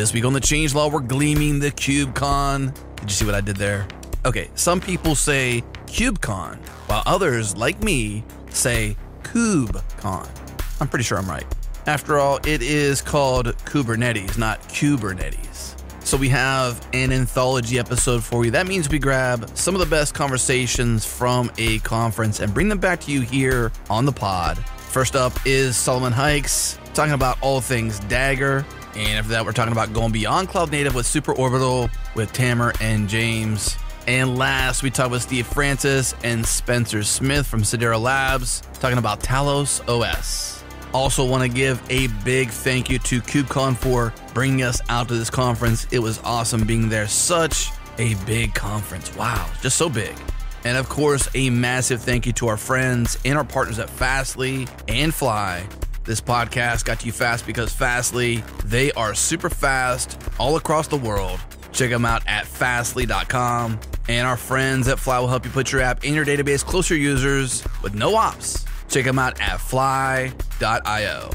This week on the changelog, we're gleaming the KubeCon. Did you see what I did there? Okay, some people say CubeCon, while others, like me, say KubeCon. I'm pretty sure I'm right. After all, it is called Kubernetes, not Kubernetes. So we have an anthology episode for you. That means we grab some of the best conversations from a conference and bring them back to you here on the pod. First up is Solomon Hykes, talking about all things Dagger. And after that, we're talking about going beyond cloud native with SuperOrbital with Tammer and James. And last, we talk with Steve Francis and Spencer Smith from Sidero Labs, talking about Talos OS. Also want to give a big thank you to CubeCon for bringing us out to this conference. It was awesome being there. Such a big conference. Wow, just so big. And of course, a massive thank you to our friends and our partners at Fastly and Fly. This podcast got to you fast because Fastly, they are super fast all across the world. Check them out at fastly.com. And our friends at Fly will help you put your app in your database close to your users with no ops. Check them out at fly.io.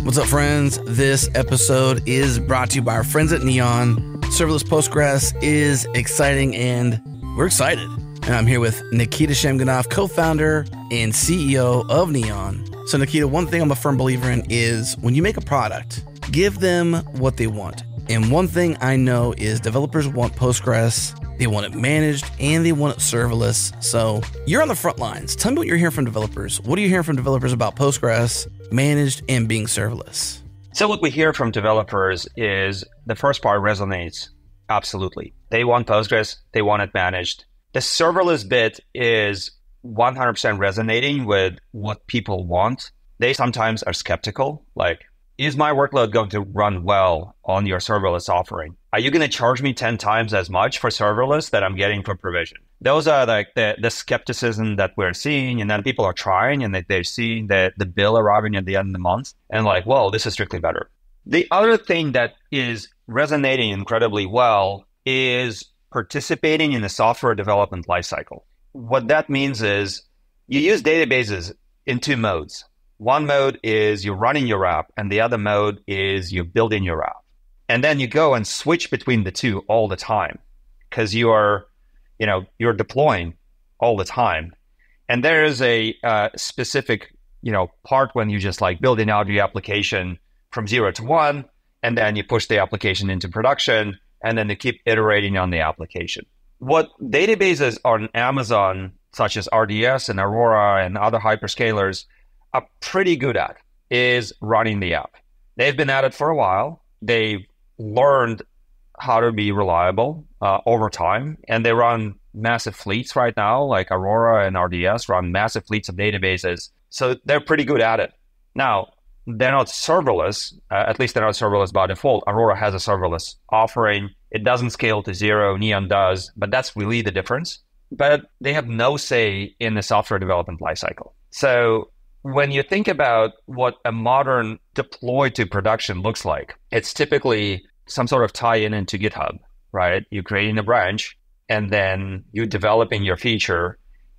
What's up, friends? This episode is brought to you by our friends at Neon. Serverless Postgres is exciting, and we're excited. And I'm here with Nikita Shamganov, co-founder and CEO of Neon. So, Nikita, one thing I'm a firm believer in is when you make a product, give them what they want. And one thing I know is developers want Postgres, they want it managed, and they want it serverless. So you're on the front lines. Tell me what you're hearing from developers. What are you hearing from developers about Postgres, managed and being serverless? So what we hear from developers is the first part resonates. Absolutely. They want Postgres. They want it managed. The serverless bit is 100% resonating with what people want. They sometimes are skeptical, like, is my workload going to run well on your serverless offering? Are you going to charge me 10 times as much for serverless that I'm getting for provision? Those are like the skepticism that we're seeing, and then people are trying and they're seeing the bill arriving at the end of the month and like, whoa, this is strictly better. The other thing that is resonating incredibly well is participating in the software development lifecycle. What that means is you use databases in two modes. One mode is you're running your app, and the other mode is you're building your app. And then you go and switch between the two all the time because you're deploying all the time. And there is a specific, part when you just like building out your application from 0 to 1, and then you push the application into production, and then you keep iterating on the application. What databases on Amazon, such as RDS and Aurora and other hyperscalers, are pretty good at is running the app. They've been at it for a while. They've learned how to be reliable over time, and they run massive fleets right now, like Aurora and RDS run massive fleets of databases. So they're pretty good at it. Now, they're not serverless, at least they're not serverless by default. Aurora has a serverless offering. It doesn't scale to zero, Neon does, but that's really the difference. But they have no say in the software development lifecycle. So when you think about what a modern deploy to production looks like, it's typically some sort of tie-in into GitHub, right? You're creating a branch, and then you're developing your feature,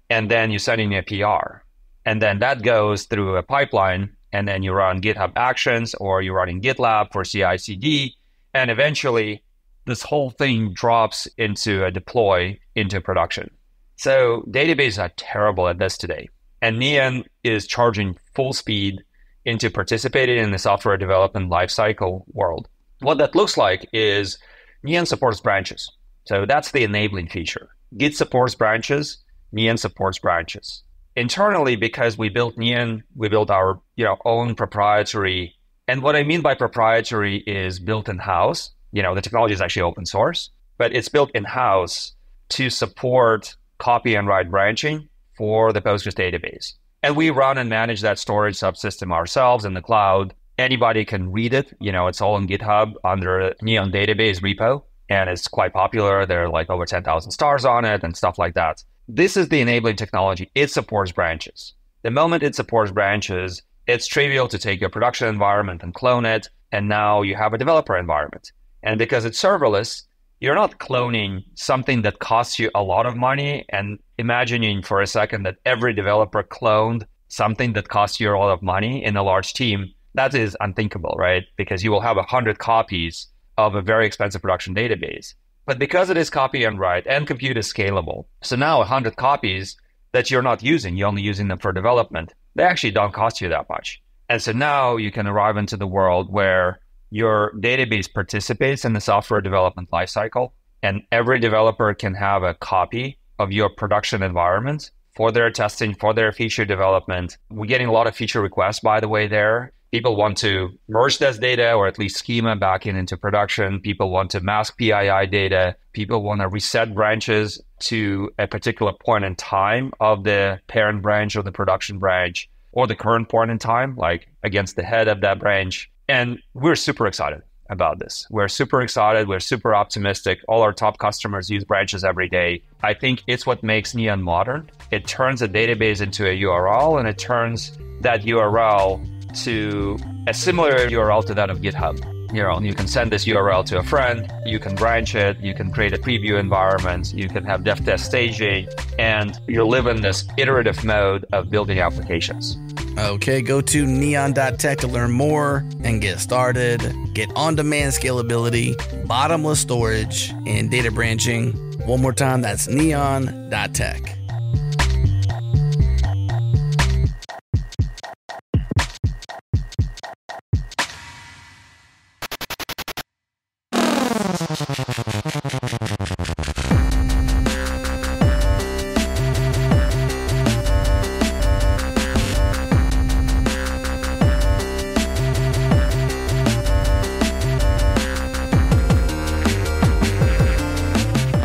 and then you're sending a PR. And then that goes through a pipeline, and then you run GitHub Actions, or you're running GitLab for CI/CD, and eventually this whole thing drops into a deploy into production. So databases are terrible at this today. And Neon is charging full speed into participating in the software development lifecycle world. What that looks like is Neon supports branches. So that's the enabling feature. Git supports branches, Neon supports branches. Internally, because we built Neon, we built our own proprietary, and what I mean by proprietary is built in-house. The technology is actually open source, but it's built in-house to support copy and write branching for the Postgres database. And we run and manage that storage subsystem ourselves in the cloud. Anybody can read it. It's all on GitHub under a Neon database repo, and it's quite popular. There are like over 10,000 stars on it and stuff like that. This is the enabling technology. It supports branches. The moment it supports branches, it's trivial to take your production environment and clone it, and now you have a developer environment. And because it's serverless, you're not cloning something that costs you a lot of money and imagining for a second that every developer cloned something that costs you a lot of money in a large team. That is unthinkable, right? Because you will have 100 copies of a very expensive production database. But because it is copy and write and compute is scalable, so now 100 copies that you're not using, you're only using them for development, they actually don't cost you that much. And so now you can arrive into the world where your database participates in the software development lifecycle, and every developer can have a copy of your production environment for their testing, for their feature development. We're getting a lot of feature requests, by the way, there. People want to merge this data or at least schema back into production. People want to mask PII data. People want to reset branches to a particular point in time of the parent branch or the production branch or the current point in time, like against the head of that branch. And we're super excited about this. We're super excited. We're super optimistic. All our top customers use branches every day. I think it's what makes Neon modern. It turns a database into a URL, and it turns that URL to a similar URL to that of GitHub. You can send this URL to a friend, you can branch it, you can create a preview environment, you can have dev test staging, and you live in this iterative mode of building applications. Okay, go to neon.tech to learn more and get started. Get on-demand scalability, bottomless storage, and data branching. One more time, that's neon.tech.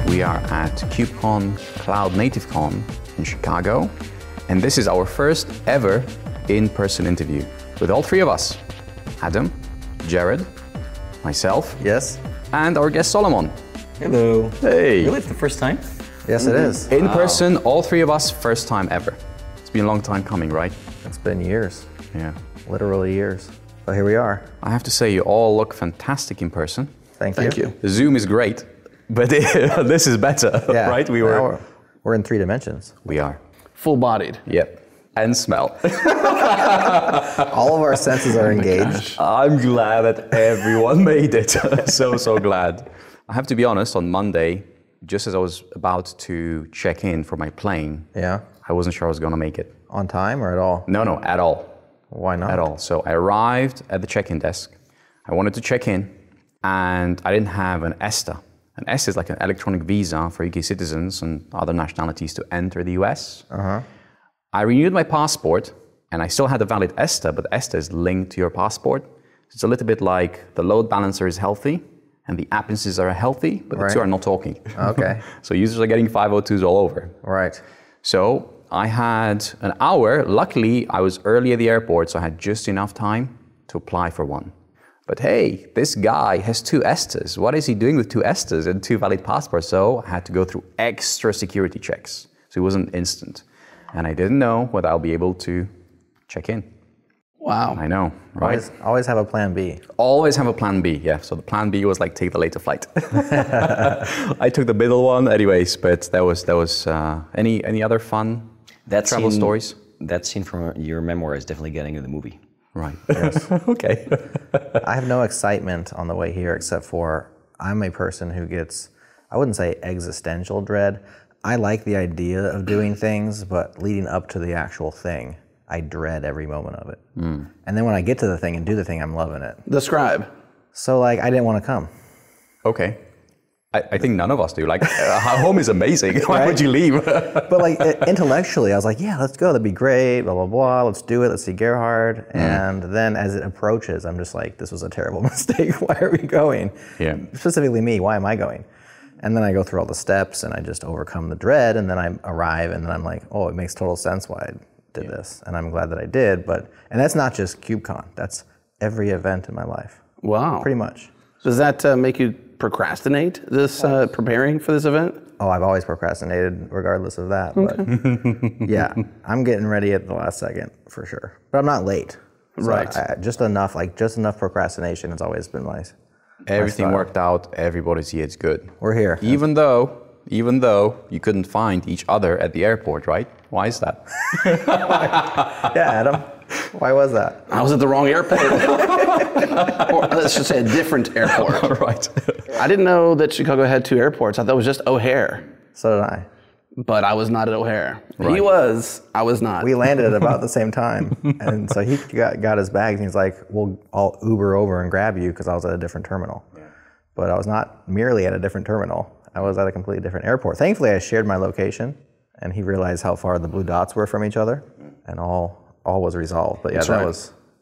We are at KubeCon Cloud Native Con in Chicago, and this is our first ever in-person interview with all three of us: Adam, Jared, myself, yes, and our guest Solomon. Hello. Hey. Really, it's the first time? Yes, it is. In person, all three of us, first time ever. It's been a long time coming, right? It's been years. Yeah. Literally years. But here we are. I have to say, you all look fantastic in person. Thank you. The Zoom is great, but this is better, Yeah. right? We're in 3 dimensions. We are. Full-bodied. Yep. And smell. All of our senses are engaged. I'm glad that everyone made it. So glad. I have to be honest, on Monday, just as I was about to check in for my plane, Yeah. I wasn't sure I was going to make it. On time or at all? No, at all. Why not? At all. So I arrived at the check-in desk. I wanted to check in, and I didn't have an ESTA. An ESTA is like an electronic visa for UK citizens and other nationalities to enter the US. I renewed my passport, and I still had a valid ESTA, but ESTA is linked to your passport. It's a little bit like the load balancer is healthy, and the app instances are healthy, but the two are not talking. Okay. So users are getting 502s all over. Right. So I had an hour. Luckily, I was early at the airport, so I had just enough time to apply for one. But hey, this guy has 2 ESTAs. What is he doing with 2 ESTAs and 2 valid passports? So I had to go through extra security checks. So it wasn't instant. And I didn't know whether I'll be able to check in. Wow. I know, right? Always have a plan B. Always have a plan B, yeah. So the plan B was like take the later flight. I took the middle one anyways, but that was any other fun travel stories? That scene from your memoir is definitely getting in the movie. Right. Yes. Okay. I have no excitement on the way here except for I'm a person who gets, I wouldn't say existential dread. I like the idea of doing things, but leading up to the actual thing, I dread every moment of it. And then when I get to the thing and do the thing, I'm loving it. Describe. So like, I didn't want to come. Okay. I think none of us do. Like, home is amazing. Why would you leave? But like intellectually, I was like, yeah, let's go. That'd be great. Blah, blah, blah. Let's do it. Let's see Gerhard. And then as it approaches, I'm just like, this was a terrible mistake. Why are we going? Yeah. Specifically me, why am I going? And then I go through all the steps and I just overcome the dread. And then I arrive and then I'm like, oh, it makes total sense why I did this. And I'm glad that I did. And that's not just KubeCon. That's every event in my life. Wow. Pretty much. Does that make you procrastinate this preparing for this event? Oh, I've always procrastinated regardless of that. But yeah, I'm getting ready at the last second for sure. But I'm not late. So Right. just enough procrastination has always been Everything worked out. Everybody's here. It's good. We're here. Even though you couldn't find each other at the airport, right? Why is that? Yeah, Adam. Why was that? I was at the wrong airport. Or let's just say a different airport. Right. I didn't know that Chicago had 2 airports. I thought it was just O'Hare. So did I. But I was not at O'Hare. Right. He was. I was not. We landed at about the same time. And so he got his bags and he's like, well, I'll Uber over and grab you because I was at a different terminal. Yeah. But I was not merely at a different terminal. I was at a completely different airport. Thankfully, I shared my location and he realized how far the blue dots were from each other and all was resolved. But yeah,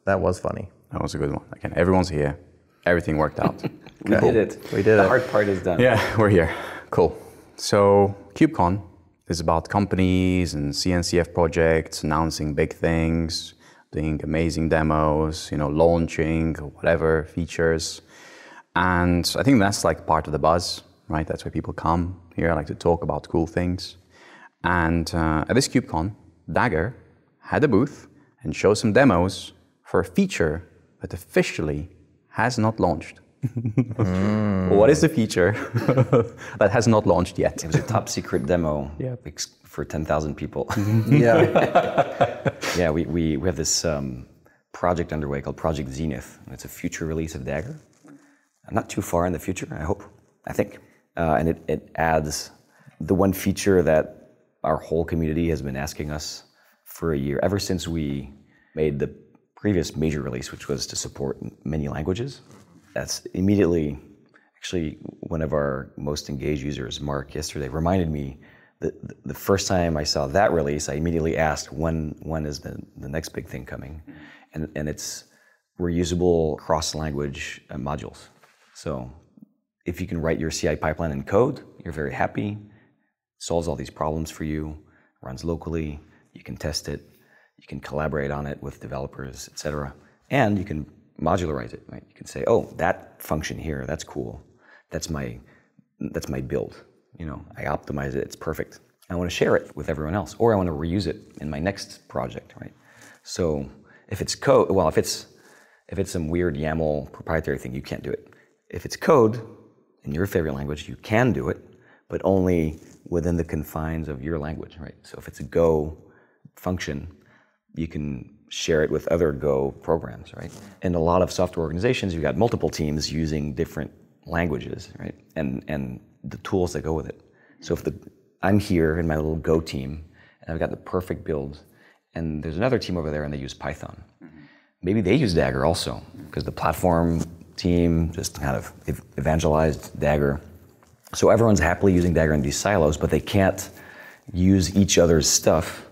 that was funny. That was a good one. Again, everyone's here. Everything worked out. We did it. We did it. The hard part is done. Yeah, we're here. Cool. So CubeCon is about companies and CNCF projects announcing big things, doing amazing demos, launching whatever features. And I think that's like part of the buzz, right? That's why people come here, like to talk about cool things. And at this CubeCon, Dagger had a booth and showed some demos for a feature that officially has not launched. What is the feature that has not launched yet? It was a top secret demo for 10,000 people. Yeah. Yeah, we have this project underway called Project Zenith. It's a future release of Dagger. Not too far in the future, I think. And it adds the one feature that our whole community has been asking us for a year, ever since we made the previous major release, which was to support many languages. That's immediately, actually, one of our most engaged users, Mark, yesterday reminded me that the first time I saw that release, I immediately asked, when is the next big thing coming? And it's reusable cross-language modules. So if you can write your CI pipeline in code, you're very happy, solves all these problems for you, runs locally, you can test it, you can collaborate on it with developers, etc. And you can modularize it, right? You can say, oh, that function here, that's cool. That's my build. I optimize it, it's perfect. I want to share it with everyone else, or I want to reuse it in my next project, right? So if it's code, well, if it's some weird YAML proprietary thing, you can't do it. If it's code in your favorite language, you can do it, but only within the confines of your language, right? So if it's a Go function, you can share it with other Go programs, right? In a lot of software organizations, you've got multiple teams using different languages, right? And the tools that go with it. So if I'm here in my little Go team, and I've got the perfect build, and there's another team over there and they use Python. Maybe they use Dagger also, because the platform team just kind of evangelized Dagger. So everyone's happily using Dagger in these silos, but they can't use each other's stuff.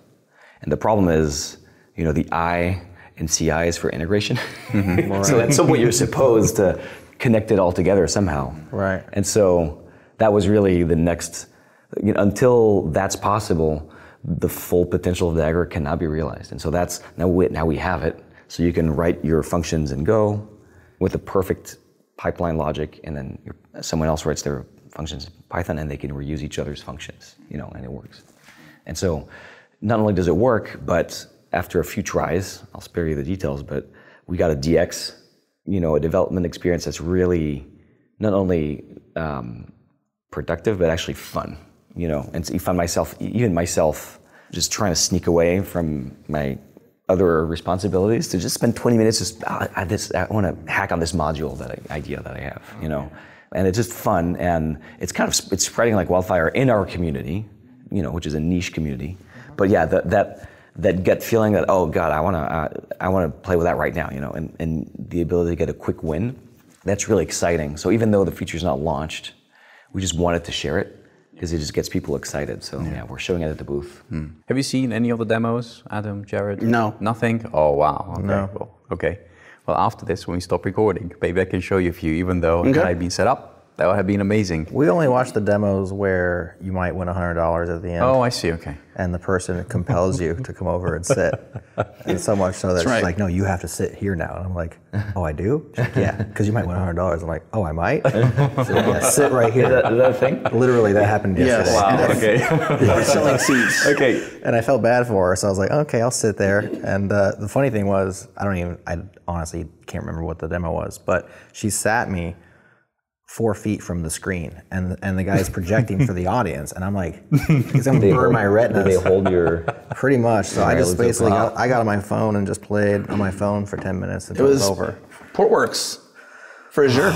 And the problem is, the I in CI is for integration. Right. So at some point you're supposed to connect it all together somehow. Right. And so that was really the next, until that's possible, the full potential of Dagger cannot be realized. And so that's, now we have it. So you can write your functions in Go with a perfect pipeline logic, and then someone else writes their functions in Python, and they can reuse each other's functions, and it works. And so not only does it work, but after a few tries, I'll spare you the details, but we got a DX, a development experience that's really not only productive, but actually fun, And so you find even myself, just trying to sneak away from my other responsibilities to just spend 20 minutes I want to hack on this module, idea that I have, And it's just fun, and it's spreading like wildfire in our community, which is a niche community. But yeah, that gut feeling that, oh God, I want to play with that right now, and the ability to get a quick win, that's really exciting. So even though the feature's not launched, we just wanted to share it because it just gets people excited. So yeah, we're showing it at the booth. Have you seen any of the demos, Adam, Jared? No. Nothing? Oh wow. Okay. No. Well, okay. Well, after this, when we stop recording, maybe I can show you a few, even though it had been set up. That would have been amazing. We only watched the demos where you might win $100 at the end. Oh, I see. Okay. And the person compels you to come over and sit. And so much so that she's like, no, you have to sit here now. And I'm like, oh, I do? She's like, yeah, because you might win $100. I'm like, oh, I might? So, yeah, sit right here. Is that a thing? Literally, that happened yesterday. Yes. Wow, okay. We're selling seats. Okay. And I felt bad for her, so I was like, okay, I'll sit there. And the funny thing was, I honestly can't remember what the demo was, but she sat me 4 feet from the screen, and the guy's projecting for the audience, and I'm like, he's gonna burn my retinas. They hold your... Pretty much. So I just basically Wow. I got on my phone and just played on my phone for 10 minutes until it was over. Portworx, for Azure.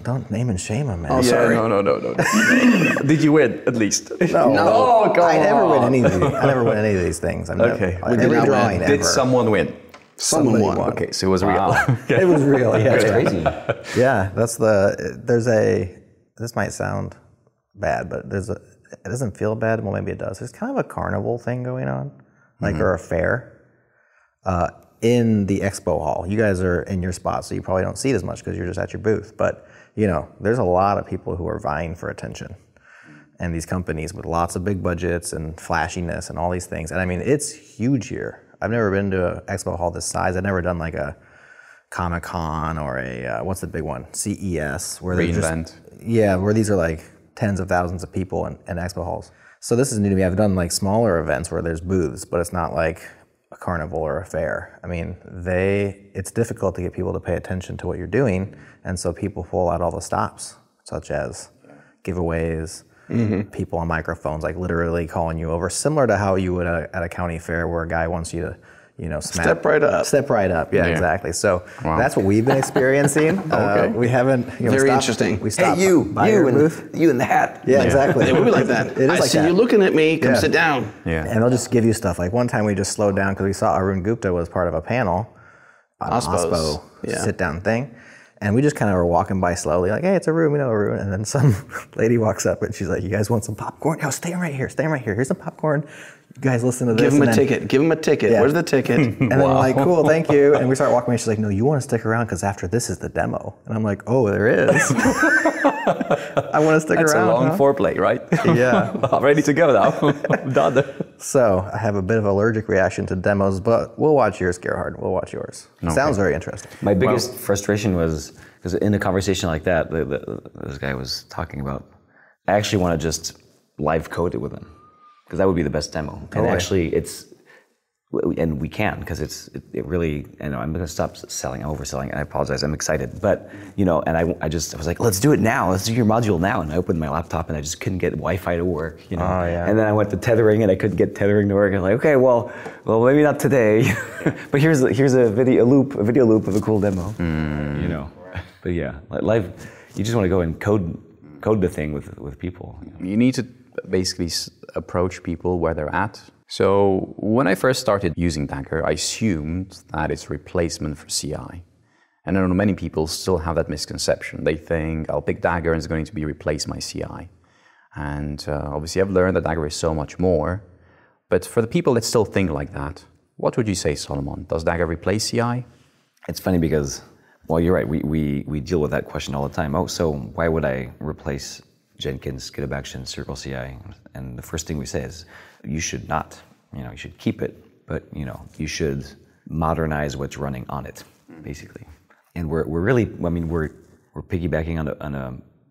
Don't name and shame him, man. Oh, sorry. No. Did you win at least? No. Oh, God. I never win any of these. I never win any of these things. I'm Okay. Never, every not drawing win. ever. Did someone win? Someone won. Okay, so it was real. It was real. Yeah. That's crazy. Yeah. This might sound bad, but it doesn't feel bad. Well, maybe it does. There's kind of a carnival thing going on, like or a fair, in the expo hall. You guys are in your spot, so you probably don't see it as much because you're just at your booth. But there's a lot of people who are vying for attention, and these companies with lots of big budgets and flashiness and all these things. And I mean, it's huge here. I've never been to an expo hall this size. I've never done like a Comic-Con or a what's the big one? CES, where they're Reinvent. where these are like tens of thousands of people in expo halls. So this is new to me. I've done like smaller events where there's booths, but it's not like a carnival or a fair. I mean, it's difficult to get people to pay attention to what you're doing, and so people pull out all the stops, such as giveaways, people on microphones, like literally calling you over, similar to how you would at a county fair where a guy wants you to, Step right up. Step right up. Yeah, exactly. So that's what we've been experiencing. Okay. We haven't. Very interesting. We stopped Hey, you in the hat. Yeah, exactly. It would be like that. It is I like see that. you looking at me. Come Yeah. sit down. Yeah. And they'll just give you stuff. Like one time we just slowed down because we saw Arun Gupta was part of a panel, an OSPO. OSPO sit-down thing. And we just kind of were walking by slowly, like, hey, it's Arun, we know Arun. And then some lady walks up and she's like, you guys want some popcorn? No, stay right here. Here's some popcorn. You guys listen to this. Give him a ticket. Give him a ticket. Yeah. Where's the ticket? And then we're like, cool, thank you. And we start walking away. She's like, no, you want to stick around because after this is the demo. And I'm like, oh, there is. I want to stick That's around. a long foreplay, right? Yeah. Ready to go now. Done. So I have a bit of allergic reaction to demos, but we'll watch yours, Gerhard. We'll watch yours. Sounds very interesting. My biggest frustration was, because in a conversation like that, this guy was talking about, I actually want to just live code it with him, because that would be the best demo. Totally. And actually, and we can, because it really, and I'm going to stop selling, I'm overselling, and I apologize, I'm excited. But, and I was like, let's do it now, let's do your module now. And I opened my laptop and I just couldn't get Wi-Fi to work, Oh, yeah. And then I went to tethering and I couldn't get tethering to work. And I'm like, okay, well, maybe not today. But here's a video loop of a cool demo, But yeah, live, you just want to go and code the thing with people. You need to basically approach people where they're at. So when I first started using Dagger, I assumed that it's a replacement for CI. And I know many people still have that misconception. They think, I'll pick Dagger and it's going to be replaced by CI. And obviously I've learned that Dagger is so much more. But for the people that still think like that, what would you say, Solomon? Does Dagger replace CI? It's funny because, well, you're right. We deal with that question all the time. Oh, so why would I replace Jenkins, GitHub Actions, Circle CI? And the first thing we say is, you should not. You should keep it, but you should modernize what's running on it, basically. And we're really, we're piggybacking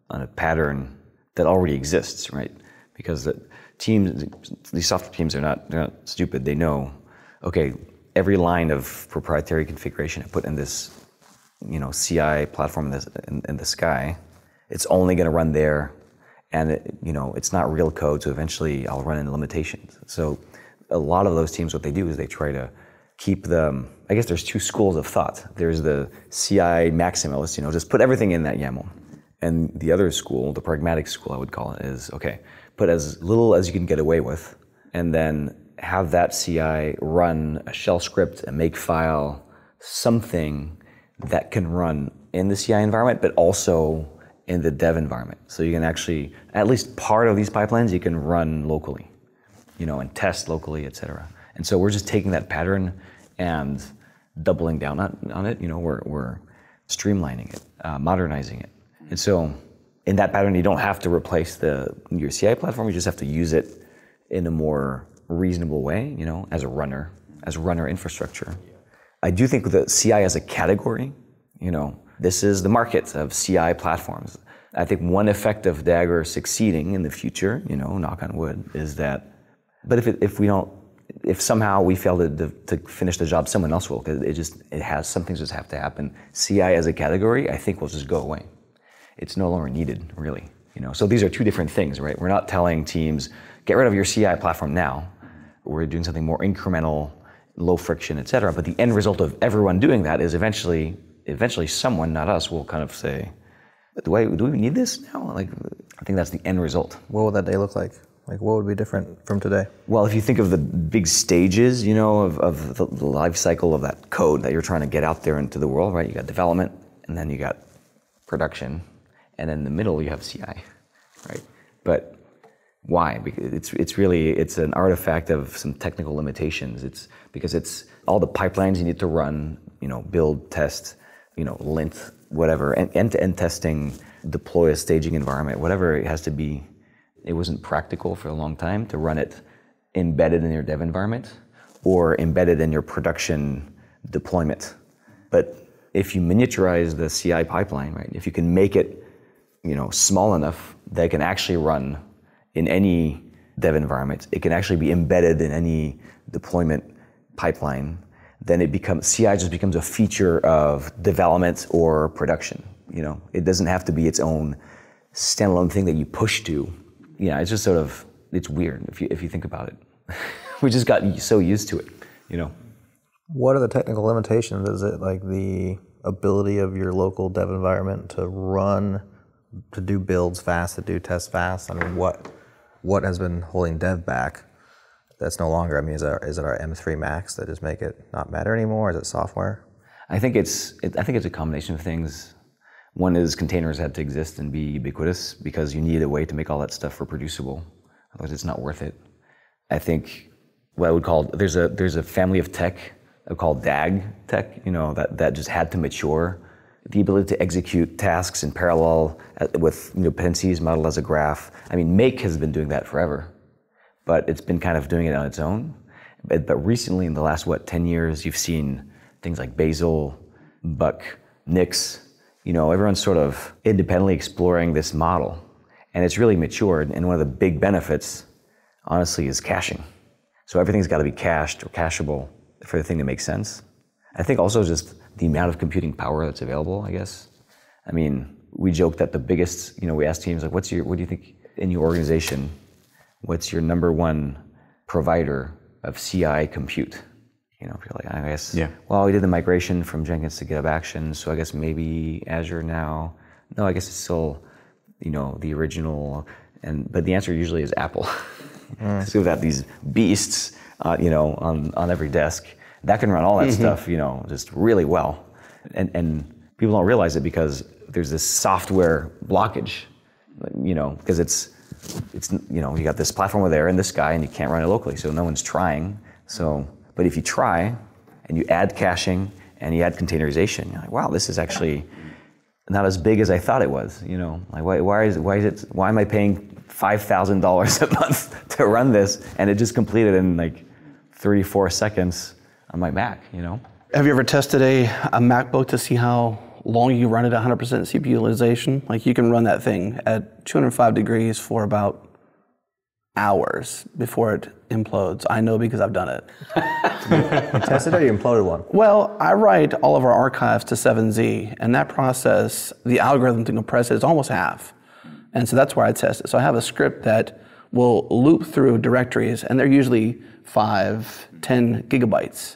on a pattern that already exists, right? Because these software teams they're not stupid. They know, okay, every line of proprietary configuration I put in this, CI platform in the sky, it's only going to run there, and it's not real code. So eventually, I'll run into limitations. So a lot of those teams, what they do is they try to keep them. I guess there's two schools of thought. There's the CI maximalist, just put everything in that YAML, and the other school, the pragmatic school, I would call it, is okay, put as little as you can get away with, and then have that CI run a shell script, a make file, something that can run in the CI environment, but also in the dev environment. So you can actually, at least part of these pipelines, you can run locally, and test locally, et cetera. And so we're just taking that pattern and doubling down on it. We're streamlining it, modernizing it. And so in that pattern, you don't have to replace your CI platform, you just have to use it in a more reasonable way, as a runner infrastructure. I do think that CI as a category, this is the market of CI platforms. I think one effect of Dagger succeeding in the future, knock on wood, is that, but if somehow we fail to finish the job, someone else will, because some things just have to happen. CI as a category, I think will just go away. it's no longer needed, really. So these are two different things, right? We're not telling teams, get rid of your CI platform now. We're doing something more incremental, low friction, et cetera. But the end result of everyone doing that is eventually someone, not us, will kind of say, do we need this now? Like, I think that's the end result. What would that day look like? Like, what would be different from today? Well, if you think of the big stages, of the life cycle of that code that you're trying to get out there into the world, right? You got development, and then you got production, and then in the middle you have CI, right? But why? Because it's an artifact of some technical limitations. It's because it's all the pipelines you need to run, build, test, lint, whatever, and end-to-end testing, deploy a staging environment, whatever it has to be. It wasn't practical for a long time to run it embedded in your dev environment or embedded in your production deployment. But if you miniaturize the CI pipeline, right, if you can make it, small enough that it can actually run in any dev environment, it can actually be embedded in any deployment pipeline, then CI just becomes a feature of development or production. It doesn't have to be its own standalone thing that you push to. It's just it's weird if you think about it. We just got so used to it, What are the technical limitations? Is it like the ability of your local dev environment to do builds fast, to do tests fast? I mean, what has been holding dev back? That's no longer. I mean, is it our M3 Macs that just make it not matter anymore? Is it software? I think it's a combination of things. One is containers had to exist and be ubiquitous because you need a way to make all that stuff reproducible. Otherwise, it's not worth it. I think what I would call there's a family of tech called DAG tech. That just had to mature. The ability to execute tasks in parallel with dependencies modeled as a graph. I mean, Make has been doing that forever, but it's been kind of doing it on its own. But recently, in the last 10 years, you've seen things like Bazel, Buck, Nix. Everyone's sort of independently exploring this model, and it's really matured. And one of the big benefits, honestly, is caching. So everything's got to be cached or cacheable for the thing to make sense. I think also just the amount of computing power that's available, I guess. I mean, we joke that the biggest, we ask teams, like, what do you think in your organization, what's your number one provider of CI compute? If you're like, I guess, well, we did the migration from Jenkins to GitHub Actions, so I guess maybe Azure now. No, I guess it's still, the original. But the answer usually is Apple. So we've got these beasts, on every desk that can run all that stuff, just really well. And people don't realize it because there's this software blockage, because it's you got this platform over there and this guy, and you can't run it locally, so no one's trying. But if you try, and you add caching, and you add containerization, you're like, wow, this is actually not as big as I thought it was. Like why am I paying $5,000 a month to run this, and it just completed in like 3-4 seconds on my Mac. Have you ever tested a MacBook to see how long you run it at 100% CPU utilization? Like, you can run that thing at 205 degrees for about hours before it implodes. I know because I've done it. You tested it or you imploded one? Well, I write all of our archives to 7Z, and that process, the algorithm to compress it is almost half. And so that's where I test it. So I have a script that will loop through directories, and they're usually 5-10 gigabytes,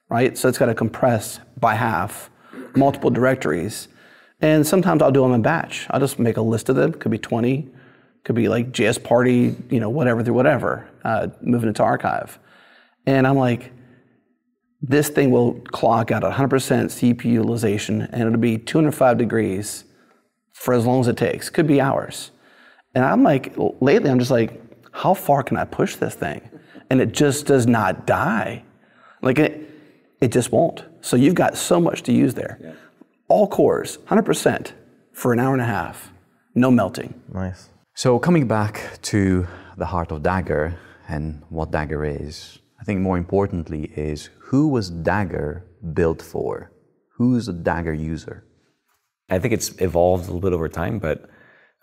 right? So it's got to compress by half multiple directories. And sometimes I'll do them in batch. I'll just make a list of them. Could be 20, could be like JS party, whatever through whatever, moving into archive. And I'm like, this thing will clock out at 100% CPU utilization, and it'll be 205 degrees for as long as it takes. Could be hours. And I'm like, lately I'm just like, how far can I push this thing? And it just does not die. Like, it just won't. So you've got so much to use there. Yeah. All cores, 100% for an hour and a half, no melting. Nice. So coming back to the heart of Dagger and what Dagger is, I think more importantly is, who was Dagger built for? Who's a Dagger user? I think it's evolved a little bit over time, but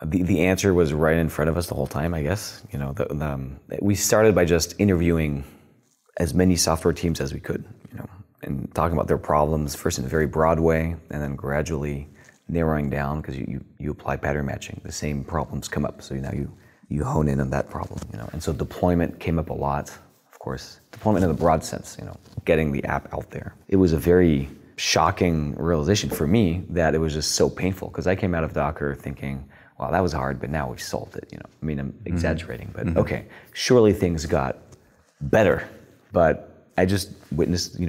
the answer was right in front of us the whole time, I guess. We started by just interviewing as many software teams as we could, and talking about their problems, first in a very broad way, and then gradually narrowing down because you apply pattern matching. The same problems come up, so now you hone in on that problem, And so deployment came up a lot, of course. Deployment in the broad sense, getting the app out there. It was a very shocking realization for me that it was just so painful because I came out of Docker thinking, wow, that was hard, but now we've solved it, I mean, I'm exaggerating, but okay, surely things got better. But I just witnessed,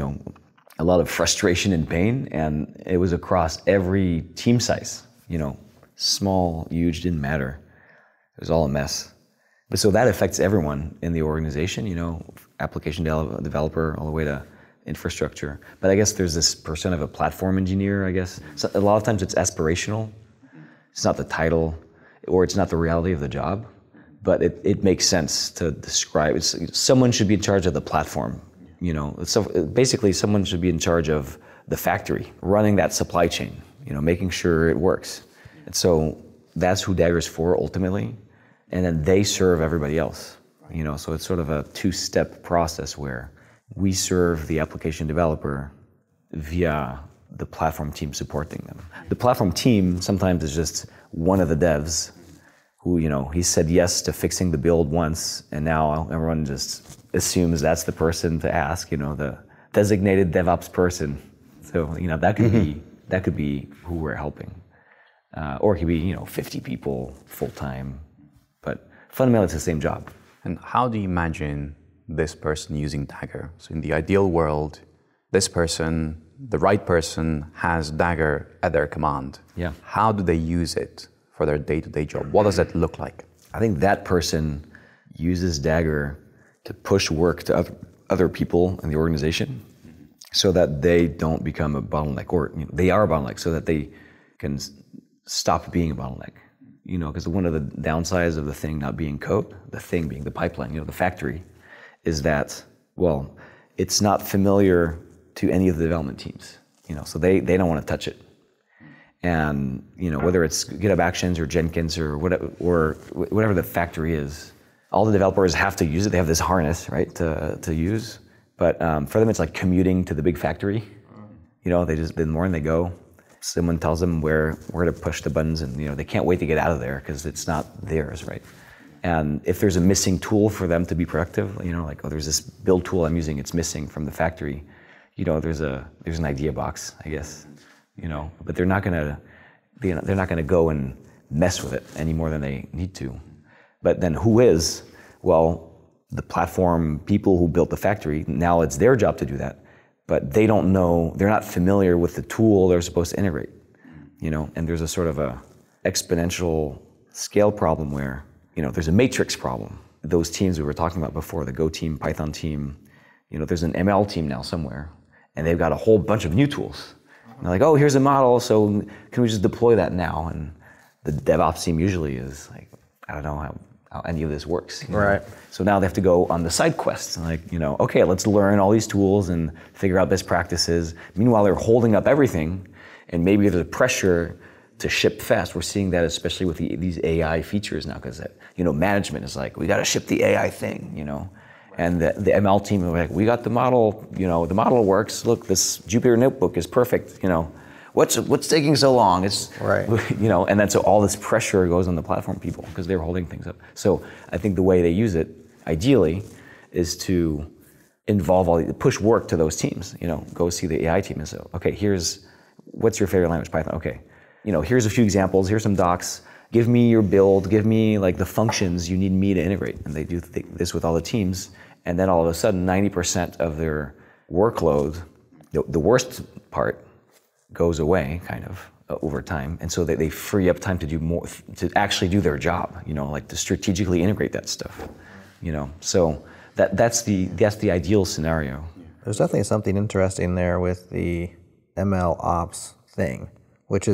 a lot of frustration and pain, and it was across every team size, small, huge, didn't matter. It was all a mess. But so that affects everyone in the organization, application developer all the way to infrastructure. But I guess there's this persona of a platform engineer, I guess. So a lot of times it's aspirational. It's not the title, or it's not the reality of the job, but it makes sense to describe. Someone should be in charge of the platform, So basically, someone should be in charge of the factory, running that supply chain, making sure it works. And so that's who Dagger's for ultimately, and then they serve everybody else, So it's sort of a two-step process where we serve the application developer via the platform team supporting them. The platform team sometimes is just one of the devs who, he said yes to fixing the build once, and now everyone just assumes that's the person to ask, the designated DevOps person. So, that could be who we're helping. Or it could be, 50 people full-time, but fundamentally it's the same job. And how do you imagine this person using Dagger? So in the ideal world, this person, the right person, has Dagger at their command. Yeah. How do they use it for their day-to-day job? What does that look like? I think that person uses Dagger to push work to other people in the organization so that they don't become a bottleneck, or they are a bottleneck so that they can stop being a bottleneck. Because one of the downsides of the thing not being code, the thing being the pipeline, the factory, is that, well, it's not familiar to any of the development teams, so they don't want to touch it. And, whether it's GitHub Actions or Jenkins or whatever the factory is, all the developers have to use it. They have this harness, right, to use. But for them, it's like commuting to the big factory. They just, in the morning they go. Someone tells them where to push the buttons, and they can't wait to get out of there because it's not theirs, right? And if there's a missing tool for them to be productive, like, there's this build tool I'm using, it's missing from the factory. There's an idea box, I guess. But they're not gonna go and mess with it any more than they need to. But then who is? Well, the platform people who built the factory. Now it's their job to do that. But they don't know, they're not familiar with the tool they're supposed to integrate, and there's a sort of a exponential scale problem where, there's a matrix problem. Those teams we were talking about before, the Go team, Python team, there's an ML team now somewhere, and they've got a whole bunch of new tools. And they're like, oh, here's a model, so can we just deploy that now? And the DevOps team usually is like, I don't know how any of this works. Right. So now they have to go on the side quests, like, okay, let's learn all these tools and figure out best practices. Meanwhile, they're holding up everything, and maybe there's a pressure to ship fast. We're seeing that especially with these AI features now, because management is like, we got to ship the AI thing, and the ML team are like, we got the model, the model works. Look, this Jupyter notebook is perfect, What's taking so long? It's right. And then so all this pressure goes on the platform people because they're holding things up. So I think the way they use it, ideally, is to involve push work to those teams. Go see the AI team and say, okay, what's your favorite language? Python. Okay, here's a few examples. Here's some docs. Give me your build. Give me like the functions you need me to integrate. And they do this with all the teams. And then all of a sudden, 90% of their workload, the worst part, goes away kind of over time, and so they free up time to do more, to actually do their job, like to strategically integrate that stuff, so that's the ideal scenario. There's definitely something interesting there with the ML ops thing, which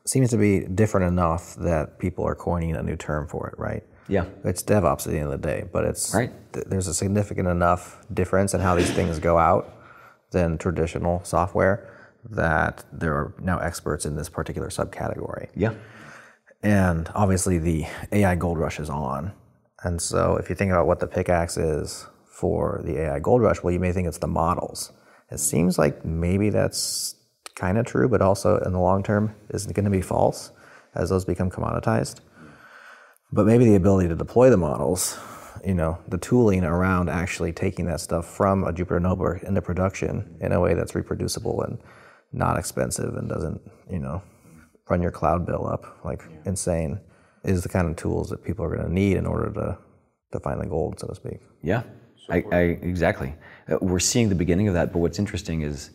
seems to be different enough that people are coining a new term for it, right? Yeah, it's DevOps at the end of the day, but it's right. There's a significant enough difference in how these things go out than traditional software, that there are now experts in this particular subcategory. Yeah. And obviously the AI gold rush is on. And so if you think about what the pickaxe is for the AI gold rush, well, you may think it's the models. It seems like maybe that's kind of true, but also in the long term is going to be false as those become commoditized. But maybe the ability to deploy the models, the tooling around actually taking that stuff from a Jupyter Notebook into production in a way that's reproducible and not expensive and doesn't, run your cloud bill up like insane, is the kind of tools that people are going to need in order to find the gold, so to speak. Yeah, I exactly. We're seeing the beginning of that, but what's interesting is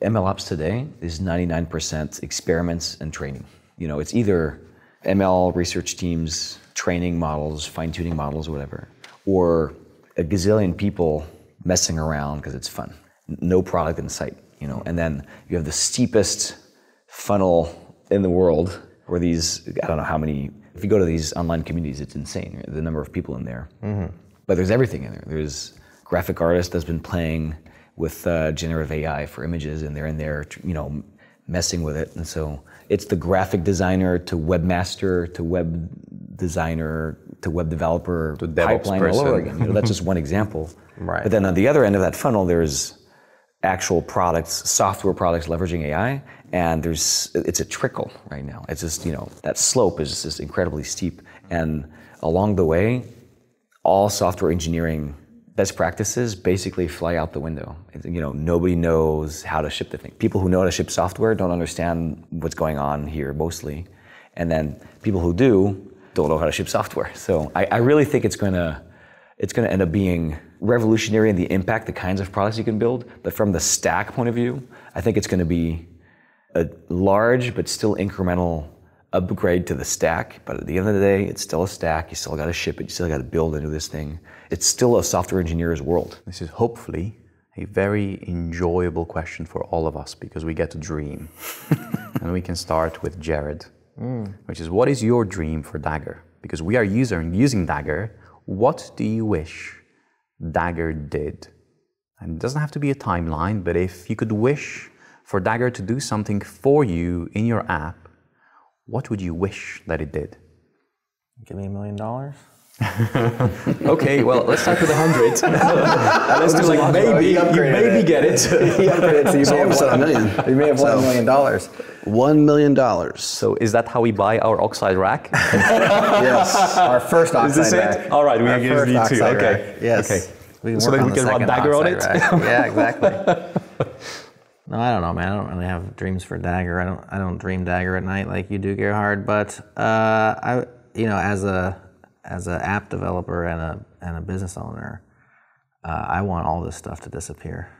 MLOps today is 99% experiments and training. It's either ML research teams training models, fine-tuning models, whatever, or a gazillion people messing around because it's fun. No product in sight, And then you have the steepest funnel in the world where these, I don't know how many, if you go to these online communities, it's insane, right? The number of people in there. Mm-hmm. But there's everything in there. There's graphic artist that's been playing with generative AI for images, and they're in there, messing with it. And so it's the graphic designer to webmaster to web designer to web developer to pipeline all over again. That's just one example. Right. But then on the other end of that funnel, there's actual products, software products leveraging AI, and it's a trickle right now. It's just, that slope is just incredibly steep. And along the way, all software engineering best practices basically fly out the window. Nobody knows how to ship the thing. People who know how to ship software don't understand what's going on here mostly. And then people who do don't know how to ship software. So I really think it's going to end up being revolutionary in the impact, the kinds of products you can build. But from the stack point of view, I think it's going to be a large but still incremental upgrade to the stack. But at the end of the day, it's still a stack. You still got to ship it. You still got to build into this thing. It's still a software engineer's world. This is hopefully a very enjoyable question for all of us because we get to dream. And we can start with Jared, which is, what is your dream for Dagger? Because we are using Dagger. What do you wish Dagger did? And it doesn't have to be a timeline, but if you could wish for Dagger to do something for you in your app, what would you wish that it did? Give me $1 million. Okay, well, let's start with 100. Let's do like maybe, you maybe get it. He upgraded it, so you may have won $1 million. $1 million. So is that how we buy our oxide rack? Yes, our first oxide Is this rack. it? All right, we Our give first you two. oxide Okay. rack. Yes. Okay. We can So work then on we the can run second Dagger on oxide it? rack. Yeah, exactly. No, I don't know, man. I don't really have dreams for Dagger. I don't dream Dagger at night like you do, Gerhard. But as an app developer and a business owner, I want all this stuff to disappear.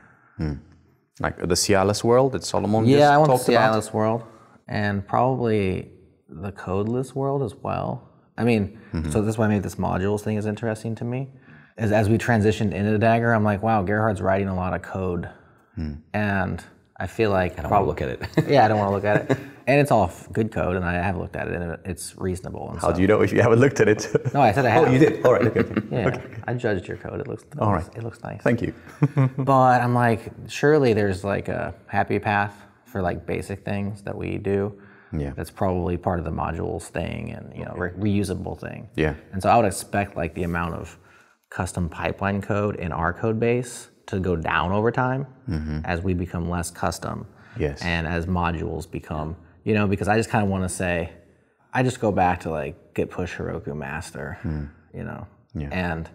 Like the Cialis world that Solomon just I want talked the about? Cialis world, and probably the codeless world as well. I mean, so that's why maybe this modules thing is interesting to me. As we transitioned into Dagger, I'm like, wow, Gerhard's writing a lot of code, and I feel like I don't want to look at it. Yeah, I don't want to look at it. And it's all good code, and I have looked at it, and it's reasonable. And How do you know if you haven't looked at it? No, I said I have. Oh, you did? All right, okay. Yeah, Okay. I judged your code. It looks All right. It looks nice. Thank you. But I'm like, surely there's like a happy path for like basic things that we do. Yeah. That's probably part of the modules thing and reusable thing. Yeah. And so I would expect like the amount of custom pipeline code in our code base to go down over time as we become less custom. Yes. And as modules become, because I just kind of want to say, I just go back to like git push Heroku master, Yeah. And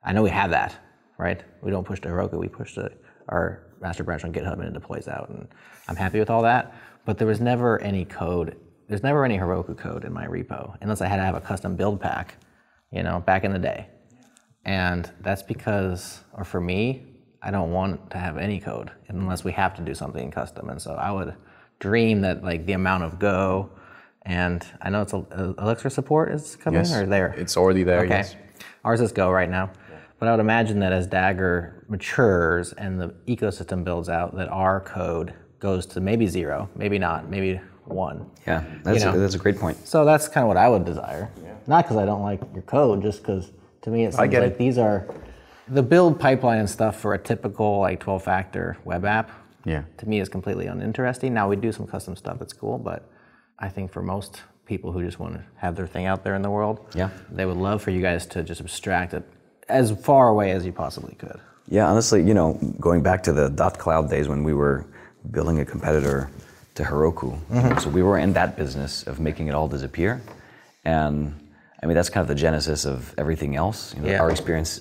I know we have that, right? We don't push to Heroku, we push to our master branch on GitHub and it deploys out, and I'm happy with all that. But there was never any code, there's never any Heroku code in my repo, unless I had to have a custom build pack, back in the day. And that's because, or for me, I don't want to have any code unless we have to do something custom. And so I would dream that like the amount of Go, and I know it's Elixir support is coming or there. It's already there. Okay. Yes. Ours is Go right now. But I would imagine that as Dagger matures and the ecosystem builds out, that our code goes to maybe 0, maybe not, maybe 1. Yeah, that's a great point. So that's kind of what I would desire. Yeah. Not because I don't like your code, just because to me it seems like these are the build pipeline and stuff for a typical like 12-factor web app. Yeah. To me is completely uninteresting. Now we do some custom stuff that's cool, but I think for most people who just want to have their thing out there in the world, they would love for you guys to just abstract it as far away as you possibly could. Yeah, honestly, going back to the .cloud days when we were building a competitor to Heroku. So we were in that business of making it all disappear. And I mean, that's kind of the genesis of everything else. Our experience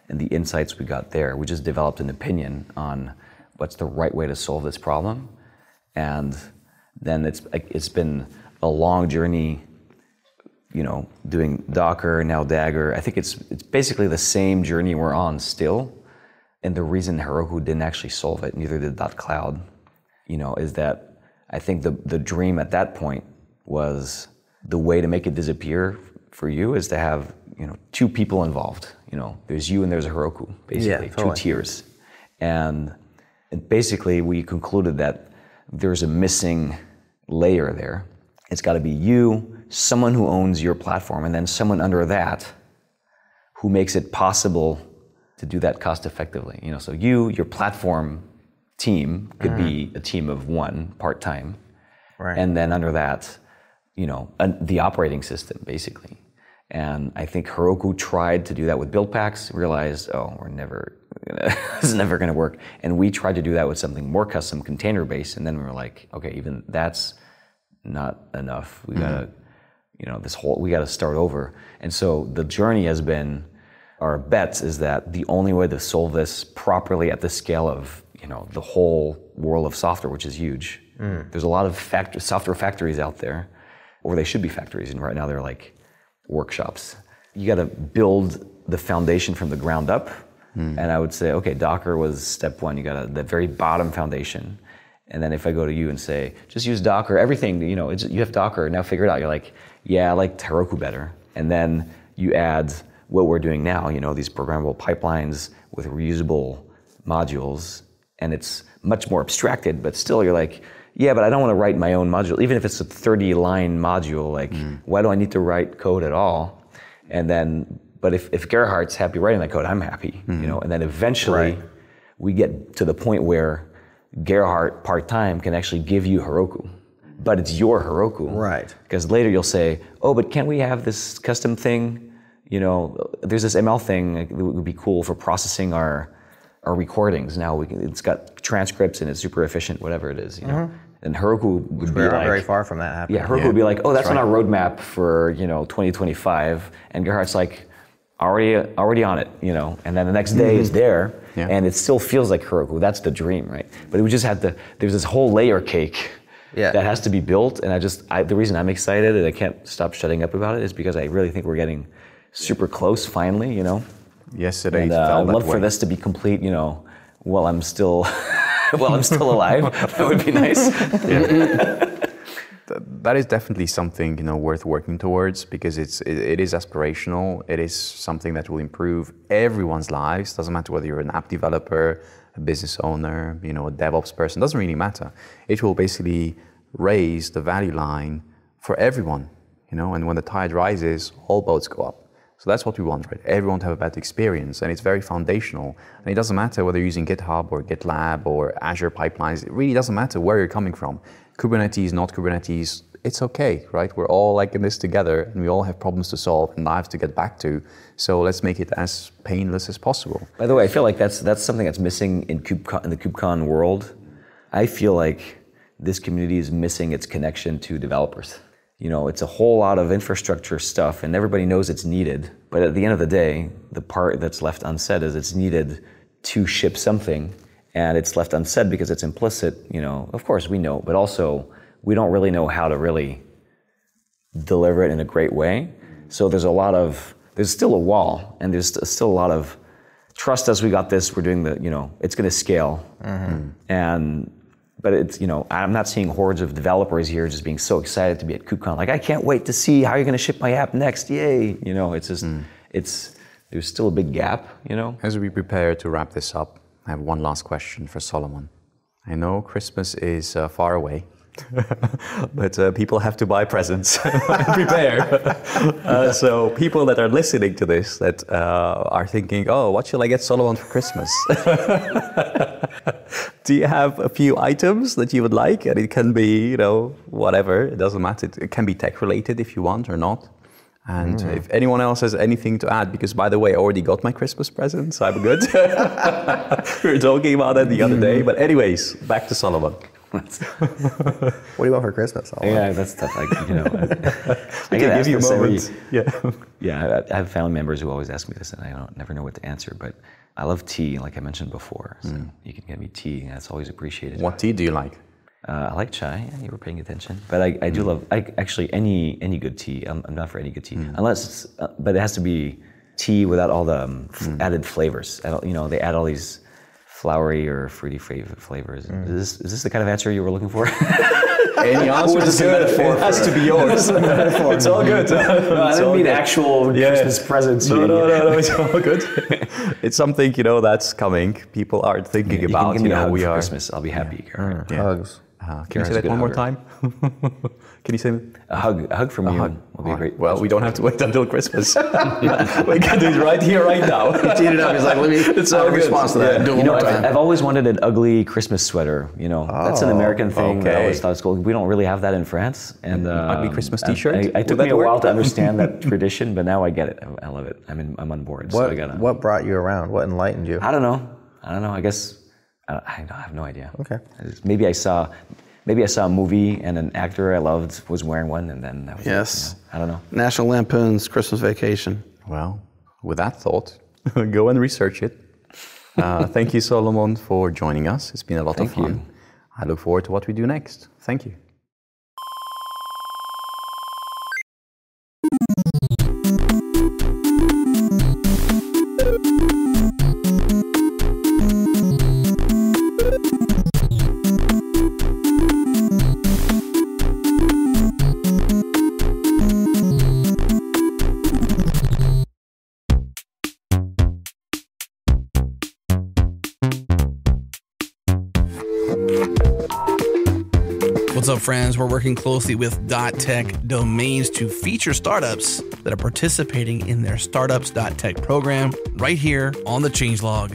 and the insights we got there, we just developed an opinion on what's the right way to solve this problem. And then it's been a long journey, doing Docker, now Dagger. I think it's basically the same journey we're on still. And the reason Heroku didn't actually solve it, neither did .cloud, is that I think the dream at that point was the way to make it disappear for you is to have, two people involved. There's you and there's a Heroku, basically, two tiers. And basically we concluded that there's a missing layer there. It's got to be you, someone who owns your platform, and then someone under that who makes it possible to do that cost effectively. So your platform team could be a team of one part-time. Right. And then under that, the operating system, basically. And I think Heroku tried to do that with build packs, realized, this is never gonna work. And we tried to do that with something more custom, container-based, and then we were like, okay, even that's not enough. We gotta, we gotta start over. And so the journey has been, our bets is that the only way to solve this properly at the scale of, the whole world of software, which is huge. There's a lot of software factories out there, or they should be factories, and right now they're like workshops. You got to build the foundation from the ground up, and I would say, okay, Docker was step one. You got the very bottom foundation, and then if I go to you and say, just use Docker, everything, you have Docker, now figure it out. You're like, yeah, I like Heroku better, and then you add what we're doing now, these programmable pipelines with reusable modules, and it's much more abstracted, but still you're like, yeah, but I don't want to write my own module. Even if it's a 30-line module, why do I need to write code at all? And then, but if Gerhardt's happy writing that code, I'm happy, and then eventually we get to the point where Gerhardt part-time can actually give you Heroku, but it's your Heroku. Right. Because later you'll say, oh, but can't we have this custom thing? There's this ML thing that would be cool for processing our recordings. Now it's got transcripts and it's super efficient, whatever it is, And Heroku would be like, very far from that happening. Yeah, Heroku would be like, oh, that's on our roadmap for 2025, and Gerhardt's like, already on it, And then the next day it's there, and it still feels like Heroku. That's the dream, right? But we just had there's this whole layer cake that has to be built, and the reason I'm excited and I can't stop shutting up about it is because I really think we're getting super close finally, Yesterday, and I'd love for this to be complete, while I'm still alive. That would be nice. That is definitely something worth working towards, because it is aspirational. It is something that will improve everyone's lives. Doesn't matter whether you're an app developer, a business owner, a DevOps person. Doesn't really matter. It will basically raise the value line for everyone. And when the tide rises, all boats go up. So that's what we want, right? Everyone to have a better experience, and it's very foundational. And it doesn't matter whether you're using GitHub or GitLab or Azure pipelines. It really doesn't matter where you're coming from. Kubernetes, not Kubernetes, it's okay, right? We're all in this together, and we all have problems to solve and lives to get back to. So let's make it as painless as possible. By the way, I feel like that's something that's missing in the KubeCon world. I feel like this community is missing its connection to developers. It's a whole lot of infrastructure stuff, and everybody knows it's needed. But at the end of the day, the part that's left unsaid is it's needed to ship something, and it's left unsaid because it's implicit. Of course we know, but also we don't really know how to really deliver it in a great way. So there's still a wall, and there's still a lot of trust us. We got this. We're doing it's going to scale, But it's, I'm not seeing hordes of developers here just being so excited to be at KubeCon. Like, I can't wait to see how you're going to ship my app next. Yay. It's just, there's still a big gap, As we prepare to wrap this up, I have one last question for Solomon. I know Christmas is far away, but people have to buy presents and prepare. So people that are listening to this that are thinking, oh, what shall I get Solomon for Christmas? Do you have a few items that you would like? And it can be, whatever. It doesn't matter. It can be tech related if you want or not. And if anyone else has anything to add, because by the way, I already got my Christmas present, so I'm good. We were talking about that the other day. But anyways, back to Solomon. What do you want for Christmas? Yeah, that's tough. I I get can asked give you a this every- moment. Yeah. Yeah, I have family members who always ask me this, and I never know what to answer. But I love tea, like I mentioned before. So you can get me tea, and that's always appreciated. What tea do you like? I like chai. Yeah, you were paying attention, but I do love actually any good tea. I'm not for any good tea, unless it's, but it has to be tea without all the added flavors. They add all these flowery or fruity flavors. Is this the kind of answer you were looking for? Any answer is good. It has to be yours. It's all good. I didn't mean actual Christmas presents. No, it's all good. It's something, that's coming. People are thinking You about, can give me a hug we for are. Christmas. I'll be happy. Hugs. Can you say that one more time? Can you say A hug from you will be great. Well, we don't have to wait until Christmas. We can do it right here, right now. He teed it up. He's like, let me. It's all good. response to that. Do it one more time. I've always wanted an ugly Christmas sweater. That's an American thing. okay. I always thought it's cool. We don't really have that in France. And ugly Christmas T-shirt? It took Would me that a work? while to understand that tradition, but now I get it. I love it. I'm on board. So I gotta. What brought you around? What enlightened you? I don't know. I guess I have no idea. Okay. Maybe I saw a movie and an actor I loved was wearing one, and then that was Yes. I don't know. National Lampoon's Christmas Vacation. Well, with that thought, go and research it. Thank you, Solomon, for joining us. It's been a lot of Thank fun. you. I look forward to what we do next. Thank you. What's up, friends? We're working closely with .tech Domains to feature startups that are participating in their Startups.tech program right here on the changelog.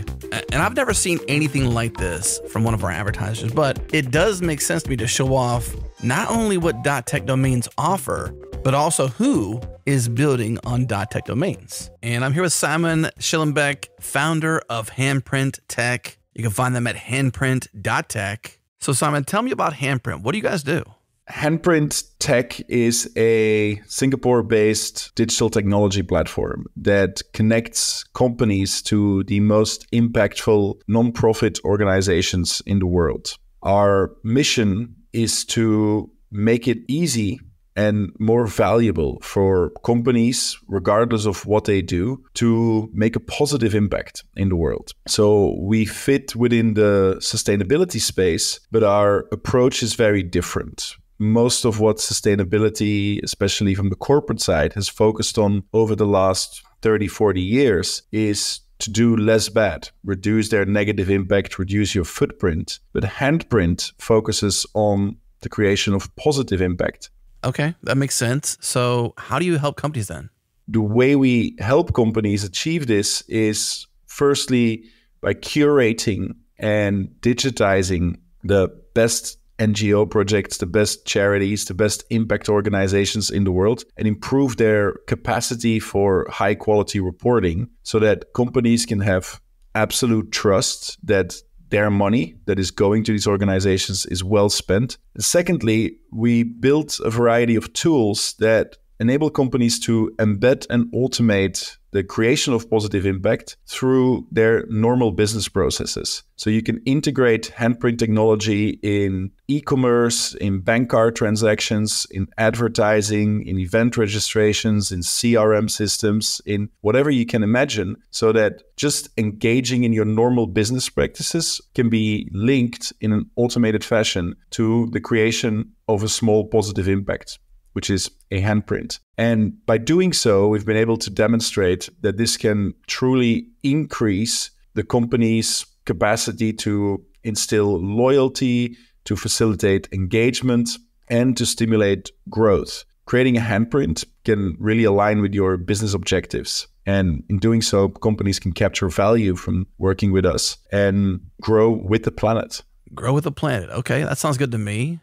And I've never seen anything like this from one of our advertisers, but it does make sense to me to show off not only what .tech Domains offer, but also who is building on .tech Domains. And I'm here with Simon Schillenbeck, founder of Handprint Tech. You can find them at handprint.tech. So Simon, tell me about Handprint. What do you guys do? Handprint Tech is a Singapore-based digital technology platform that connects companies to the most impactful non-profit organizations in the world. Our mission is to make it easy and more valuable for companies, regardless of what they do, to make a positive impact in the world. So we fit within the sustainability space, but our approach is very different. Most of what sustainability, especially from the corporate side, has focused on over the last 30, 40 years is to do less bad, reduce their negative impact, reduce your footprint. But Handprint focuses on the creation of positive impact. Okay, that makes sense. So how do you help companies then? The way we help companies achieve this is firstly by curating and digitizing the best NGO projects, the best charities, the best impact organizations in the world, and improve their capacity for high quality reporting so that companies can have absolute trust that their money that is going to these organizations is well spent. And secondly, we built a variety of tools that enable companies to embed and automate the creation of positive impact through their normal business processes. So you can integrate handprint technology in e-commerce, in bank card transactions, in advertising, in event registrations, in CRM systems, in whatever you can imagine, so that just engaging in your normal business practices can be linked in an automated fashion to the creation of a small positive impact, which is a handprint. And by doing so, we've been able to demonstrate that this can truly increase the company's capacity to instill loyalty, to facilitate engagement, and to stimulate growth. Creating a handprint can really align with your business objectives. And in doing so, companies can capture value from working with us and grow with the planet. Grow with the planet. Okay, that sounds good to me.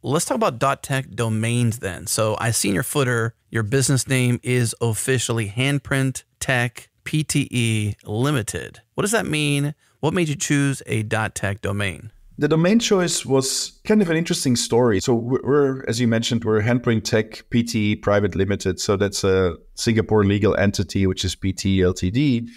Let's talk about .tech Domains then. So I see in your footer, your business name is officially Handprint Tech Pte Limited. What does that mean? What made you choose a .tech domain? The domain choice was kind of an interesting story. So we're, as you mentioned, we're Handprint Tech PT Private Limited. So that's a Singapore legal entity, which is PT Ltd.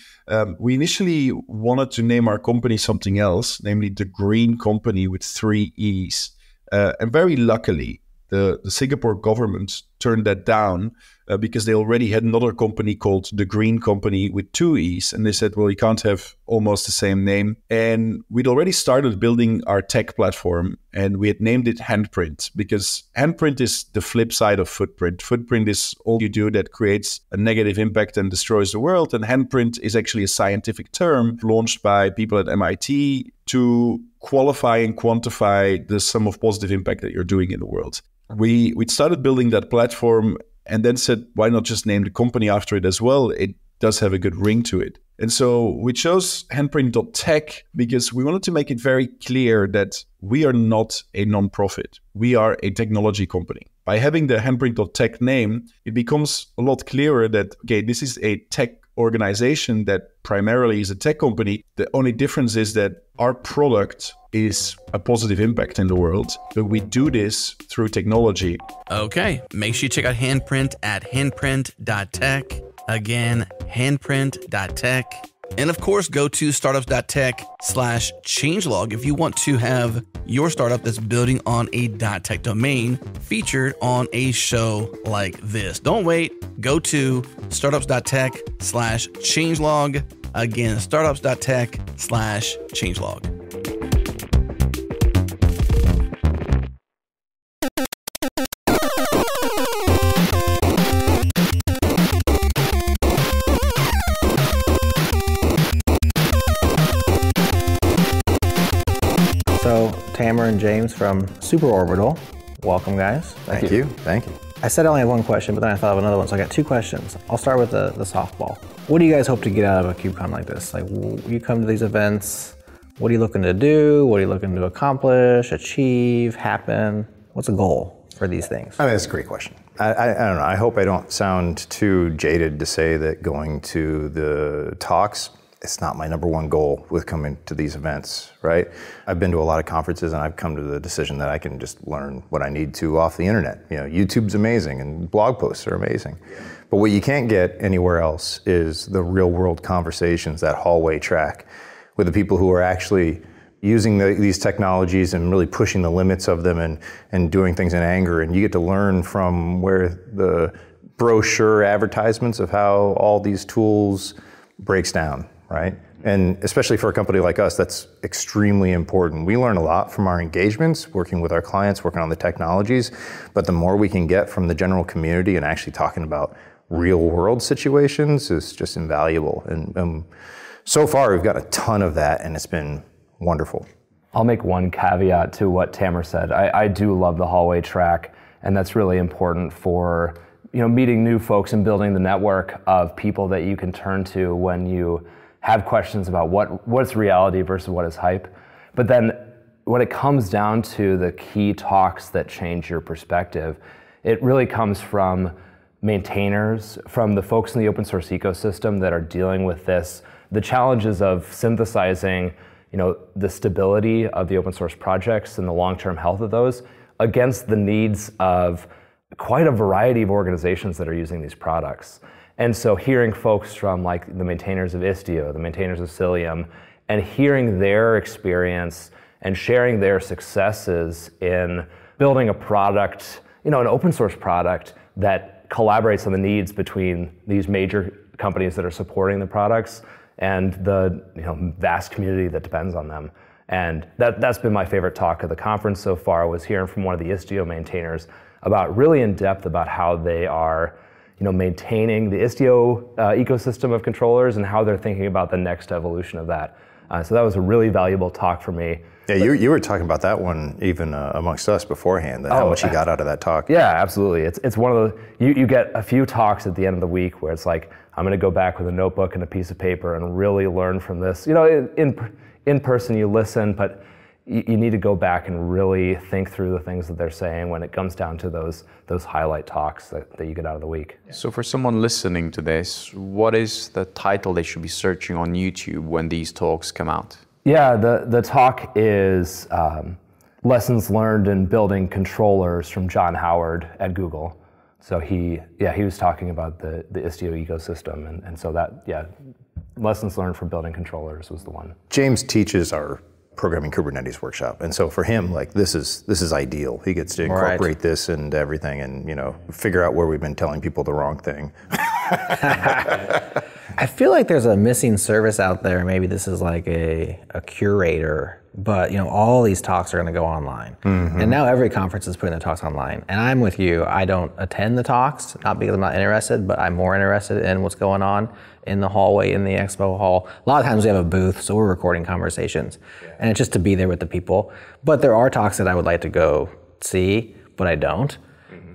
We initially wanted to name our company something else, namely the Green Company with 3 E's. And very luckily, the Singapore government turned that down because they already had another company called the Green Company with 2 E's. And they said, well, you can't have almost the same name. And we'd already started building our tech platform, and we had named it Handprint because handprint is the flip side of footprint. Footprint is all you do that creates a negative impact and destroys the world. And handprint is actually a scientific term launched by people at MIT to qualify and quantify the sum of positive impact that you're doing in the world. We'd started building that platform and then said, why not just name the company after it as well? It does have a good ring to it. And so we chose handprint.tech because we wanted to make it very clear that we are not a nonprofit. We are a technology company. By having the handprint.tech name, it becomes a lot clearer that, okay, this is a tech organization that primarily is a tech company. The only difference is that our product is a positive impact in the world, but we do this through technology. Okay, make sure you check out Handprint at handprint.tech. Again, handprint.tech. And of course, go to startups.tech/changelog if you want to have your startup that's building on a .tech domain featured on a show like this. Don't wait. Go to startups.tech/changelog. Again, startups.tech/changelog. So, Tammer and James from SuperOrbital, welcome guys. Thank you. Thank you. I said I only have one question, but then I thought of another one, so I got 2 questions. I'll start with the softball. What do you guys hope to get out of a CubeCon like this? Like, you come to these events, what are you looking to do? What are you looking to accomplish, achieve, happen? What's a goal for these things? I mean, that's a great question. I don't know. I hope I don't sound too jaded to say that going to the talks, it's not my number one goal with coming to these events, right? I've been to a lot of conferences and I've come to the decision that I can just learn what I need to off the internet. You know, YouTube's amazing and blog posts are amazing. But what you can't get anywhere else is the real world conversations, that hallway track with the people who are actually using these technologies and really pushing the limits of them and doing things in anger. And you get to learn from where the brochure advertisements of how all these tools breaks down. Right? And especially for a company like us, that's extremely important. We learn a lot from our engagements, working with our clients, working on the technologies, but the more we can get from the general community and actually talking about real world situations is just invaluable. And so far, we've got a ton of that, and it's been wonderful. I'll make one caveat to what Tammer said. I do love the hallway track, and that's really important for meeting new folks and building the network of people that you can turn to when you have questions about what's reality versus what is hype. But then when it comes down to the key talks that change your perspective, it really comes from maintainers, from the folks in the open source ecosystem that are dealing with this, the challenges of synthesizing the stability of the open source projects and the long-term health of those against the needs of quite a variety of organizations that are using these products. And so hearing folks from like the maintainers of Istio, the maintainers of Cilium, and hearing their experience and sharing their successes in building a product, an open source product that collaborates on the needs between these major companies that are supporting the products and the vast community that depends on them. And that's been my favorite talk of the conference so far, was hearing from one of the Istio maintainers about really in depth about how they are maintaining the Istio ecosystem of controllers and how they're thinking about the next evolution of that. So that was a really valuable talk for me. Yeah, you were talking about that one even amongst us beforehand, how much you got out of that talk. Yeah, absolutely. It's one of the, you get a few talks at the end of the week where it's like, I'm going to go back with a notebook and a piece of paper and really learn from this. In person you listen, but you need to go back and really think through the things that they're saying when it comes down to those highlight talks that you get out of the week. So for someone listening to this, what is the title they should be searching on YouTube when these talks come out? Yeah, the talk is lessons learned in building controllers from John Howard at Google. So he was talking about the Istio ecosystem, and so that, lessons learned from building controllers was the one. James teaches our programming Kubernetes workshop, and so for him, like this is ideal. He gets to incorporate this into everything, and figure out where we've been telling people the wrong thing. I feel like there's a missing service out there. Maybe this is like a curator, but all these talks are going to go online, and now every conference is putting the talks online. And I'm with you. I don't attend the talks, not because I'm not interested, but I'm more interested in what's going on in the hallway, in the expo hall. A lot of times we have a booth, so we're recording conversations, and it's just to be there with the people. But there are talks that I would like to go see, but I don't.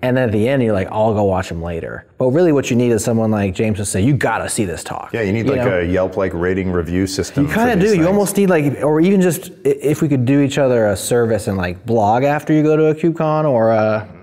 And then at the end, you're like, I'll go watch them later. But really what you need is someone like James to say, you gotta see this talk. Yeah, you need a Yelp-like rating review system. You kind of do. You almost need or even just, if we could do each other a service and blog after you go to a CubeCon or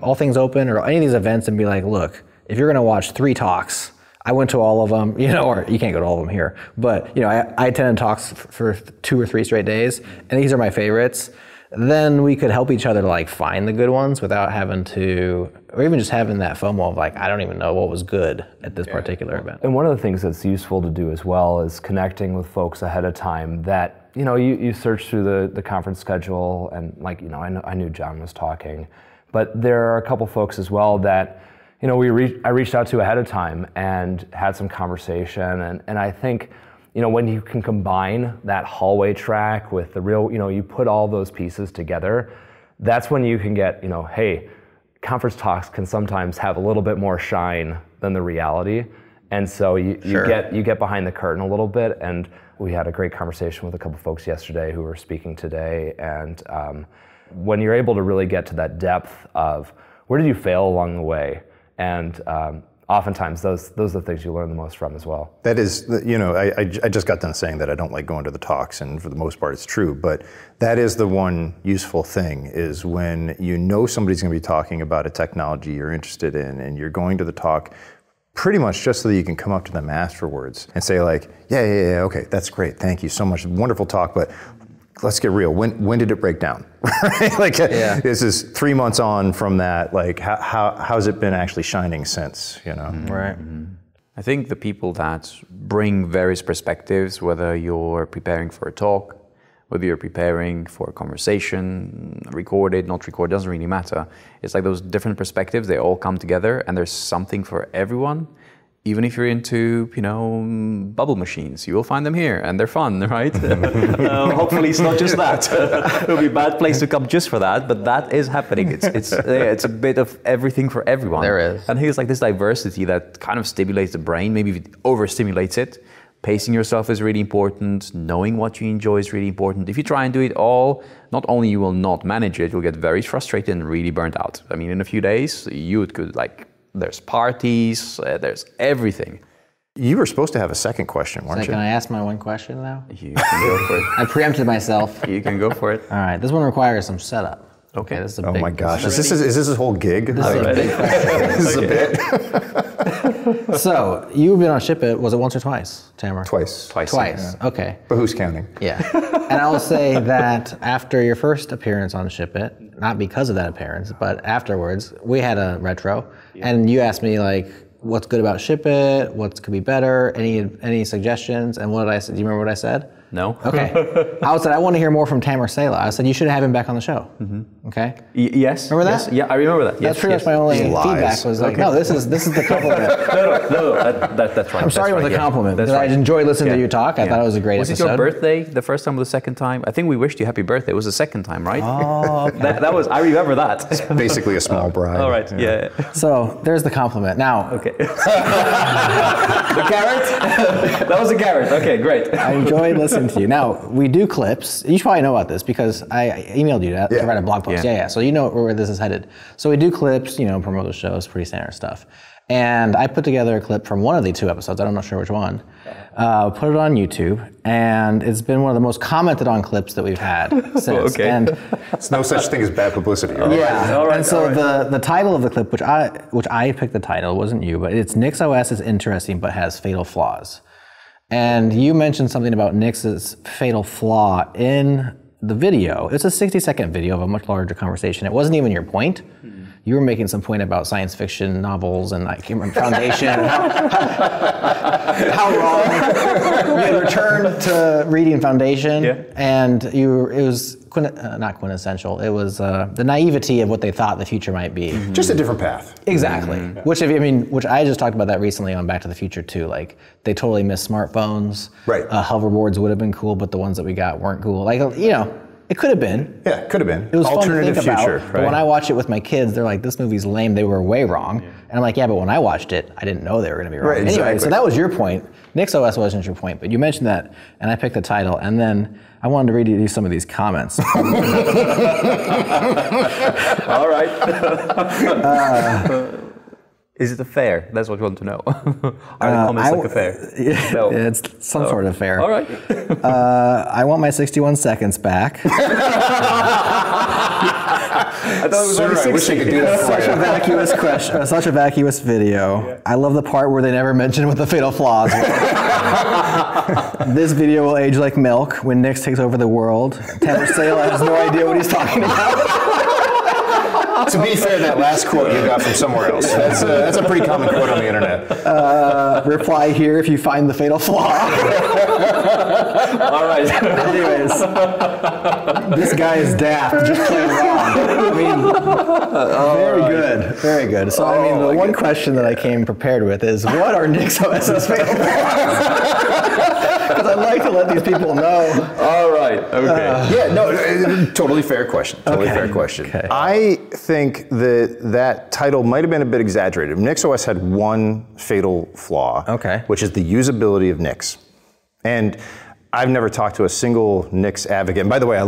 All Things Open or any of these events and be like, look, if you're gonna watch 3 talks, I went to all of them, or you can't go to all of them here, but I attended talks for 2 or 3 straight days, and these are my favorites. Then we could help each other to find the good ones without having to, or even just having that FOMO of I don't even know what was good at this particular event. And one of the things that's useful to do as well is connecting with folks ahead of time that, you search through the conference schedule and I knew John was talking, but there are a couple folks as well that, I reached out to ahead of time and had some conversation, and I think, when you can combine that hallway track with the real, you put all those pieces together, that's when you can get, hey, conference talks can sometimes have a little bit more shine than the reality. And so you get behind the curtain a little bit. And we had a great conversation with a couple folks yesterday who were speaking today. And when you're able to really get to that depth of where did you fail along the way? And oftentimes those are the things you learn the most from as well. That is, I just got done saying that I don't like going to the talks, and for the most part it's true, but that is the one useful thing, is when somebody's going to be talking about a technology you're interested in, and you're going to the talk pretty much just so that you can come up to them afterwards and say yeah, okay, that's great, thank you so much, wonderful talk, but let's get real. When did it break down? This is 3 months on from that. How's it been actually shining since? Right. I think the people that bring various perspectives, whether you're preparing for a talk, whether you're preparing for a conversation, recorded, not recorded, doesn't really matter. It's those different perspectives, they all come together, and there's something for everyone. Even if you're into, bubble machines, you will find them here, and they're fun, right? Hopefully it's not just that. It would be a bad place to come just for that, but that is happening. It's a bit of everything for everyone. There is. And here's this diversity that kind of stimulates the brain, maybe if it overstimulates it. Pacing yourself is really important. Knowing what you enjoy is really important. If you try and do it all, not only you will not manage it, you'll get very frustrated and really burnt out. I mean, in a few days, you could there's parties, there's everything. You were supposed to have a second question, weren't you? Can I ask my one question now? You can go for it. I preempted myself. You can go for it. All right, this one requires some setup. Okay. This is a big, oh my gosh, is this a whole gig? This is a big question. This is a bit. So, you've been on Ship It, was it once or twice, Tammer? Twice. Twice, okay. But who's counting? Yeah. And I will say that after your first appearance on Ship It, not because of that appearance, but afterwards, we had a retro, and you asked me what's good about Ship It, what could be better, any suggestions, and what did I say? Do you remember what I said? No. Okay. I said I want to hear more from Tammer Saleh. I said you should have him back on the show. Mm-hmm. Okay. Yes. Remember that? Yes. Yeah, I remember that. That's pretty much my only feedback. Was no, this is the compliment. No. That's right. I'm sorry it was a compliment. That's right. I enjoyed listening to you talk. I thought it was a great episode. Was it your birthday the first time or the second time? I think we wished you happy birthday. It was the second time, right? Oh, okay. that was. I remember that. It's basically a small bride. All right. Yeah. So there's the compliment. Now. Okay. The carrot. That was a carrot. Okay, great. I enjoyed listening to you. Now we do clips. You should probably know about this because I emailed you to write a blog post. Yeah. So you know where this is headed. So we do clips. Promote the shows, pretty standard stuff. And I put together a clip from one of the 2 episodes. I'm not sure which one. Put it on YouTube, and it's been one of the most commented on clips that we've had since. Okay. And it's no such thing as bad publicity. Right? Yeah. All right, and so the title of the clip, which I picked the title, it wasn't you, but it's Nix OS is interesting but has fatal flaws. And you mentioned something about Nix's fatal flaw in the video. It's a 60-second video of a much larger conversation. It wasn't even your point. You were making some point about science fiction novels and I can't remember Foundation. how wrong. You had returned to reading Foundation, and it was not quintessential. It was the naivety of what they thought the future might be. Just a different path. Exactly. Which I just talked about that recently on Back to the Future too. Like they totally missed smartphones. Right. Hoverboards would have been cool, but the ones that we got weren't cool. Like it could have been. Yeah, it could have been. It was alternative fun to think future. about, but when I watch it with my kids, they're like, "This movie's lame. They were way wrong." And I'm like, "Yeah, but when I watched it, I didn't know they were going to be wrong." Right, anyway, exactly. so that was your point. NixOS wasn't your point, but you mentioned that, and I picked the title, and then I wanted to read you some of these comments. All right. Is it a fair? That's what you want to know. Are the comments like a fair? No. It's some sort of fair. All right. I want my 61 seconds back. I thought it was only I wish I could do that for Such you. a vacuous question. Such a vacuous video. Yeah. I love the part where they never mention what the fatal flaws were. This video will age like milk when Nix takes over the world. Tammer Saleh has no idea what he's talking about. To be fair, that last quote you got from somewhere else. That's a pretty common quote on the internet. Reply here if you find the fatal flaw. All right. Anyways, this guy is daft, just plain wrong. I mean, very good, very good. So, I mean, the one question that I came prepared with is, what are NixOS's fatal flaws? Because I'd like to let these people know. All right. Okay. Totally fair question. Totally fair question. Okay. I think that title might have been a bit exaggerated. NixOS had one fatal flaw, which is the usability of Nix. And I've never talked to a single Nix advocate. And by the way, I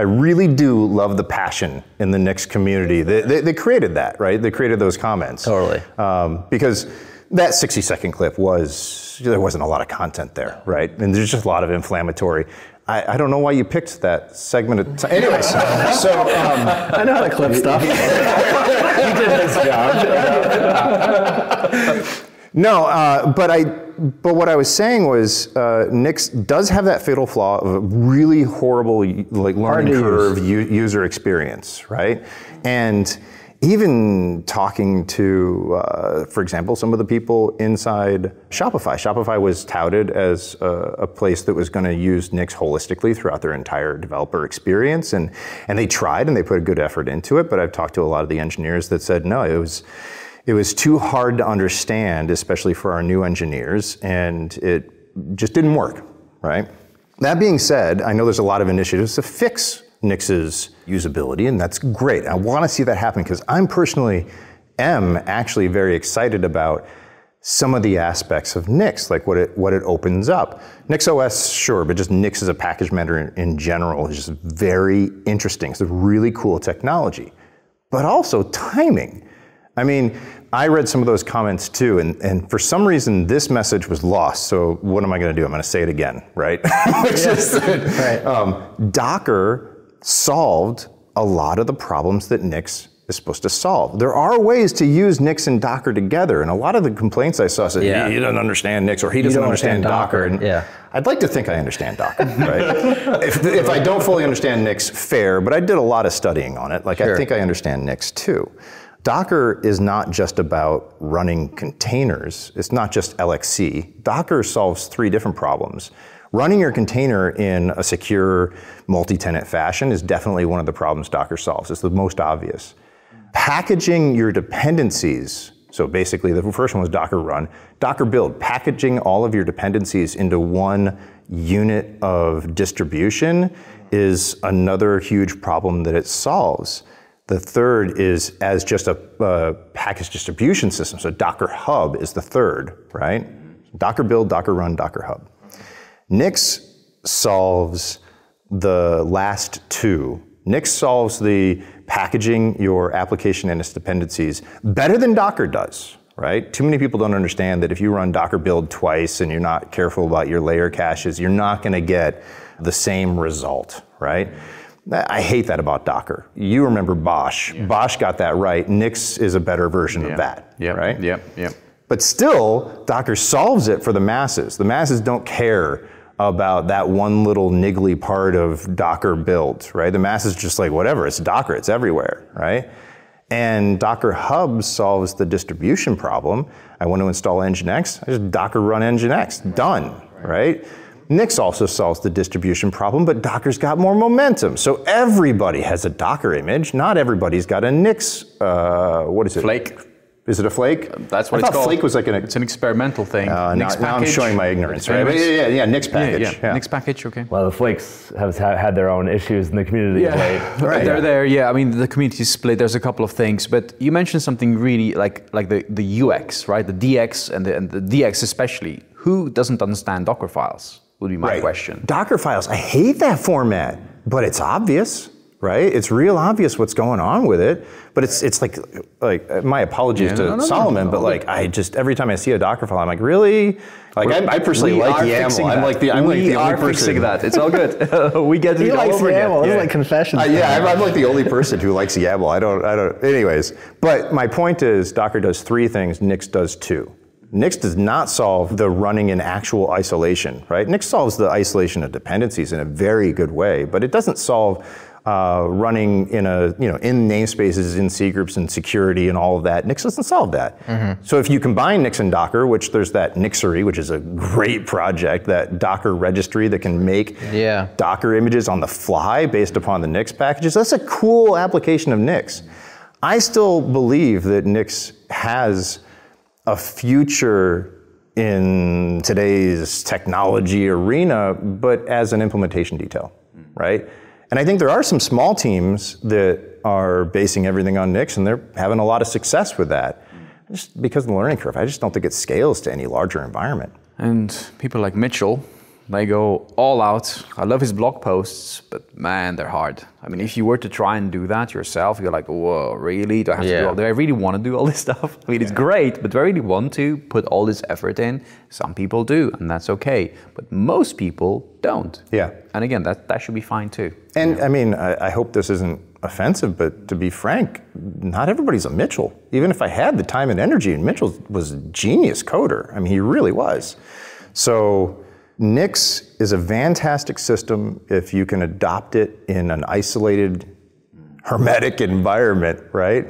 really do love the passion in the Nix community. They created that, right? They created those comments. Totally. Because that 60-second clip there wasn't a lot of content there, right? And there's just a lot of inflammatory. I don't know why you picked that segment of time. Anyways, so I know how to clip stuff. He did his job. No, but what I was saying was Nix does have that fatal flaw of a really horrible learning curve user experience, right? And even talking to, for example, some of the people inside Shopify. Shopify was touted as a place that was going to use Nix holistically throughout their entire developer experience. And they tried and they put a good effort into it. But I've talked to a lot of the engineers that said, no, it was too hard to understand, especially for our new engineers. And it just didn't work, right? That being said, I know there's a lot of initiatives to fix Nix's usability, and that's great. I want to see that happen because I'm personally am actually very excited about some of the aspects of Nix, like what it opens up. NixOS, sure, but just Nix as a package manager in general is just very interesting. It's a really cool technology, but also timing. I mean, I read some of those comments too, and for some reason this message was lost. So what am I going to do? I'm going to say it again, right? Docker solved a lot of the problems that Nix is supposed to solve. There are ways to use Nix and Docker together, and a lot of the complaints I saw said, he doesn't understand Nix, or he doesn't understand Docker. And I'd like to think I understand Docker, right? if I don't fully understand Nix, fair, but I did a lot of studying on it. I think I understand Nix too. Docker is not just about running containers. It's not just LXC. Docker solves three different problems. Running your container in a secure multi-tenant fashion is definitely one of the problems Docker solves. It's the most obvious. Packaging your dependencies, so basically the first one was Docker run, Docker build, packaging all of your dependencies into one unit of distribution is another huge problem that it solves. The third is as just a package distribution system. So Docker Hub is the third, right? Docker build, Docker run, Docker Hub. Nix solves the last two. Nix solves the packaging your application and its dependencies better than Docker does, right? Too many people don't understand that if you run Docker build twice and you're not careful about your layer caches, you're not going to get the same result, right? I hate that about Docker. You remember Bosch. Yeah. Bosch got that right. Nix is a better version of that, right? Yep. But still, Docker solves it for the masses. The masses don't care about that one little niggly part of Docker build, right? The masses just like, whatever, it's Docker, it's everywhere, right? And Docker Hub solves the distribution problem. I want to install Nginx, I just Docker run Nginx, done, right? Nix also solves the distribution problem, but Docker's got more momentum. So everybody has a Docker image. Not everybody's got a Nix, what is it? Flake. Is it a flake? That's what I it's thought called. Flake was like It's an experimental thing. Now I'm showing my ignorance, right? But yeah, Nix package. Yeah. Nix package, okay. Well, the Flakes have had their own issues in the community of late. Right. They're there. Yeah, I mean the community is split. There's a couple of things, but you mentioned something really like the UX, right? The DX and the DX especially. Who doesn't understand Docker files? Would be my question. Docker files. I hate that format, but it's obvious, right? It's real obvious what's going on with it. But it's like my apologies to Solomon, but like I just every time I see a Docker file, I'm like, really? Like I personally like YAML. I'm like the only person fixing that. It's all good. We get it all over YAML. again. It's like confessions. I'm like the only person who likes YAML. I don't. Anyways, but my point is, Docker does 3 things. Nix does 2. Nix does not solve the running in actual isolation, right? Nix solves the isolation of dependencies in a very good way, but it doesn't solve running in in namespaces, in C groups, and security, and all of that. Nix doesn't solve that. Mm-hmm. So if you combine Nix and Docker, which there's that Nixery, which is a great project, that Docker registry that can make Docker images on the fly based upon the Nix packages, that's a cool application of Nix. I still believe that Nix has a future in today's technology arena, but as an implementation detail, right? And I think there are some small teams that are basing everything on Nix, and they're having a lot of success with that. Just because of the learning curve, I just don't think it scales to any larger environment. And people like Mitchell, they go all out. I love his blog posts, but man, they're hard. I mean, if you were to try and do that yourself, you're like, whoa, really? Do I have to do I really want to do all this stuff? I mean, it's great, but do I really want to put all this effort in? Some people do, and that's okay. But most people don't. Yeah. And again, that should be fine too. And I mean, I hope this isn't offensive, but to be frank, not everybody's a Mitchell. Even if I had the time and energy, and Mitchell was a genius coder. I mean, he really was. So Nix is a fantastic system if you can adopt it in an isolated, hermetic environment, right?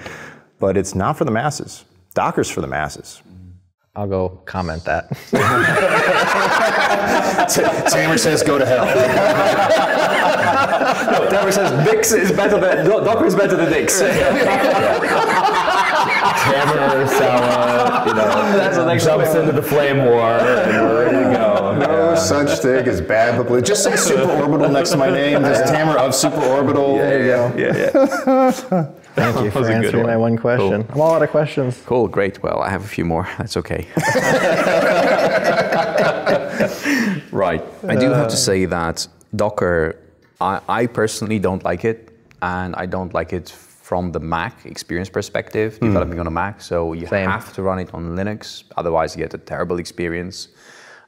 But it's not for the masses. Docker's for the masses. I'll go comment that. Tammer says go to hell. No, Tammer says Nix is better than, Docker is better than Nix. Tammer, Saleh, jumps into the flame war, and we're ready to go. No such thing as bad publicity. Just say SuperOrbital next to my name. There's Tammer of SuperOrbital. There you go. Yeah. Thank you for answering my one question. Cool. I'm all out of questions. Cool, great. Well, I have a few more. That's okay. Right. I do have to say that Docker, I personally don't like it, and I don't like it from the Mac experience perspective, developing on a Mac. So you have to run it on Linux, otherwise you get a terrible experience.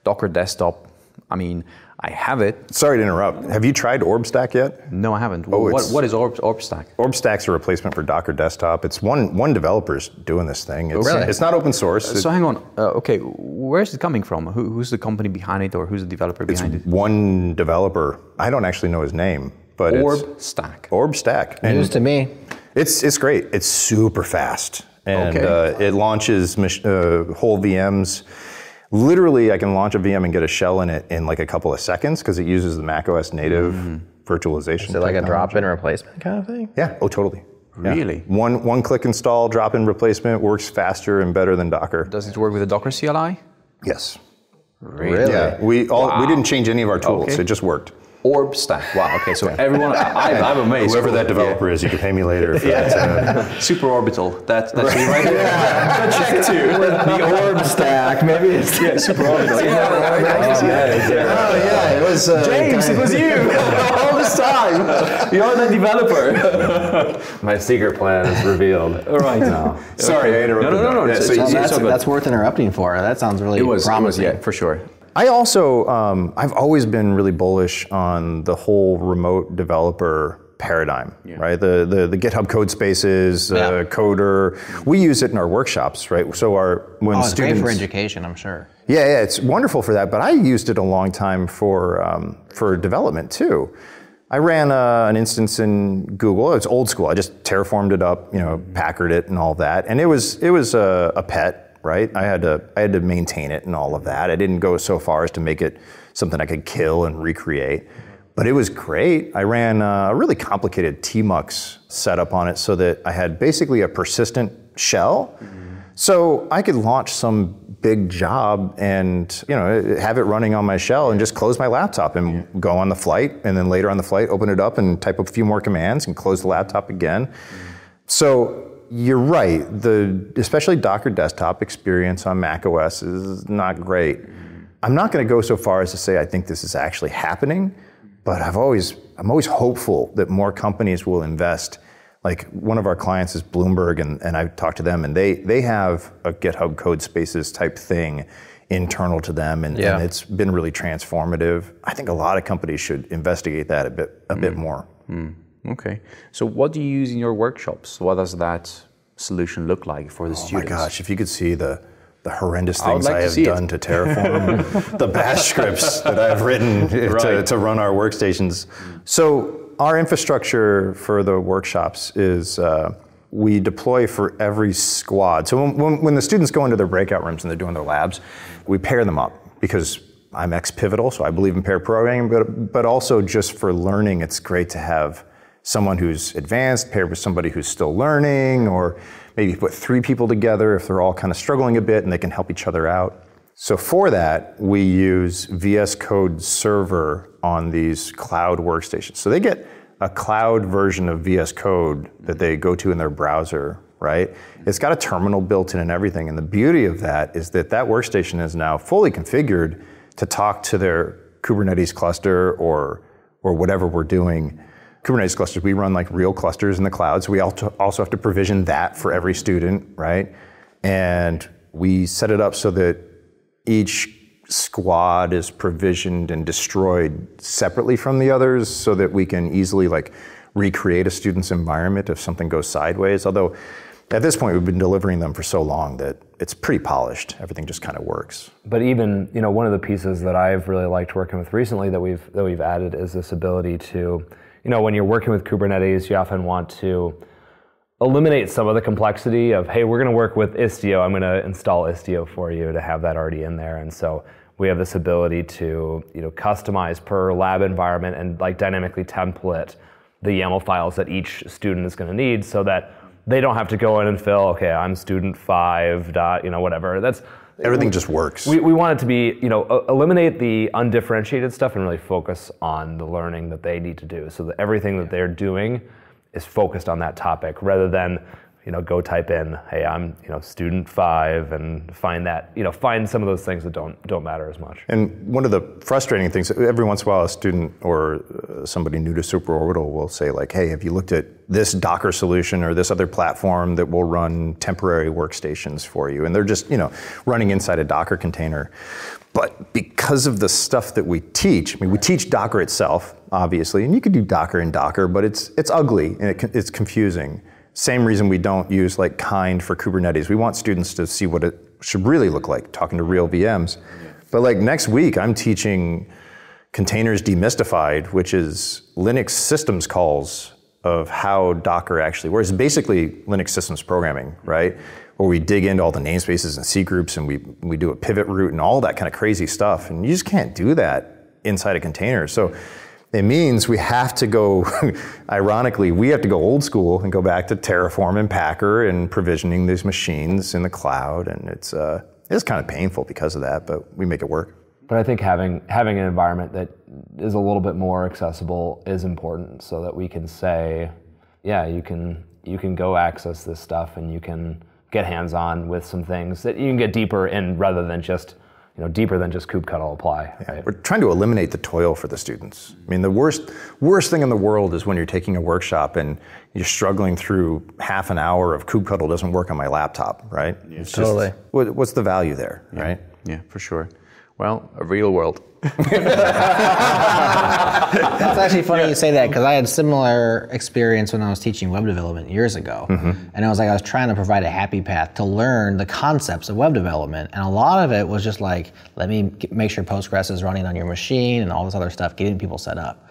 Docker desktop, I mean, I have it. Sorry to interrupt. Have you tried OrbStack yet? No, I haven't. What is OrbStack? OrbStack's a replacement for Docker Desktop. It's one developer's doing this thing. It's, really? It's not open source. So hang on. Okay, where's it coming from? Who's the company behind it, or who's the developer behind it? One developer. I don't actually know his name, but OrbStack. OrbStack. News to me. It's great. It's super fast, and it launches whole VMs. Literally, I can launch a VM and get a shell in it in like a couple of seconds because it uses the macOS native virtualization. Is it like a drop-in replacement kind of thing? Yeah. Oh, totally. Really? Yeah. One click install, drop-in replacement, works faster and better than Docker. Does it work with the Docker CLI? Yes. Really? Yeah. We didn't change any of our tools. Okay. It just worked. OrbStack. Wow. Okay. So everyone, I'm amazed. Whoever that developer is, you can pay me later. For that. SuperOrbital. That's right there. Yeah. Check too. The OrbStack. Maybe it's SuperOrbital. It was James. It was you all this time. You're the developer. My secret plan is revealed. Right now. Sorry, I interrupted. No. That's worth interrupting for. That sounds really promising. Yeah, for sure. I also, I've always been really bullish on the whole remote developer paradigm, right? The GitHub code spaces, Coder. We use it in our workshops, right? So when it's students, great for education, I'm sure. Yeah, it's wonderful for that. But I used it a long time for development too. I ran an instance in Google. It's old school. I just terraformed it up, Packered it and all that. And it was a pet, right? I had to maintain it and all of that. I didn't go so far as to make it something I could kill and recreate. But it was great. I ran a really complicated tmux setup on it so that I had basically a persistent shell. So I could launch some big job and have it running on my shell and just close my laptop and go on the flight, and then later on the flight open it up and type up a few more commands and close the laptop again. So you're right, especially Docker desktop experience on macOS is not great. I'm not going to go so far as to say I think this is actually happening, but I'm always hopeful that more companies will invest. Like one of our clients is Bloomberg, and I've talked to them, and they have a GitHub code spaces type thing internal to them, and it's been really transformative. I think a lot of companies should investigate that a bit more. Okay. So what do you use in your workshops? What does that solution look like for the students? Oh my gosh, if you could see the horrendous things I have done to Terraform, the bash scripts that I've written to run our workstations. So our infrastructure for the workshops is we deploy for every squad. So when the students go into their breakout rooms and they're doing their labs, we pair them up because I'm ex-Pivotal, so I believe in pair programming, but also just for learning, it's great to have someone who's advanced paired with somebody who's still learning, or maybe put 3 people together if they're all kind of struggling a bit and they can help each other out. So for that, we use VS Code Server on these cloud workstations. So they get a cloud version of VS Code that they go to in their browser, right? It's got a terminal built in and everything. And the beauty of that is that workstation is now fully configured to talk to their Kubernetes cluster or whatever we're doing. Kubernetes clusters, we run like real clusters in the cloud, so we also have to provision that for every student, right? And we set it up so that each squad is provisioned and destroyed separately from the others so that we can easily recreate a student's environment if something goes sideways. Although at this point we've been delivering them for so long that it's pretty polished. Everything just kind of works. But even, one of the pieces that I've really liked working with recently that we've added is this ability to, when you're working with Kubernetes, you often want to eliminate some of the complexity of, hey, we're going to work with Istio. I'm going to install Istio for you to have that already in there. And so we have this ability to, customize per lab environment and dynamically template the YAML files that each student is going to need so that they don't have to go in and fill, okay, I'm student 5 dot, whatever. Everything just works. We want it to be, eliminate the undifferentiated stuff and really focus on the learning that they need to do so that everything that they're doing is focused on that topic rather than, go type in, hey, I'm, student 5 and find that, find some of those things that don't matter as much. And one of the frustrating things, every once in a while a student or somebody new to SuperOrbital will say hey, have you looked at this Docker solution or this other platform that will run temporary workstations for you? And they're just, running inside a Docker container. But because of the stuff that we teach, we teach Docker itself, obviously, and you could do Docker in Docker, but it's ugly and it's confusing. Same reason we don't use kind for Kubernetes. We want students to see what it should really look like, talking to real VMs. But next week, I'm teaching Containers Demystified, which is Linux systems calls of how Docker actually works. It's basically Linux systems programming, right? Where we dig into all the namespaces and C groups and we do a pivot route and all that kind of crazy stuff. And you just can't do that inside a container. So it means we have to go, ironically, we have to go old school and go back to Terraform and Packer and provisioning these machines in the cloud. And it's kind of painful because of that, but we make it work. But I think having an environment that is a little bit more accessible is important so that we can say, yeah, you can go access this stuff and you can get hands-on with some things that you can get deeper in rather than just deeper than just KubeCon will apply. Yeah, right? We're trying to eliminate the toil for the students. The worst thing in the world is when you're taking a workshop and you're struggling through half an hour of KubeCon doesn't work on my laptop, right? It's totally. What's the value there, right? Yeah, for sure. Well, a real world. That's actually funny you say that, because I had similar experience when I was teaching web development years ago. And it was like I was trying to provide a happy path to learn the concepts of web development. And a lot of it was just like, let me make sure Postgres is running on your machine and all this other stuff, getting people set up.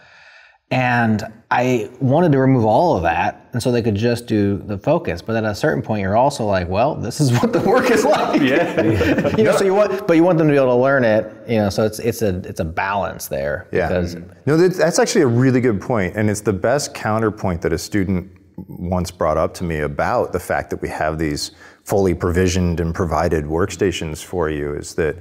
And I wanted to remove all of that, and so they could just do the focus. But at a certain point, you're also like, well, this is what the work is like. You know, so you want them to be able to learn it. You know, so it's a balance there. Yeah. Because no, that's actually a really good point, and it's the best counterpoint that a student once brought up to me about the fact that we have these fully provisioned and provided workstations for you. Is that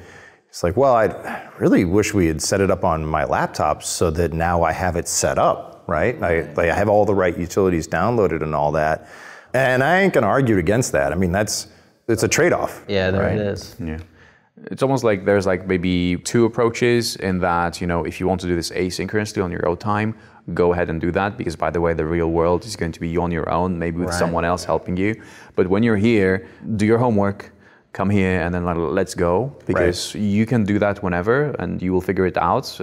it's like, well, I really wish we had set it up on my laptop so that now I have it set up, right? I have all the right utilities downloaded and all that. And I ain't gonna argue against that. I mean, it's a trade-off. yeah, there right? it is. Yeah. It's almost like there's like maybe two approaches in that, you know, if you want to do this asynchronously on your own time, go ahead and do that, because by the way, the real world is going to be on your own, maybe with someone else helping you. But when you're here, do your homework, come here, and then let's go, because you can do that whenever and you will figure it out.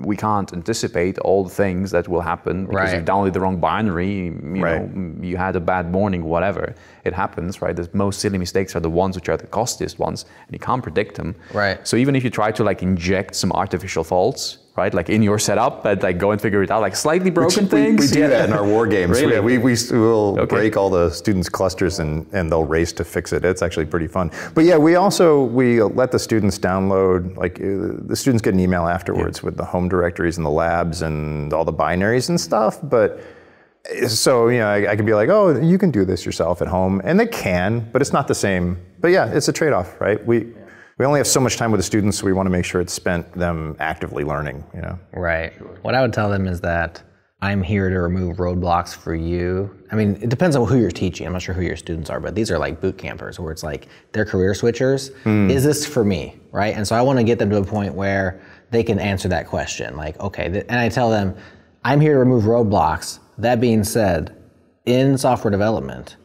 We can't anticipate all the things that will happen because you downloaded the wrong binary, you know, you had a bad morning, whatever. It happens, right? The most silly mistakes are the ones which are the costliest ones, and you can't predict them. Right. So even if you try to like inject some artificial faults, right, like in your setup, and like go and figure it out, like slightly broken things. We do that in our war games. Really? We will break all the students' clusters and they'll race to fix it. It's actually pretty fun. But yeah, we let the students download, like the students get an email afterwards with the home directories and the labs and all the binaries and stuff. But so, you know, I could be like, oh, you can do this yourself at home. And they can, but it's not the same. But yeah, it's a trade-off, right? We only have so much time with the students, so we want to make sure it's spent them actively learning, you know? Right. What I would tell them is that I'm here to remove roadblocks for you. I mean, it depends on who you're teaching. I'm not sure who your students are, but these are like boot campers where it's like they're career switchers. Is this for me, right? And so I want to get them to a point where they can answer that question. Like, okay, and I tell them, I'm here to remove roadblocks. That being said, in software development,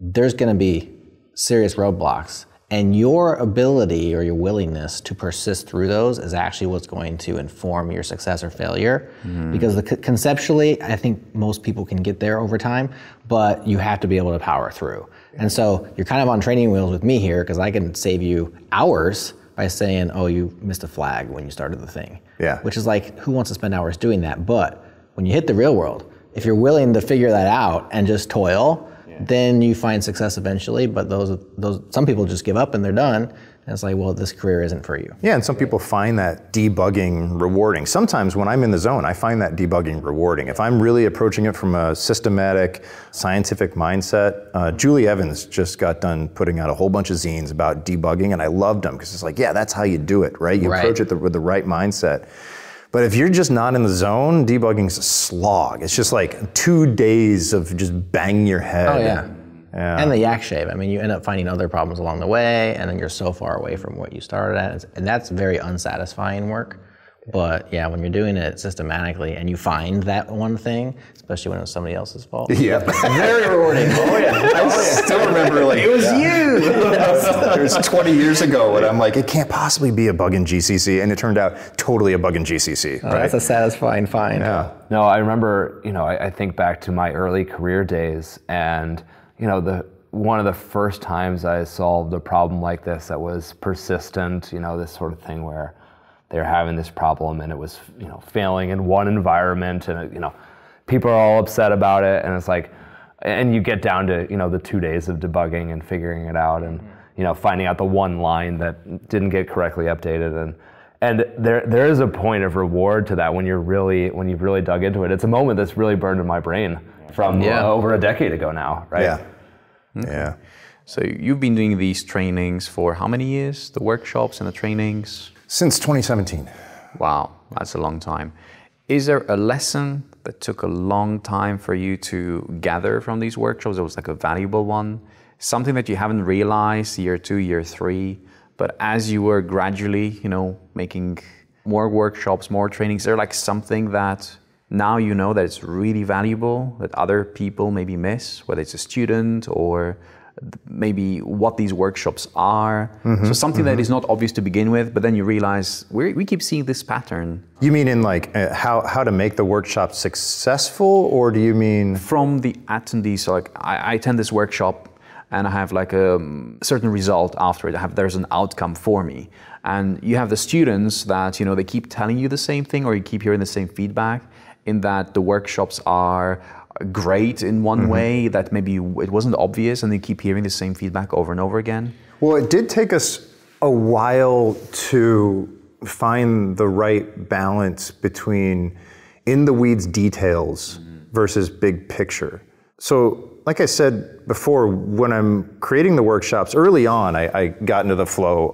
there's going to be serious roadblocks. And your ability or your willingness to persist through those is actually what's going to inform your success or failure. Because conceptually, I think most people can get there over time, but you have to be able to power through. And so you're kind of on training wheels with me here, because I can save you hours by saying, oh, you missed a flag when you started the thing. Yeah. Which is like, who wants to spend hours doing that? But when you hit the real world, if you're willing to figure that out and just toil, then you find success eventually. But those some people just give up and they're done. And it's like, well, this career isn't for you. Yeah, and some people find that debugging rewarding. Sometimes when I'm in the zone, I find that debugging rewarding. If I'm really approaching it from a systematic, scientific mindset, Julie Evans just got done putting out a whole bunch of zines about debugging, and I loved them because it's like, yeah, that's how you do it, right? You approach it with the right mindset. But if you're just not in the zone, debugging's a slog. It's just like 2 days of just banging your head. Oh, yeah. And the yak shave. I mean, you end up finding other problems along the way, and then you're so far away from what you started at. And that's very unsatisfying work. But yeah, when you're doing it systematically and you find that one thing, especially when it's somebody else's fault. Yeah. Very rewarding. Oh yeah. I still remember like, it was you. It was 20 years ago when I'm like, it can't possibly be a bug in GCC. And it turned out totally a bug in GCC. Oh, right? That's a satisfying find. Yeah. No, I remember, I think back to my early career days, and, one of the first times I solved a problem like this that was persistent, this sort of thing where they were having this problem and it was, failing in one environment, and, people are all upset about it, and it's like, and you get down to, the 2 days of debugging and figuring it out, and, finding out the one line that didn't get correctly updated, and there is a point of reward to that when you've really dug into it. It's a moment that's really burned in my brain from over a decade ago now, right? Yeah. Yeah. So you've been doing these trainings for how many years? The workshops and the trainings? Since 2017. Wow, that's a long time. Is there a lesson that took a long time for you to gather from these workshops? It was like a valuable one, something that you haven't realized year 2, year 3, but as you were gradually, making more workshops, more trainings, is there like something that now that it's really valuable that other people maybe miss, whether it's a student or maybe what these workshops are. So something that is not obvious to begin with, but then you realize we keep seeing this pattern. You mean in like how to make the workshop successful, or do you mean from the attendees? So like I attend this workshop and I have like a certain result after it. There's an outcome for me, and you have the students that they keep telling you the same thing, or you keep hearing the same feedback. In that the workshops are great in one way that maybe it wasn't obvious, and they keep hearing the same feedback over and over again. Well, it did take us a while to find the right balance between in the weeds details versus big picture. So like I said before, when I'm creating the workshops early on, I got into the flow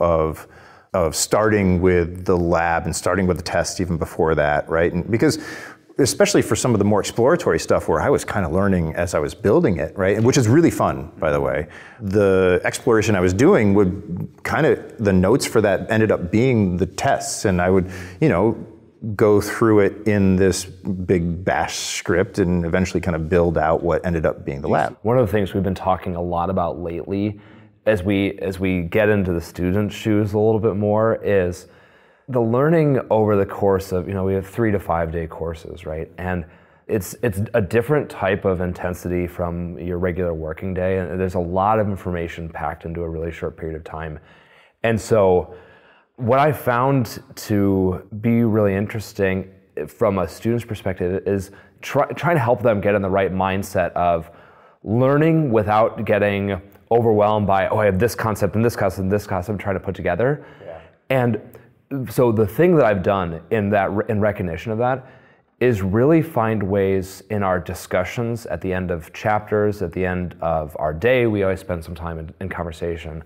of starting with the lab and starting with the test even before that, right? And because especially for some of the more exploratory stuff where I was kind of learning as I was building it, right? Which is really fun, by the way. The exploration I was doing the notes for that ended up being the tests, and I would, go through it in this big bash script and eventually kind of build out what ended up being the lab. One of the things we've been talking a lot about lately as we get into the student shoes a little bit more is the learning over the course of, we have 3 to 5 day courses, right? And it's a different type of intensity from your regular working day, and there's a lot of information packed into a really short period of time. And so what I found to be really interesting from a student's perspective is trying to help them get in the right mindset of learning without getting overwhelmed by, I have this concept and this concept and this concept I'm trying to put together. Yeah. And so the thing that I've done in recognition of that is really find ways in our discussions at the end of chapters, at the end of our day, we always spend some time in conversation,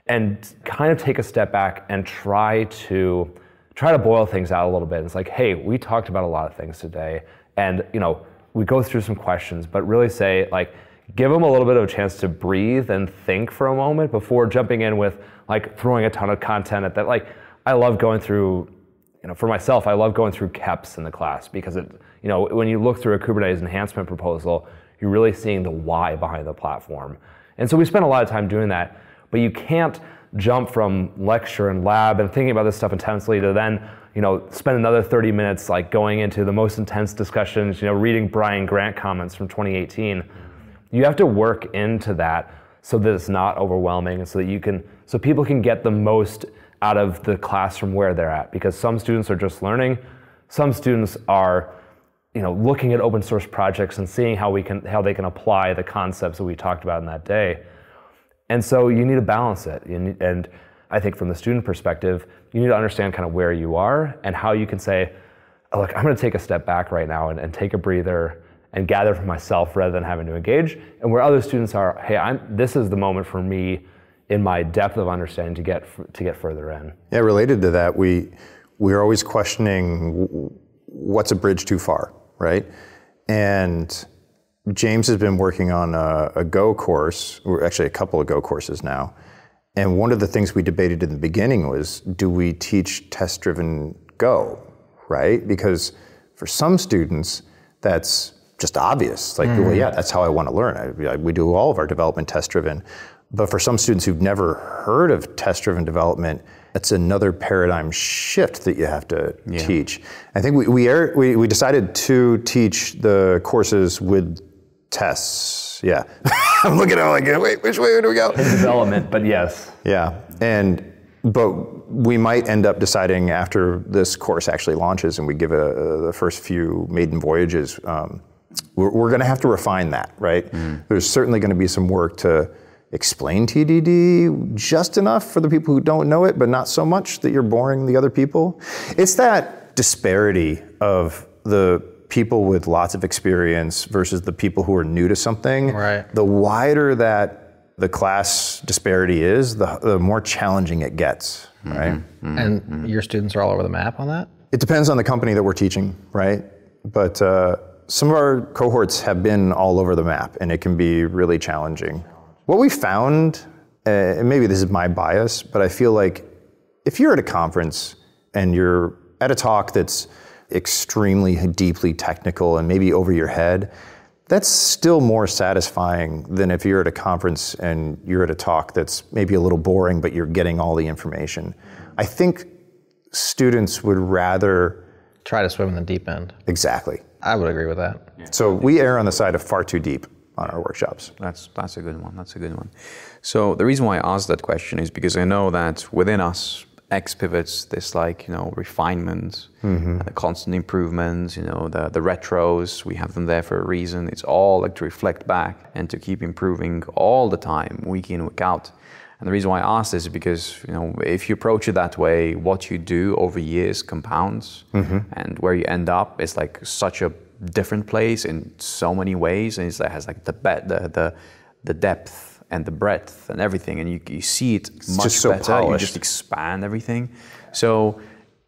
and kind of take a step back and try to boil things out a little bit. It's like, hey, we talked about a lot of things today, and we go through some questions, but really say, like, give them a little bit of a chance to breathe and think for a moment before jumping in with like throwing a ton of content at that. Like, I love going through, for myself, I love going through KEPs in the class because when you look through a Kubernetes enhancement proposal, you're really seeing the why behind the platform. And so we spend a lot of time doing that, but you can't jump from lecture and lab and thinking about this stuff intensely to then, spend another 30 minutes like going into the most intense discussions, reading Brian Grant comments from 2018. You have to work into that so that it's not overwhelming, and so people can get the most out of the class from where they're at, because some students are just learning, some students are looking at open source projects and seeing how they can apply the concepts that we talked about in that day. And so you need to balance it. And I think from the student perspective, you need to understand kind of where you are and how you can say, look, I'm going to take a step back right now and take a breather and gather for myself rather than having to engage. And where other students are, hey, this is the moment for me in my depth of understanding to get further in. Yeah, related to that, we're always questioning what's a bridge too far, right? And James has been working on a Go course, or actually a couple of Go courses now. And one of the things we debated in the beginning was, do we teach test-driven Go, right? Because for some students, that's just obvious. Like, well, yeah, that's how I want to learn. We do all of our development test-driven. But for some students who've never heard of test-driven development, it's another paradigm shift that you have to teach. I think we decided to teach the courses with tests. Yeah, I'm looking at it like, wait, which way do we go? In development, but yes. Yeah, but we might end up deciding after this course actually launches and we give the first few maiden voyages, we're going to have to refine that, right? There's certainly going to be some work to explain TDD just enough for the people who don't know it, but not so much that you're boring the other people. It's that disparity of the people with lots of experience versus the people who are new to something. Right. The wider that the class disparity is, the more challenging it gets, right? And your students are all over the map on that? It depends on the company that we're teaching, right? But some of our cohorts have been all over the map, and it can be really challenging. What we found, and maybe this is my bias, but I feel like if you're at a conference and you're at a talk that's extremely deeply technical and maybe over your head, that's still more satisfying than if you're at a conference and you're at a talk that's maybe a little boring, but you're getting all the information. I think students would rather Try to swim in the deep end. Exactly. I would agree with that. So we err on the side of far too deep on our workshops. That's a good one. That's a good one. So the reason why I asked that question is because I know that within us, X pivots, this refinement, the constant improvements, the retros, we have them there for a reason. It's all to reflect back and to keep improving all the time, week in, week out. And the reason why I asked this is because, if you approach it that way, what you do over years compounds, and where you end up is such a different place in so many ways, and it has the depth and the breadth and everything, and you see it much so better. polished. You just expand everything. So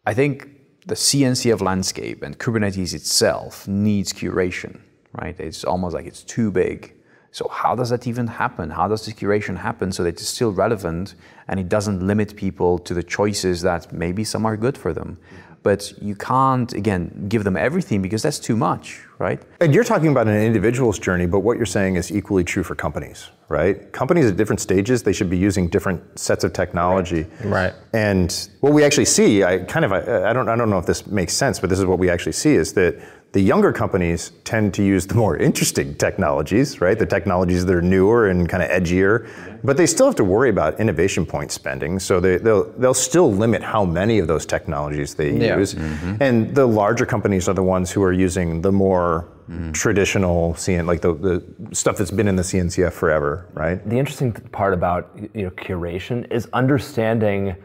I think the CNCF landscape and Kubernetes itself needs curation, right? It's almost like it's too big. So how does that even happen? How does the curation happen so that it's still relevant and it doesn't limit people to the choices that maybe some are good for them? But you can't, again, give them everything because that's too much, right? And you're talking about an individual's journey, but what you're saying is equally true for companies, right? Companies at different stages, they should be using different sets of technology. Right. And what we actually see, I don't know if this makes sense, but this is what we actually see is that the younger companies tend to use the more interesting technologies, right? The technologies that are newer and kind of edgier, but they still have to worry about innovation point spending. So they'll still limit how many of those technologies they use. And the larger companies are the ones who are using the more traditional the stuff that's been in the CNCF forever, right? The interesting part about curation is understanding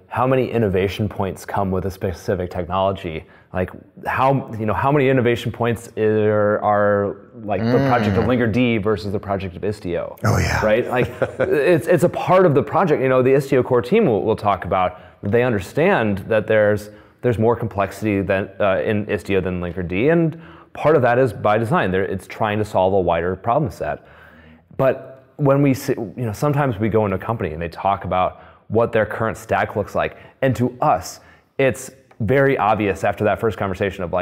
how many innovation points come with a specific technology. How many innovation points are the project of Linkerd versus the project of Istio. Oh yeah. Right? It's a part of the project. The Istio core team will talk about. They understand that there's more complexity than in Istio than Linkerd, and part of that is by design. It's trying to solve a wider problem set. But when we see, sometimes we go into a company and they talk about what their current stack looks like, and to us, it's very obvious after that first conversation of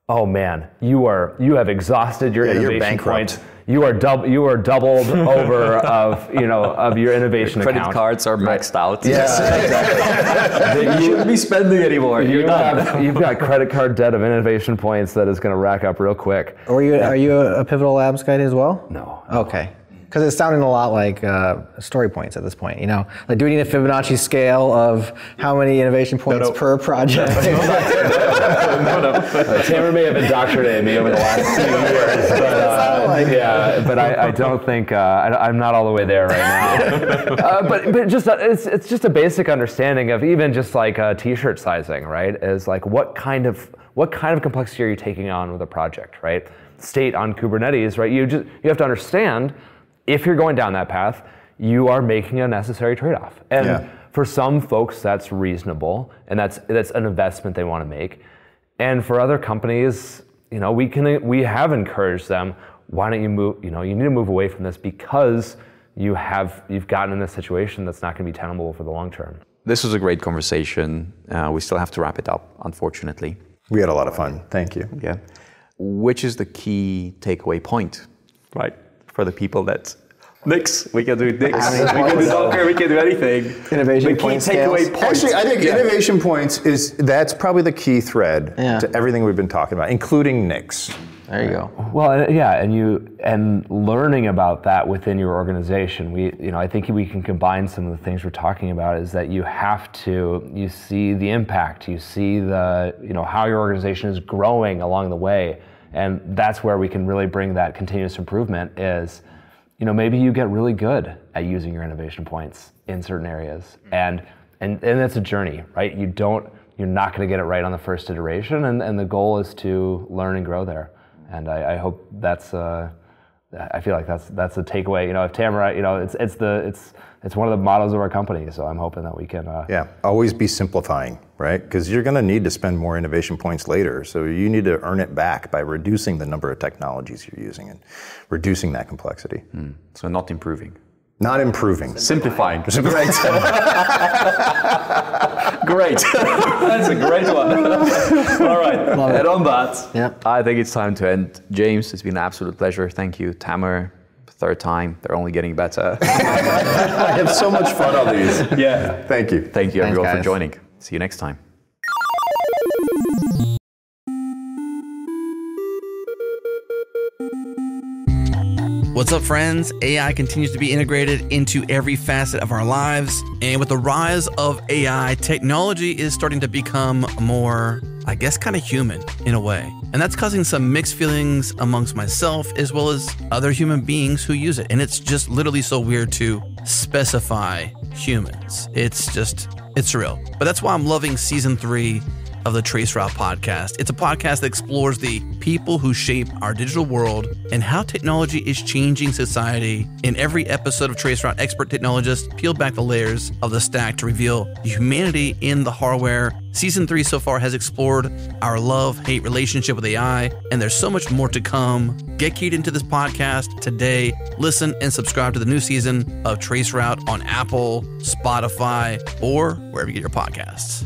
oh man, you have exhausted your innovation points. You are doubled over of your innovation Credit account. cards are maxed out. Yes, exactly. You shouldn't be spending anymore. You've got credit card debt of innovation points that is going to rack up real quick. Are you a Pivotal Labs guy as well? No. Okay. Because it's sounding a lot like story points at this point. Do we need a Fibonacci scale of how many innovation points per project? Tammer may have indoctrinated me over the last few years, but I don't think I'm not all the way there right now. But just it's just a basic understanding of even just t-shirt sizing, right? Is what kind of complexity are you taking on with a project, right? State on Kubernetes, right? You have to understand. If you're going down that path, you are making a necessary trade-off. And for some folks, that's reasonable, and that's an investment they want to make. And for other companies, we have encouraged them, why don't you move, you need to move away from this because you've gotten in a situation that's not going to be tenable for the long term. This was a great conversation. We still have to wrap it up, unfortunately. We had a lot of fun. Thank you. Yeah. Which is the key takeaway point, right? For the people that Nix, we can do Nix, we can do Docker, we can do anything. Innovation point scales. Actually, I think innovation points that's probably the key thread to everything we've been talking about, including Nix. There you go. Well, and learning about that within your organization. I think we can combine some of the things we're talking about. Is that you see the impact, you see how your organization is growing along the way. And that's where we can really bring that continuous improvement is, maybe you get really good at using your innovation points in certain areas. And it's a journey, right? You're not going to get it right on the first iteration. And the goal is to learn and grow there. And I hope I feel like that's the takeaway. If Tammer, it's one of the mottos of our company. So I'm hoping that we can. Always be simplifying, right? Because you're going to need to spend more innovation points later. So you need to earn it back by reducing the number of technologies you're using and reducing that complexity. So not improving. Not improving. Simplifying. Great. Great. That's a great one. All right. And on that, I think it's time to end. James, it's been an absolute pleasure. Thank you. Tammer, third time. They're only getting better. I have so much fun on these. Yeah. Thank you. Thank you, everyone, guys. for joining. See you next time. What's up, friends? AI continues to be integrated into every facet of our lives. And with the rise of AI, technology is starting to become more, I guess, kind of human in a way. And that's causing some mixed feelings amongst myself as well as other human beings who use it. And it's just literally so weird to specify humans. It's surreal. But that's why I'm loving season 3 of the Traceroute podcast. It's a podcast that explores the people who shape our digital world and how technology is changing society. In every episode of Traceroute, expert technologists peel back the layers of the stack to reveal the humanity in the hardware. Season 3 so far has explored our love-hate relationship with AI, and there's so much more to come. Get keyed into this podcast today. Listen and subscribe to the new season of Traceroute on Apple, Spotify, or wherever you get your podcasts.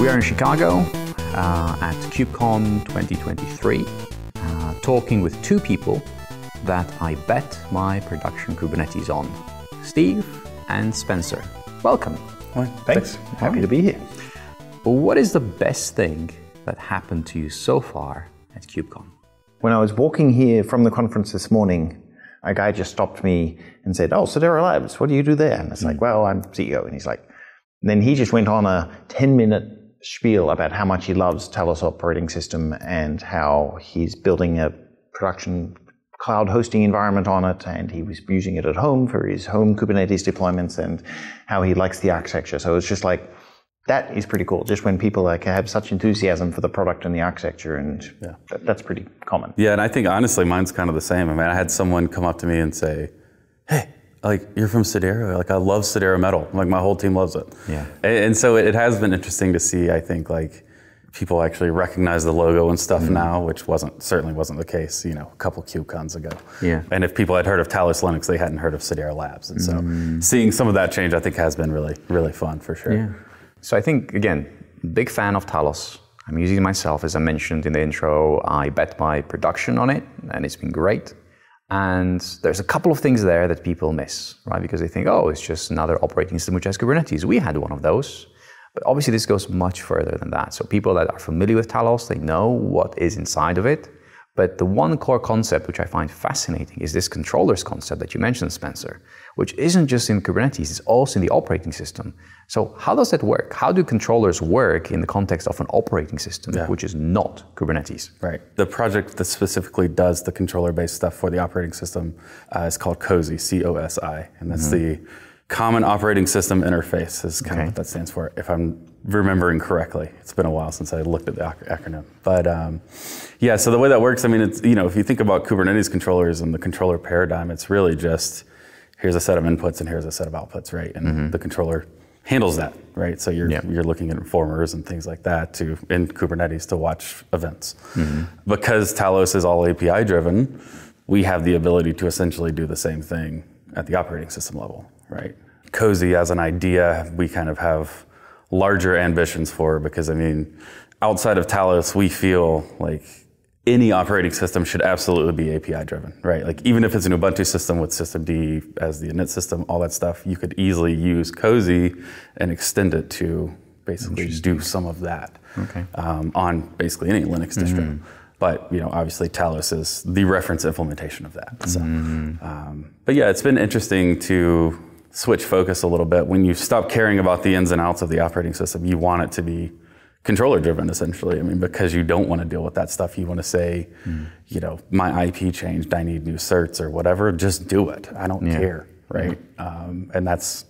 We are in Chicago at CubeCon 2023, talking with two people that I bet my production Kubernetes on, Steve and Spencer. Welcome. Thanks. Happy to be here. What is the best thing that happened to you so far at CubeCon? When I was walking here from the conference this morning, a guy just stopped me and said, "Oh, Sidero Labs, what do you do there?" And it's like, "Well, I'm CEO." And he's like, then he just went on a 10-minute spiel about how much he loves Talos operating system and how he's building a production cloud hosting environment on it, and he was using it at home for his home Kubernetes deployments, and how he likes the architecture. So it's just like, that is pretty cool. Just when people like have such enthusiasm for the product and the architecture, and that's pretty common. Yeah, and I think honestly mine's kind of the same. I mean, I had someone come up to me and say, "Hey, like, you're from Sidero. Like, I love Sidero Metal. Like, my whole team loves it." Yeah. And so it has been interesting to see, I think, like, people actually recognize the logo and stuff now, which certainly wasn't the case, a couple CubeCons ago. Yeah. And if people had heard of Talos Linux, they hadn't heard of Sidero Labs. And so seeing some of that change, I think, has been really, really fun for sure. Yeah. So I think, again, big fan of Talos. I'm using it myself, as I mentioned in the intro. I bet my production on it, and it's been great. And there's a couple of things there that people miss, right? Because they think, oh, it's just another operating system which has Kubernetes. We had one of those. But obviously this goes much further than that. So people that are familiar with Talos, they know what is inside of it. But the one core concept which I find fascinating is this controllers concept that you mentioned, Spencer, which isn't just in Kubernetes, it's also in the operating system. So how does that work? How do controllers work in the context of an operating system, which is not Kubernetes? Right. The project that specifically does the controller-based stuff for the operating system is called COSI, C-O-S-I, and that's the Common Operating System Interface is kind of what that stands for, if I'm remembering correctly. It's been a while since I looked at the acronym. But so the way that works, I mean, it's, if you think about Kubernetes controllers and the controller paradigm, it's really just, here's a set of inputs and here's a set of outputs, right? And the controller handles that, right? So you're looking at informers and things like that in Kubernetes to watch events. Because Talos is all API driven, we have the ability to essentially do the same thing at the operating system level, right? COSI as an idea, we kind of have larger ambitions for, because I mean, outside of Talos, we feel like any operating system should absolutely be API driven, right? Like, even if it's an Ubuntu system with systemd as the init system, all that stuff, you could easily use COSI and extend it to basically do some of that on basically any Linux distro. But obviously Talos is the reference implementation of that. So, but yeah, it's been interesting to switch focus a little bit. When you stop caring about the ins and outs of the operating system, you want it to be controller driven, essentially. I mean, because you don't want to deal with that stuff. You want to say, my IP changed, I need new certs or whatever. Just do it. I don't care, right? And that's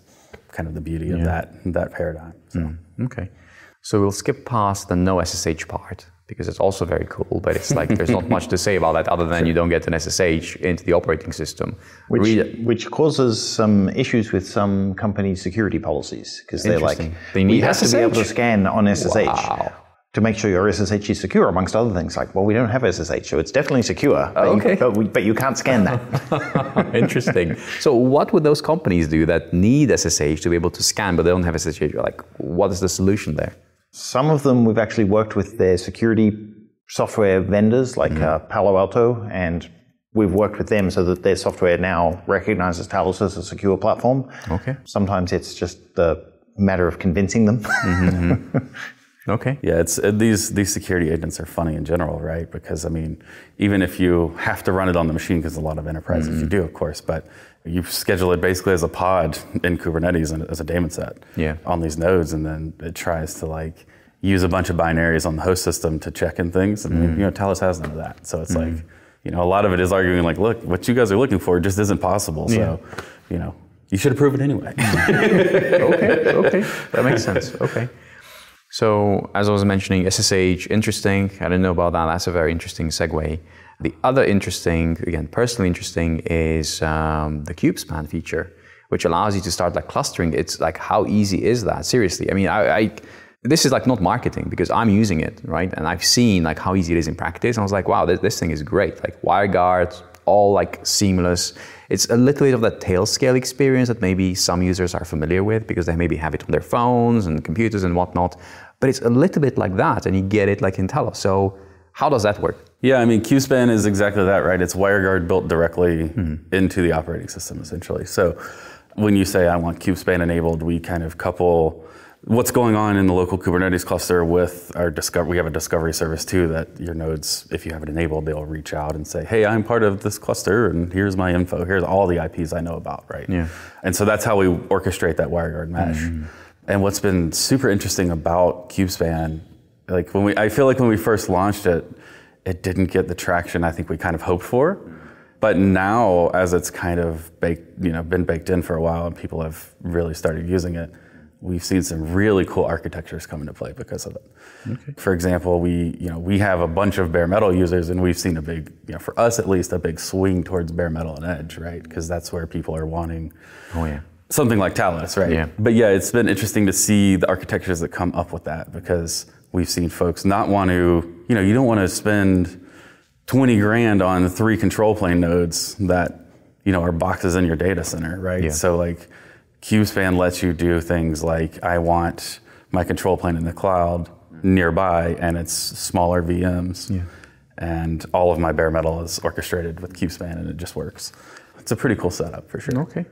kind of the beauty of that paradigm. So. Okay. So we'll skip past the no SSH part because it's also very cool, but it's like there's not much to say about that other than you don't get an SSH into the operating system. Which causes some issues with some companies' security policies, because they're like, they need we have SSH? to be able to scan on SSH. Wow. To make sure your SSH is secure, amongst other things. Like, well, we don't have SSH, so it's definitely secure, but you can't scan that. Interesting. So what would those companies do that need SSH to be able to scan, but they don't have SSH? Like, what is the solution there? Some of them we've actually worked with their security software vendors, like Palo Alto, and we've worked with them so that their software now recognizes Talos as a secure platform. Okay. Sometimes it's just the matter of convincing them. Okay. Yeah, it's these security agents are funny in general, right? Because I mean, even if you have to run it on the machine, because a lot of enterprises you do, of course, but you schedule it basically as a pod in Kubernetes and as a daemon set on these nodes, and then it tries to like use a bunch of binaries on the host system to check in things, and Talos has none of that. So it's like, a lot of it is arguing like, look, what you guys are looking for just isn't possible. So, you should approve it anyway. Okay, that makes sense. Okay. So, as I was mentioning, SSH, interesting. I didn't know about that. That's a very interesting segue. The other interesting, again, personally interesting, is the kubespan feature, which allows you to start like clustering. It's like, how easy is that? Seriously. I mean, this is like not marketing because I'm using it, right? And I've seen like how easy it is in practice. And I was like, wow, this thing is great. Like WireGuard, all like seamless. It's a little bit of that Tailscale experience that maybe some users are familiar with because they maybe have it on their phones and computers and whatnot. But it's a little bit like that, and you get it like in Talos. So how does that work? Yeah, I mean, kubespan is exactly that, right? It's WireGuard built directly into the operating system, essentially. So when you say I want kubespan enabled, we kind of couple what's going on in the local Kubernetes cluster with our we have a discovery service too, that your nodes, if you have it enabled, they'll reach out and say, hey, I'm part of this cluster and here's my info. Here's all the IPs I know about, right? Yeah. And so that's how we orchestrate that WireGuard mesh. And what's been super interesting about kubespan, like I feel like when we first launched it, it didn't get the traction I think we kind of hoped for. But now, as it's kind of been baked in for a while and people have really started using it, we've seen some really cool architectures come into play because of it. Okay. For example, we have a bunch of bare metal users, and we've seen a big, for us at least, a big swing towards bare metal and edge, right? Because that's where people are wanting something like Talos, right? Yeah. But yeah, it's been interesting to see the architectures that come up with that, because we've seen folks not want to, you don't want to spend 20 grand on 3 control plane nodes that, are boxes in your data center, right? Yeah. So like, kubespan lets you do things like, I want my control plane in the cloud nearby, and it's smaller VMs. Yeah. And all of my bare metal is orchestrated with kubespan, and it just works. It's a pretty cool setup for sure. Okay.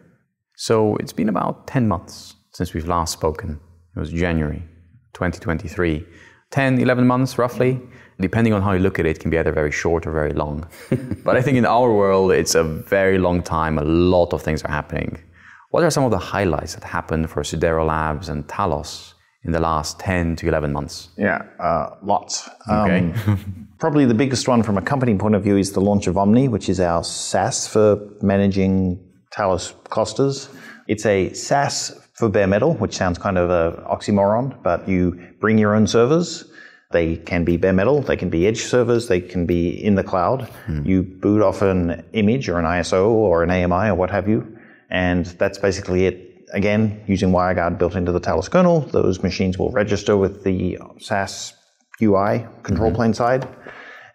So it's been about 10 months since we've last spoken. It was January 2023. 10, 11 months roughly. Depending on how you look at it, it can be either very short or very long. But I think in our world, it's a very long time. A lot of things are happening. What are some of the highlights that happened for Sidero Labs and Talos in the last 10 to 11 months? Yeah, lots. Okay. Probably the biggest one from a company point of view is the launch of Omni, which is our SaaS for managing Talos clusters. It's a SaaS for bare metal, which sounds kind of an oxymoron, but you bring your own servers. They can be bare metal, they can be edge servers, they can be in the cloud. You boot off an image or an ISO or an AMI or what have you. And that's basically it. Again, using WireGuard built into the Talos kernel, those machines will register with the SaaS UI control plane side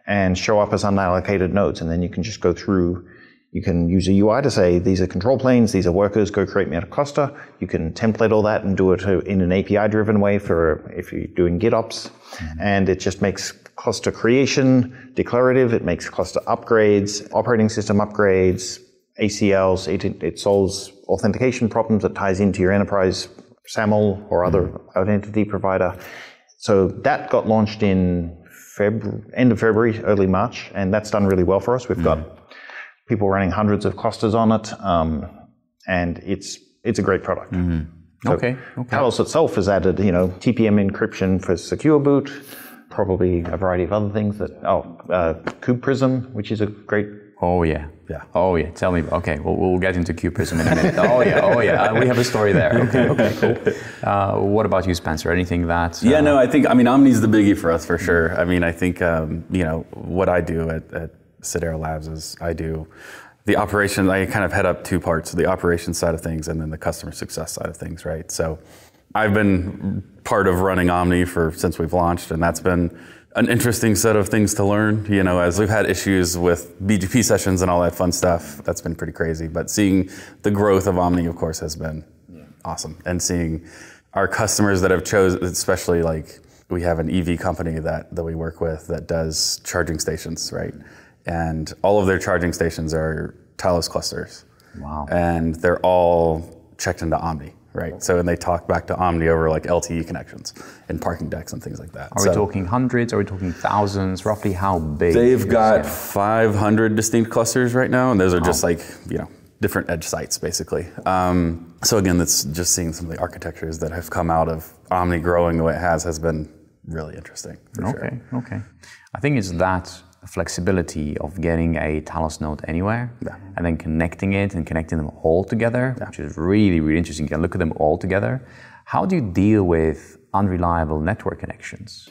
and show up as unallocated nodes. And then you can just go through, you can use a UI to say, these are control planes, these are workers, go create me a cluster. You can template all that and do it in an API-driven way for if you're doing GitOps. And it just makes cluster creation declarative. It makes cluster upgrades, operating system upgrades, ACLs, it solves authentication problems. It ties into your enterprise SAML or other identity provider. So that got launched in end of February, early March, and that's done really well for us. We've got people running hundreds of clusters on it, and it's a great product. So Okay. Talos itself has added, TPM encryption for secure boot, probably a variety of other things Kube Prism, which is a great Oh yeah. Yeah. Oh yeah. Tell me. Okay, we'll get into CubePrism in a minute. Oh yeah. We have a story there. Okay, cool. What about you, Spencer? Anything that? Yeah, no, I think, Omni's the biggie for us for sure. I think, what I do at Sidero Labs is I do the operation. I kind of head up two parts, the operations side of things and then the customer success side of things, right? So I've been part of running Omni since we've launched, and that's been an interesting set of things to learn, as we've had issues with BGP sessions and all that fun stuff. That's been pretty crazy. But seeing the growth of Omni, of course, has been awesome. And seeing our customers that have chosen, especially like we have an EV company that we work with that does charging stations, right? And all of their charging stations are Talos clusters. Wow. And they're all checked into Omni. Right. So, and they talk back to Omni over like LTE connections and parking decks and things like that. Are we talking hundreds? Are we talking thousands? Roughly how big? They've got 500 distinct clusters right now, and those are just like, different edge sites basically. So again, that's just seeing some of the architectures that have come out of Omni growing the way it has been really interesting. Okay. I think it's that flexibility of getting a Talos node anywhere and then connecting it and connecting them all together, which is really, really interesting. You can look at them all together. How do you deal with unreliable network connections?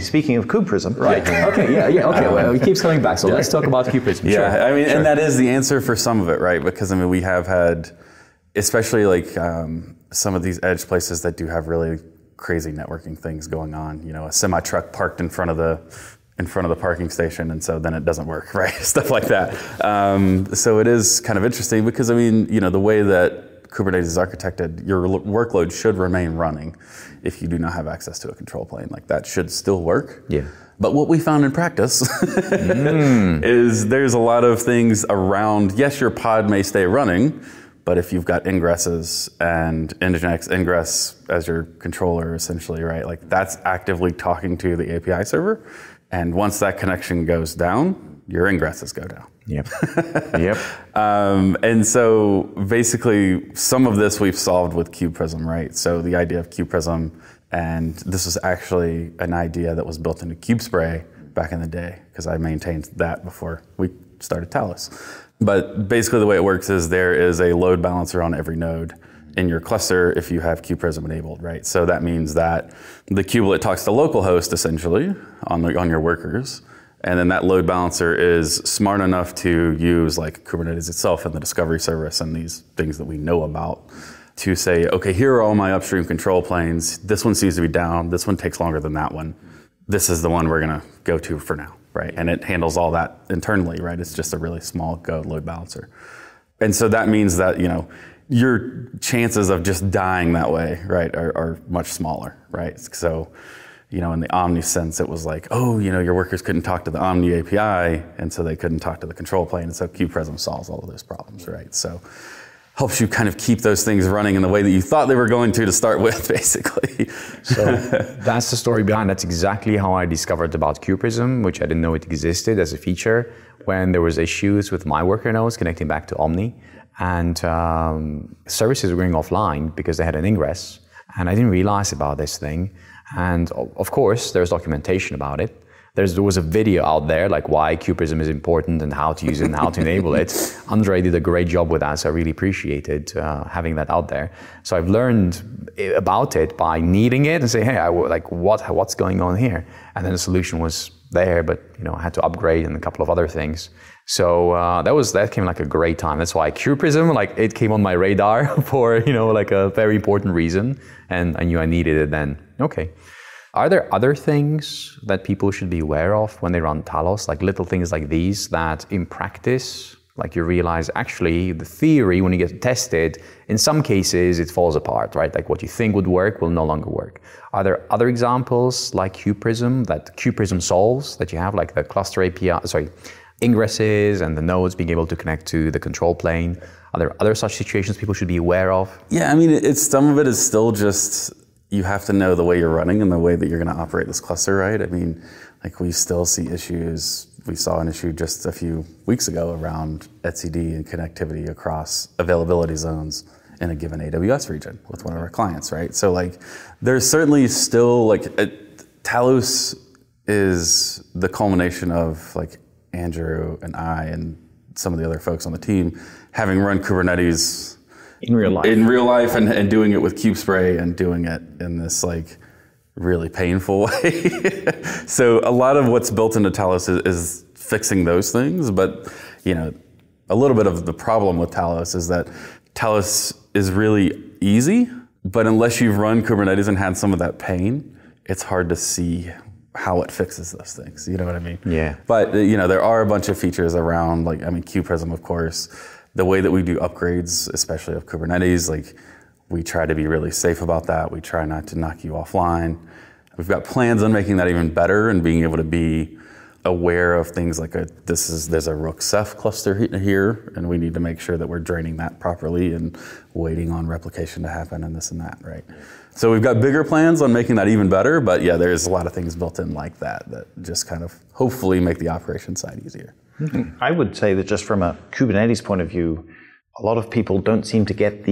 Speaking of CubePrism. Right. Okay, well, it keeps coming back. So let's talk about CubePrism. Yeah, sure. And that is the answer for some of it, right? Because we have had, especially like some of these edge places that do have really crazy networking things going on. A semi-truck parked in front of the parking station, and so then it doesn't work, right? Stuff like that. So it is kind of interesting because, the way that Kubernetes is architected, your workload should remain running if you do not have access to a control plane. Like that should still work. Yeah. But what we found in practice is there's a lot of things around, yes, your pod may stay running, but if you've got ingresses and Nginx ingress as your controller, essentially, right? Like that's actively talking to the API server. And once that connection goes down, your ingresses go down. Yep. And so basically some of this we've solved with CubePrism, right? So the idea of CubePrism, and this was actually an idea that was built into CubeSpray back in the day, because I maintained that before we started Talos. But basically the way it works is there is a load balancer on every node in your cluster if you have CubePrism enabled, right? So that means that the kubelet talks to localhost essentially on your workers, and then that load balancer is smart enough to use like Kubernetes itself and the discovery service and these things that we know about to say, okay, here are all my upstream control planes. This one seems to be down. This one takes longer than that one. This is the one we're gonna go to for now, right? And it handles all that internally, right? It's just a really small load balancer. And so that means that, your chances of just dying that way, right, are much smaller, right? So, in the Omni sense, it was like, your workers couldn't talk to the Omni API, and so they couldn't talk to the control plane, and so CubePrism solves all of those problems, right? So helps you kind of keep those things running in the way that you thought they were going to start with, basically. So that's the story behind. That's exactly how I discovered about CubePrism, which I didn't know it existed as a feature, when there was issues with my worker nodes connecting back to Omni. And services were going offline because they had an ingress, and I didn't realize about this thing. And of course, there's documentation about it. There was a video out there, like why CubePrism is important and how to use it and how to enable it. Andre did a great job with that, so I really appreciated having that out there. So I've learned about it by needing it and say, hey, what's going on here? And then the solution was there, but I had to upgrade and a couple of other things. So that came like a great time. That's why CubePrism, it came on my radar for a very important reason, and I knew I needed it then. Okay. Are there other things that people should be aware of when they run Talos, like little things like these that in practice, you realize actually the theory, when you get tested, in some cases it falls apart, right? Like what you think would work will no longer work. Are there other examples like CubePrism that CubePrism solves that you have, like the cluster API, ingresses and the nodes being able to connect to the control plane? Are there other such situations people should be aware of? Yeah, some of it is still just, you have to know the way you're running and the way that you're going to operate this cluster, right? We still see issues. We saw an issue just a few weeks ago around etcd and connectivity across availability zones in a given AWS region with one of our clients, right? So there's certainly still Talos is the culmination of Andrew and I and some of the other folks on the team, having run Kubernetes in real life and doing it with KubeSpray and doing it in this like really painful way. So a lot of what's built into Talos is fixing those things, but a little bit of the problem with Talos is that Talos is really easy, but unless you've run Kubernetes and had some of that pain, it's hard to see how it fixes those things. You know what I mean? Yeah. But there are a bunch of features around, like, KubePrism, of course, the way that we do upgrades, especially of Kubernetes, like, we try to be really safe about that. We try not to knock you offline. We've got plans on making that even better and being able to be aware of things like there's a Rook Ceph cluster here, and we need to make sure that we're draining that properly and waiting on replication to happen and this and that, right? So we've got bigger plans on making that even better, but yeah, there's a lot of things built in like that just kind of hopefully make the operation side easier. Mm-hmm. I would say that just from a Kubernetes point of view, a lot of people don't seem to get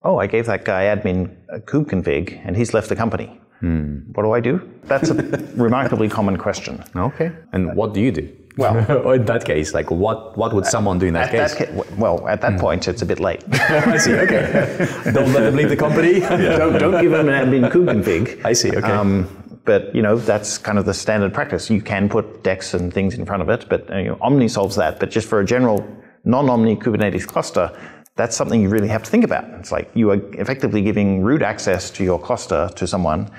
I gave that guy admin a kube config and he's left the company. What do I do? That's a remarkably common question. Okay. And what do you do? Well, in that case, like what would someone do in that case? At that point, it's a bit late. I see. Okay. Don't let them leave the company. Don't give them an admin kube config. I see. Okay. But that's kind of the standard practice. You can put decks and things in front of it, but Omni solves that. But just for a general non-Omni Kubernetes cluster, that's something you really have to think about. It's like you are effectively giving root access to your cluster to someone,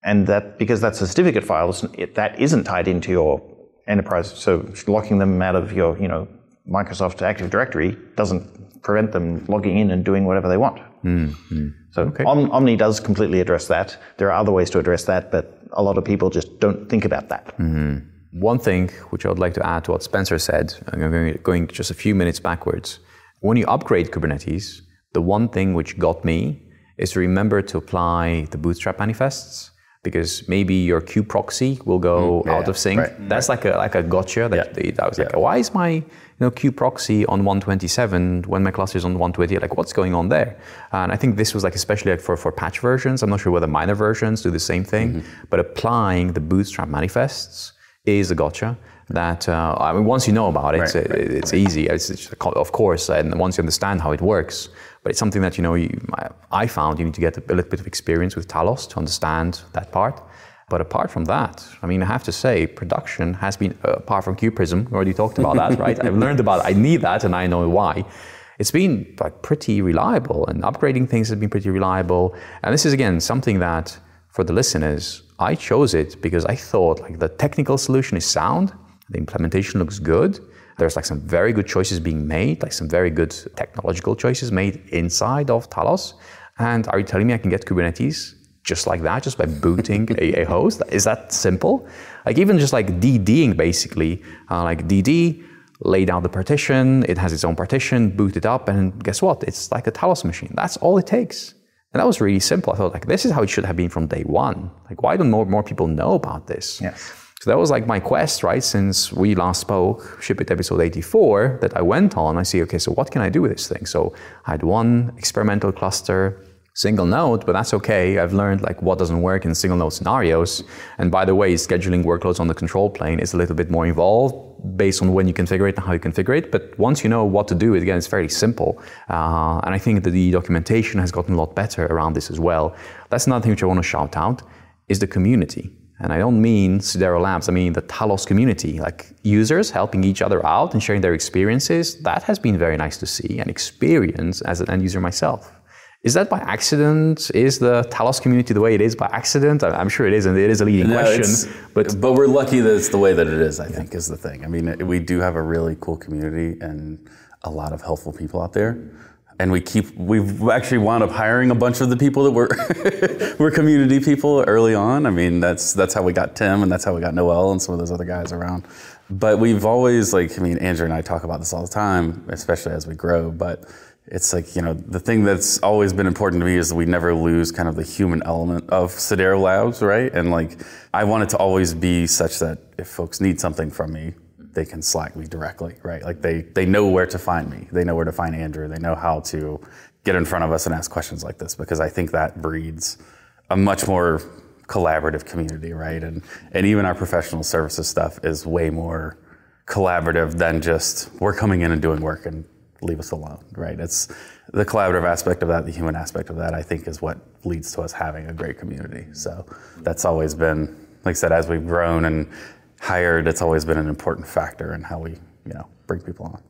and that because that's a certificate file, that isn't tied into your enterprise. So locking them out of your Microsoft Active Directory doesn't prevent them logging in and doing whatever they want. Mm-hmm. So okay. Omni does completely address that. There are other ways to address that, but a lot of people just don't think about that. Mm-hmm. One thing which I would like to add to what Spencer said, I'm going just a few minutes backwards. When you upgrade Kubernetes, the one thing which got me is to remember to apply the bootstrap manifests, because maybe your kube proxy will go out of sync. Right. That's like a gotcha. I was like, why is my kube proxy on 127 when my cluster is on 120? Like, what's going on there? And I think this was like especially like for patch versions. I'm not sure whether minor versions do the same thing, but applying the bootstrap manifests is a gotcha. That once you know about it, it's easy. It's of course, and once you understand how it works. But it's something that I found you need to get a little bit of experience with Talos to understand that part. But apart from that, I have to say, production has been, apart from KubePrism, we already talked about that, right? I've learned about it. I need that, and I know why. It's been like pretty reliable, and upgrading things has been pretty reliable. And this is again something that, for the listeners, I chose it because I thought like the technical solution is sound. The implementation looks good. There's like some very good choices being made, like some very good technological choices made inside of Talos. And are you telling me I can get Kubernetes just like that, just by booting a host? Is that simple? Like even just like DDing basically, like DD, lay down the partition, it has its own partition, boot it up, and guess what? It's like a Talos machine. That's all it takes. And that was really simple. I thought like, this is how it should have been from day one. Like why don't more people know about this? Yes. So that was like my quest, right? Since we last spoke, Ship It episode 84, that I went on. I see, okay, so what can I do with this thing? So I had one experimental cluster, single node, but that's okay. I've learned like what doesn't work in single node scenarios. And by the way, scheduling workloads on the control plane is a little bit more involved based on when you configure it and how you configure it. But once you know what to do, again, it's fairly simple. And I think that the documentation has gotten a lot better around this as well. That's another thing which I want to shout out, is the community. And I don't mean Sidero Labs, I mean the Talos community, like users helping each other out and sharing their experiences. That has been very nice to see and experience as an end user myself. Is that by accident? Is the Talos community the way it is by accident? I'm sure it is, and it is a leading question. But we're lucky that it's the way that it is, I think, is the thing. I mean, we do have a really cool community and a lot of helpful people out there. And we've actually wound up hiring a bunch of the people that were community people early on. I mean, that's how we got Tim, and that's how we got Noel and some of those other guys around. But we've always Andrew and I talk about this all the time, especially as we grow. But it's like, the thing that's always been important to me is that we never lose kind of the human element of Sidero Labs, right? And I want it to always be such that if folks need something from me, they can Slack me directly, right? Like they know where to find me. They know where to find Andrew. They know how to get in front of us and ask questions like this, because I think that breeds a much more collaborative community, right? And even our professional services stuff is way more collaborative than just we're coming in and doing work and leave us alone, right? It's the collaborative aspect of that, the human aspect of that, I think is what leads to us having a great community. So that's always been, like I said, as we've grown and hired, it's always been an important factor in how we, bring people on.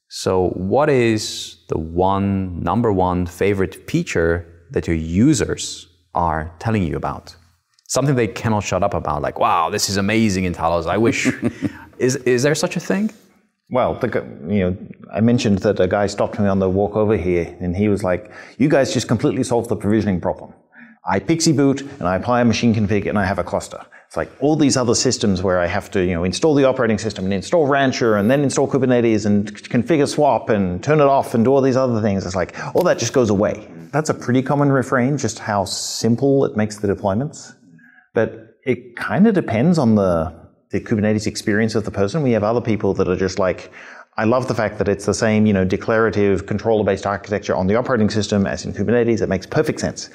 So what is the number one favorite feature that your users are telling you about? Something they cannot shut up about, like, wow, this is amazing in Talos, I wish. Is there such a thing? Well, I mentioned that a guy stopped me on the walk over here, and he was like, you guys just completely solved the provisioning problem. I pixie boot, and I apply a machine config, and I have a cluster. It's like all these other systems where I have to, install the operating system, and install Rancher, and then install Kubernetes, and configure swap, and turn it off, and do all these other things. It's like, all that just goes away. That's a pretty common refrain, just how simple it makes the deployments. But it kind of depends on the Kubernetes experience of the person. We have other people that are just like, I love the fact that it's the same, declarative controller-based architecture on the operating system as in Kubernetes. It makes perfect sense.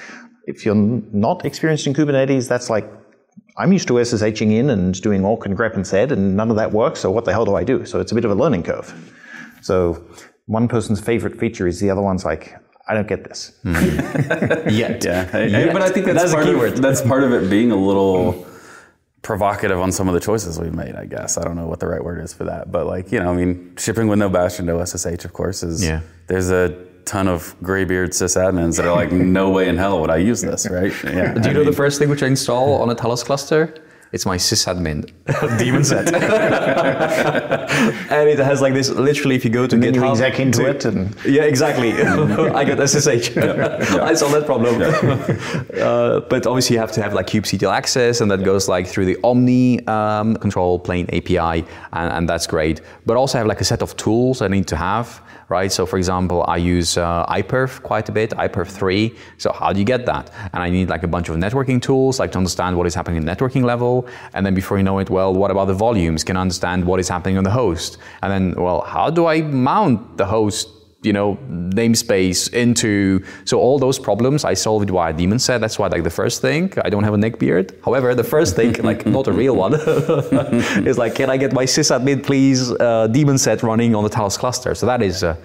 If you're not experienced in Kubernetes, that's like, I'm used to SSHing in and doing awk and grep and sed, and none of that works, so what the hell do I do? So it's a bit of a learning curve. So one person's favorite feature is the other one's like, I don't get this. Yet. Yeah. But I think that's part of it being a little provocative on some of the choices we've made, I guess. I don't know what the right word is for that. But shipping with no bash and no SSH, of course, there's a ton of graybeard sysadmins that are like, no way in hell would I use this, right? Yeah. Do you know the first thing which I install on a Talos cluster? It's my sysadmin daemon set. And it has like this, literally, if you go to GitHub. You exec into it. And yeah, exactly. I got SSH. I solved that problem. But obviously you have to have like kubectl access, and that goes like through the Omni control plane API, and that's great. But also have like a set of tools I need to have, right? So for example, I use iPerf quite a bit, iPerf 3. So how do you get that? And I need like a bunch of networking tools, like to understand what is happening at networking level. And then before you know it, well, what about the volumes? Can I understand what is happening on the host? And then, well, how do I mount the host, namespace into, so all those problems, I solve it via daemon set. That's why like the first thing, I don't have a neckbeard. However, the first thing, like not a real one, is like, can I get my sysadmin please daemon set running on the Talos cluster? So that is a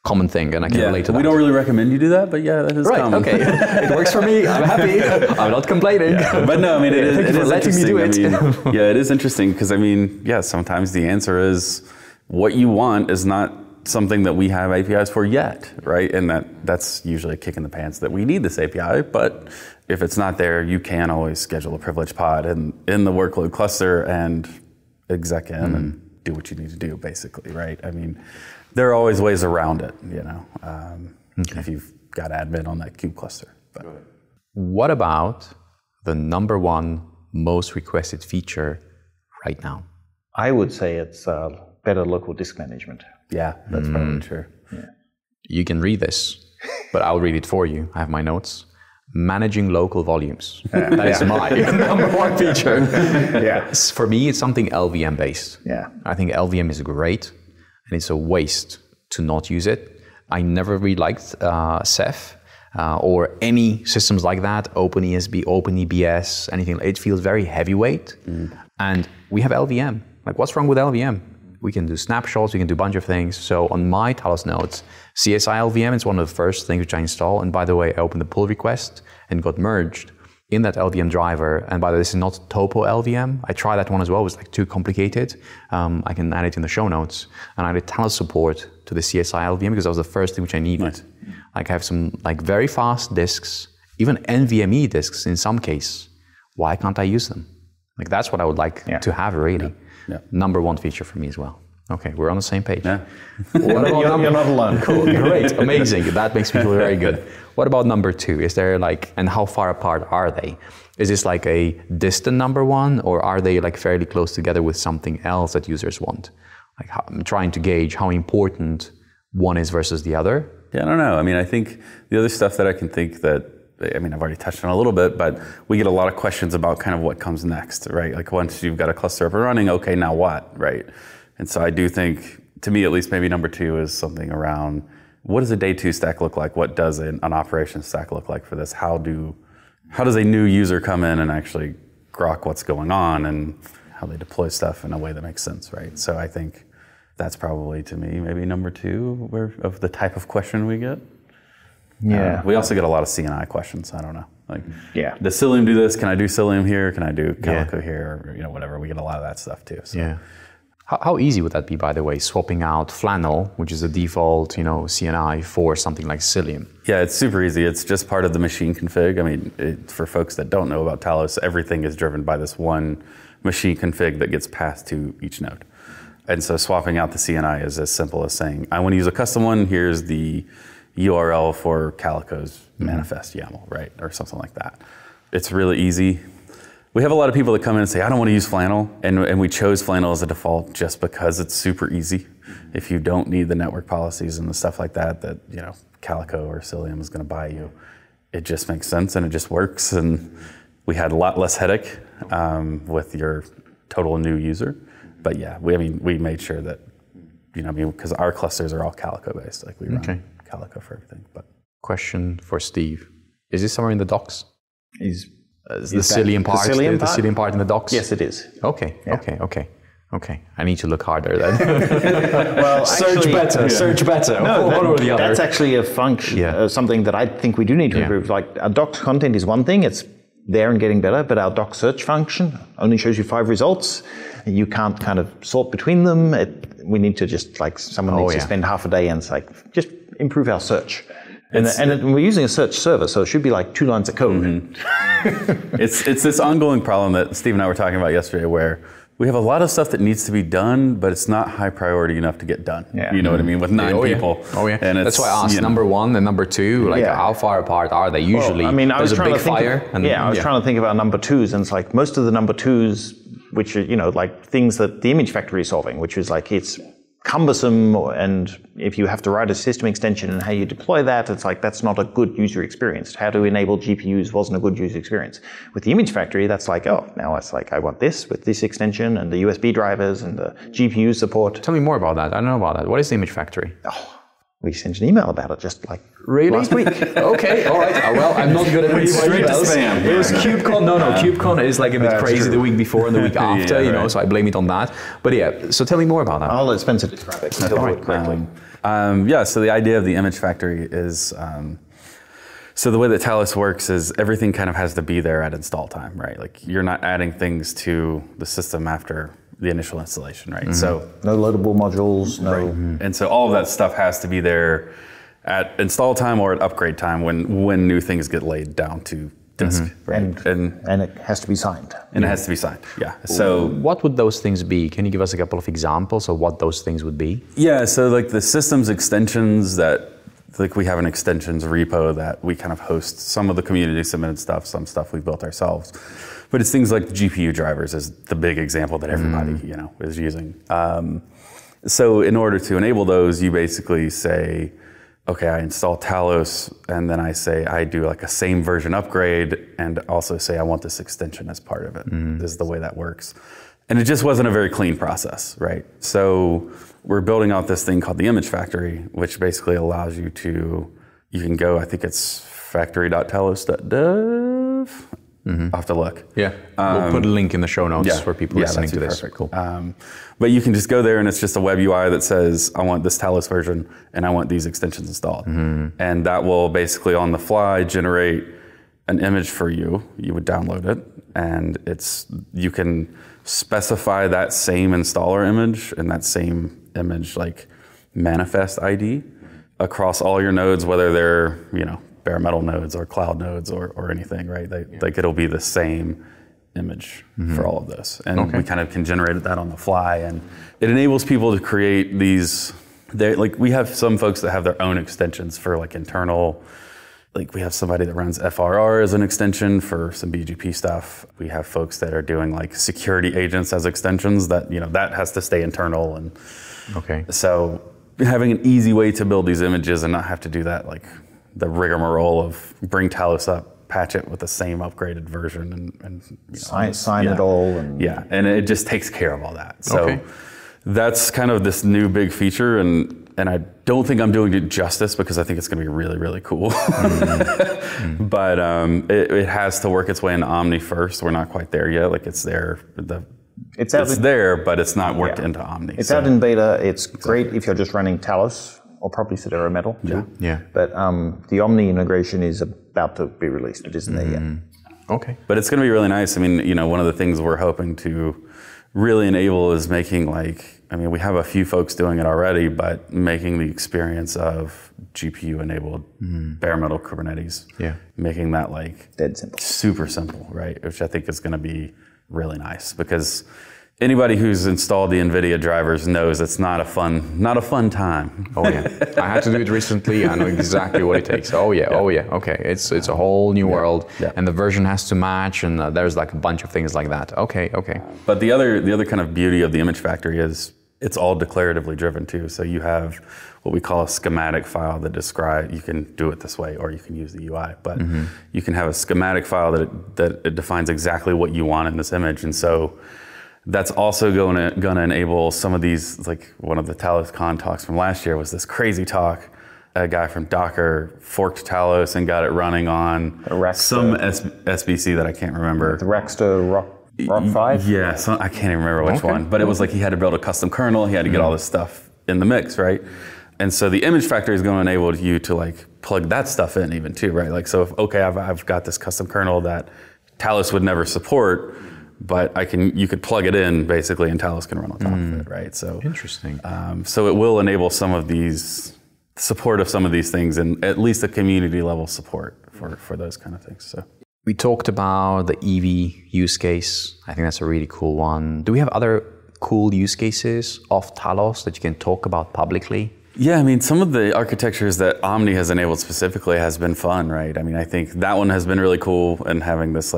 common thing, and I can relate to that. We don't really recommend you do that, but yeah, that is common. Okay. It works for me. I'm happy. I'm not complaining. Yeah. But no, I mean, it is letting me do it. It is interesting because sometimes the answer is what you want is not something that we have APIs for yet, right? And that's usually a kick in the pants that we need this API, but if it's not there, you can always schedule a privilege pod in the workload cluster and exec in and do what you need to do, basically, right? I mean, there are always ways around it, if you've got admin on that kube cluster. But. What about the number one most requested feature right now? I would say it's better local disk management. Yeah, that's probably true. Yeah. You can read this, but I'll read it for you. I have my notes. Managing local volumes. That is my number one feature. For me, it's something LVM based. Yeah. I think LVM is great. And it's a waste to not use it. I never really liked Ceph or any systems like that, OpenESB, OpenEBS, anything. It feels very heavyweight. And we have LVM. Like, what's wrong with LVM? We can do snapshots, we can do a bunch of things. So on my Talos nodes, CSI LVM is one of the first things which I install. And by the way, I opened the pull request and got merged in that LVM driver. And by the way, this is not Topo LVM. I tried that one as well. It was like too complicated. I can add it in the show notes. And I did Talos support to the CSI LVM because that was the first thing which I needed. Right. Like I have some like very fast disks, even NVMe disks in some case. Why can't I use them? Like that's what I would like to have really. Yeah. Number one feature for me as well. Okay, we're on the same page. Yeah. What about you're not alone. Cool, great, amazing. That makes me feel very good. What about number two? Is there and how far apart are they? Is this like a distant number one, or are they like fairly close together with something else that users want? Like I'm trying to gauge how important one is versus the other. Yeah, I don't know. I mean, I think the other stuff that I can think that, I've already touched on a little bit, but we get a lot of questions about kind of what comes next, right? Like once you've got a cluster up and running, okay, now what, right? And so I do think, to me at least, maybe number two is something around what does a day two stack look like? What does an operations stack look like for this? How does a new user come in and actually grok what's going on? And how they deploy stuff in a way that makes sense, right? So I think that's probably, to me, maybe number 2 of the type of question we get. Yeah. We also get a lot of CNI questions. I don't know. Like, Yeah. does Cilium do this? Can I do Cilium here? Can I do Calico here? Or, whatever. We get a lot of that stuff too. So. Yeah. How easy would that be, by the way, swapping out Flannel, which is the default, CNI, for something like Cilium? Yeah, it's super easy. It's just part of the machine config. I mean, for folks that don't know about Talos, everything is driven by this one machine config that gets passed to each node. And so swapping out the CNI is as simple as saying, I want to use a custom one. Here's the URL for Calico's manifest YAML, right? Or something like that. It's really easy. We have a lot of people that come in and say, I don't want to use Flannel. And we chose Flannel as a default just because it's super easy. If you don't need the network policies and the stuff like that, Calico or Cilium is going to buy you, it just makes sense and it just works. And we had a lot less headache with your total new user. But yeah, we made sure that, because our clusters are all Calico based. Like we run Calico for everything. But question for Steve. Is this somewhere in the docs? Is the Cilium part? The Cilium part in the docs? Yes, it is. Okay, Yeah. okay. I need to look harder then. Well, Search better. No, one or the other. That's actually a function, something that I think we do need to improve. Like our docs content is one thing, it's there and getting better, but our doc search function only shows you 5 results. You can't kind of sort between them. We need to just someone needs to spend half a day and just improve our search. And we're using a search server, so it should be 2 lines of code. Mm-hmm. It's this ongoing problem that Steve and I were talking about yesterday, where we have a lot of stuff that needs to be done, but it's not high priority enough to get done. Yeah. You know what I mean? With 9 people. Yeah. Oh yeah. And that's why I asked number 1 and number 2. How far apart are they usually? Well, I was There's a trying big to think fire. I was trying to think about number 2s, and it's most of the number 2s, which are things that the image factory is solving, which is it's cumbersome, and if you have to write a system extension and how you deploy that, it's that's not a good user experience. How to enable GPUs wasn't a good user experience. With the image factory, that's now it's I want this with this extension and the USB drivers and the GPU support. Tell me more about that. I don't know about that. What is the image factory? We sent an email about it just really? last week. Okay, all right. Well, I'm not good at reading straight to spam. It was CubeCon. No, CubeCon is a bit crazy the week before and the week after, so I blame it on that. But yeah, so tell me more about that. I'll let Spencer describe it. He'll do it correctly. So the idea of the image factory is, so the way that Talos works is everything kind of has to be there at install time, right? You're not adding things to the system after the initial installation, right? Mm-hmm. So no loadable modules, no. Right. And so all of that stuff has to be there at install time or at upgrade time when new things get laid down to disk, right? And it has to be signed. And it has to be signed, yeah. So what would those things be? Can you give us a couple of examples of what those things would be? Yeah, so the systems extensions that, we have an extensions repo that we kind of host some of the community submitted stuff, some stuff we built ourselves. But it's things like the GPU drivers is the big example that everybody, is using. So in order to enable those, you basically say, okay, I install Talos, and then I say I do a same version upgrade, and also say I want this extension as part of it. This is the way that works. And it just wasn't a very clean process, right? So we're building out this thing called the image factory, which basically allows you can go, I think it's factory.talos.dev. I'll have to look. Yeah, we'll put a link in the show notes for people listening to this. Perfect. Cool. But you can just go there and it's just a web UI that says, I want this Talos version and I want these extensions installed. And that will basically on the fly generate an image for you. You would download it and you can specify that same installer image and that same image manifest ID across all your nodes, whether they're, bare metal nodes or cloud nodes or anything, right? It'll be the same image for all of those. And we kind of can generate that on the fly. And it enables people to create these, we have some folks that have their own extensions for internal, we have somebody that runs FRR as an extension for some BGP stuff. We have folks that are doing security agents as extensions that, that has to stay internal. And so having an easy way to build these images and not have to do that, the rigmarole of bring Talos up, patch it with the same upgraded version, and sign it all. And it just takes care of all that. So that's kind of this new big feature, and I don't think I'm doing it justice because I think it's going to be really, really cool. But it has to work its way into Omni first. We're not quite there yet. It's there. The It's out there, but it's not worked into Omni. It's out in beta. It's great if you're just running Talos or probably Sidero Metal. Yeah. But the Omni integration is about to be released. It isn't there yet. Okay. But it's going to be really nice. I mean, one of the things we're hoping to really enable is making we have a few folks doing it already, but making the experience of GPU-enabled bare metal Kubernetes, making that dead simple, super simple, right? Which I think is going to be really nice, because anybody who's installed the NVIDIA drivers knows it's not a fun time. Oh yeah, I had to do it recently. I know exactly what it takes. Oh yeah. Okay, it's a whole new world, and the version has to match, and there's a bunch of things like that. Okay. But the other kind of beauty of the image factory is it's all declaratively driven too. So you have what we call a schematic file that describes, you can do it this way or you can use the UI, but you can have a schematic file that it defines exactly what you want in this image. And so that's also going to enable some of these, like one of the Talos Con talks from last year was this crazy talk. A guy from Dagger forked Talos and got it running on some SBC that I can't remember. The Rackster Rock 5? Yeah, I can't even remember which one. But it was like he had to build a custom kernel. He had to get all this stuff in the mix, right? And so the image factory is going to enable you to plug that stuff in even too, right? So if, I've got this custom kernel that Talos would never support, but you could plug it in basically and Talos can run on top of it, right? So interesting. So it will enable support of some of these things, and at least a community level support for those kind of things. So we talked about the EV use case. I think that's a really cool one. Do we have other cool use cases of Talos that you can talk about publicly? Yeah, I mean, some of the architectures that Omni has enabled specifically has been fun, right? I mean, I think that one has been really cool, and having this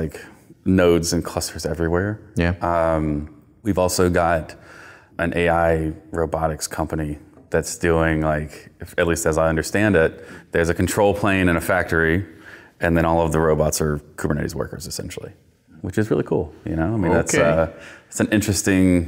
nodes and clusters everywhere. Yeah. We've also got an AI robotics company that's doing at least as I understand it, there's a control plane in a factory, and then all of the robots are Kubernetes workers essentially, which is really cool. I mean, that's an interesting,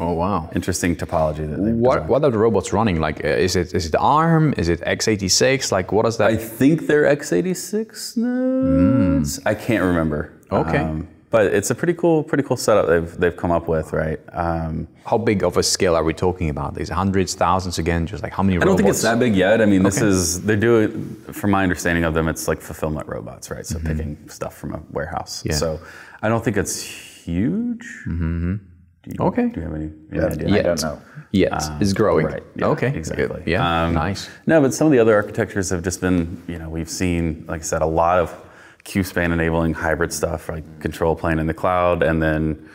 interesting topology that they've designed. What are the robots running? Is it ARM? Is it x86? What is that? I think they're x86 nodes. I can't remember. Okay. But it's a pretty cool setup they've come up with, right? How big of a scale are we talking about? Is it hundreds, thousands again? Just how many robots? I don't think it's that big yet. I mean, they're doing, from my understanding of them, it's fulfillment robots, right? So picking stuff from a warehouse. Yeah. So I don't think it's huge. Mm-hmm. Do you have any idea? I don't know. Yes, it's growing. Right. Yeah, okay. Exactly. Yeah. Nice. No, but some of the other architectures have just been, we've seen, like I said, a lot of CubeSpan enabling hybrid stuff, like control plane in the cloud, and then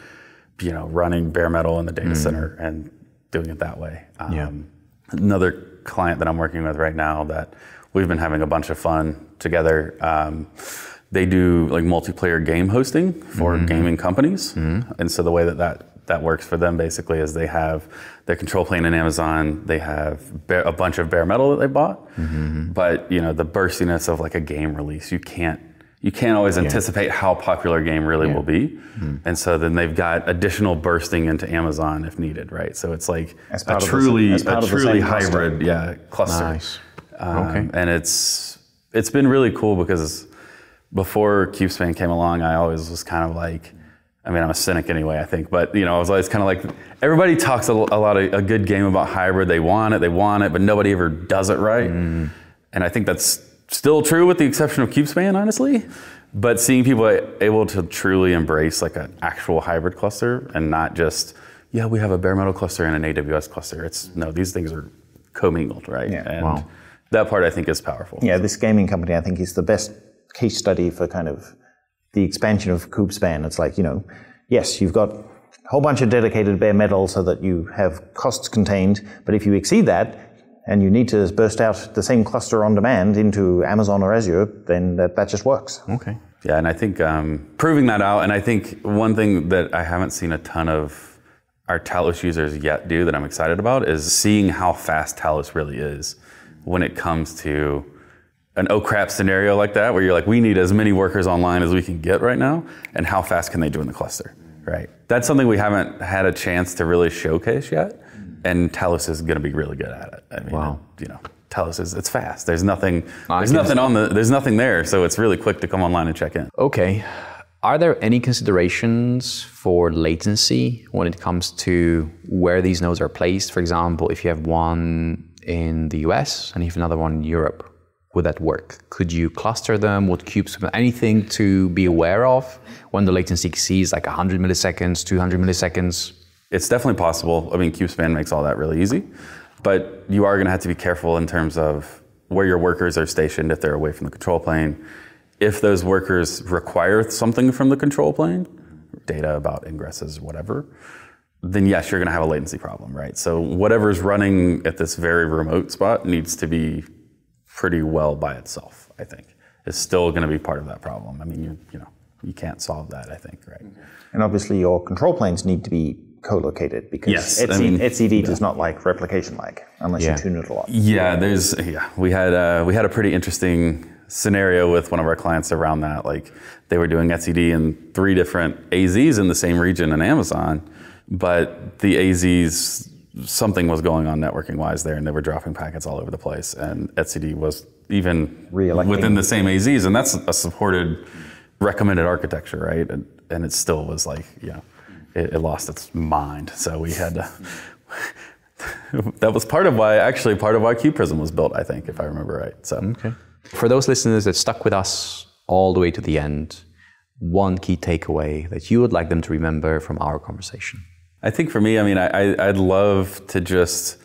running bare metal in the data center and doing it that way. Another client that I'm working with right now that we've been having a bunch of fun together. They do multiplayer game hosting for gaming companies, and so the way that works for them basically is they have their control plane in Amazon. They have a bunch of bare metal that they bought, but the burstiness of a game release, you can't always anticipate how popular a game really will be. And so then they've got additional bursting into Amazon if needed, right? So it's a truly hybrid cluster. Nice. Okay. And it's been really cool because before CubeSpan came along, I always was kind of I'm a cynic anyway, I think, but I was always kind of everybody talks a good game about hybrid. They want it, but nobody ever does it right. And I think that's still true with the exception of CubeSpan, honestly. But seeing people able to truly embrace an actual hybrid cluster and not just, we have a bare metal cluster and an AWS cluster. These things are commingled, right? Yeah. And that part I think is powerful. Yeah, this gaming company I think is the best case study for kind of the expansion of CubeSpan. It's yes, you've got a whole bunch of dedicated bare metal so that you have costs contained, but if you exceed that, and you need to burst out the same cluster on demand into Amazon or Azure, then that just works. Okay. Yeah, and I think proving that out, and I think one thing that I haven't seen a ton of our Talos users yet do that I'm excited about is seeing how fast Talos really is when it comes to an oh crap scenario like that, where you're we need as many workers online as we can get right now, and how fast can they do in the cluster, right? That's something we haven't had a chance to really showcase yet. And Talos is going to be really good at it. I mean, Talos it's fast. There's nothing there, so it's really quick to come online and check in. Okay, Are there any considerations for latency when it comes to where these nodes are placed? For example, if you have one in the US and you have another one in Europe, would that work? Could you cluster them? Would cubes have anything to be aware of when the latency exceeds like 100 milliseconds, 200 milliseconds? It's definitely possible. I mean, CubeSpan makes all that really easy, but you are going to have to be careful in terms of where your workers are stationed if they're away from the control plane. If those workers require something from the control plane, data about ingresses, whatever, then yes, you're going to have a latency problem, right? So whatever's running at this very remote spot needs to be pretty well by itself, I think. It's still going to be part of that problem. I mean, you can't solve that, I think, right? And obviously your control planes need to be co-located because etcd does not like replication lag unless you tune it a lot. Yeah, we had a pretty interesting scenario with one of our clients around that. Like they were doing etcd in 3 different AZs in the same region in Amazon, but the AZs, something was going on networking wise there and they were dropping packets all over the place, and etcd was even within the same AZs, and that's a supported recommended architecture, right? And it still was like, it lost its mind. So we had to that was part of why CubePrism was built, I think, if I remember right. So okay. For those listeners that stuck with us all the way to the end, one key takeaway that you would like them to remember from our conversation? I think for me, I mean, I'd love to just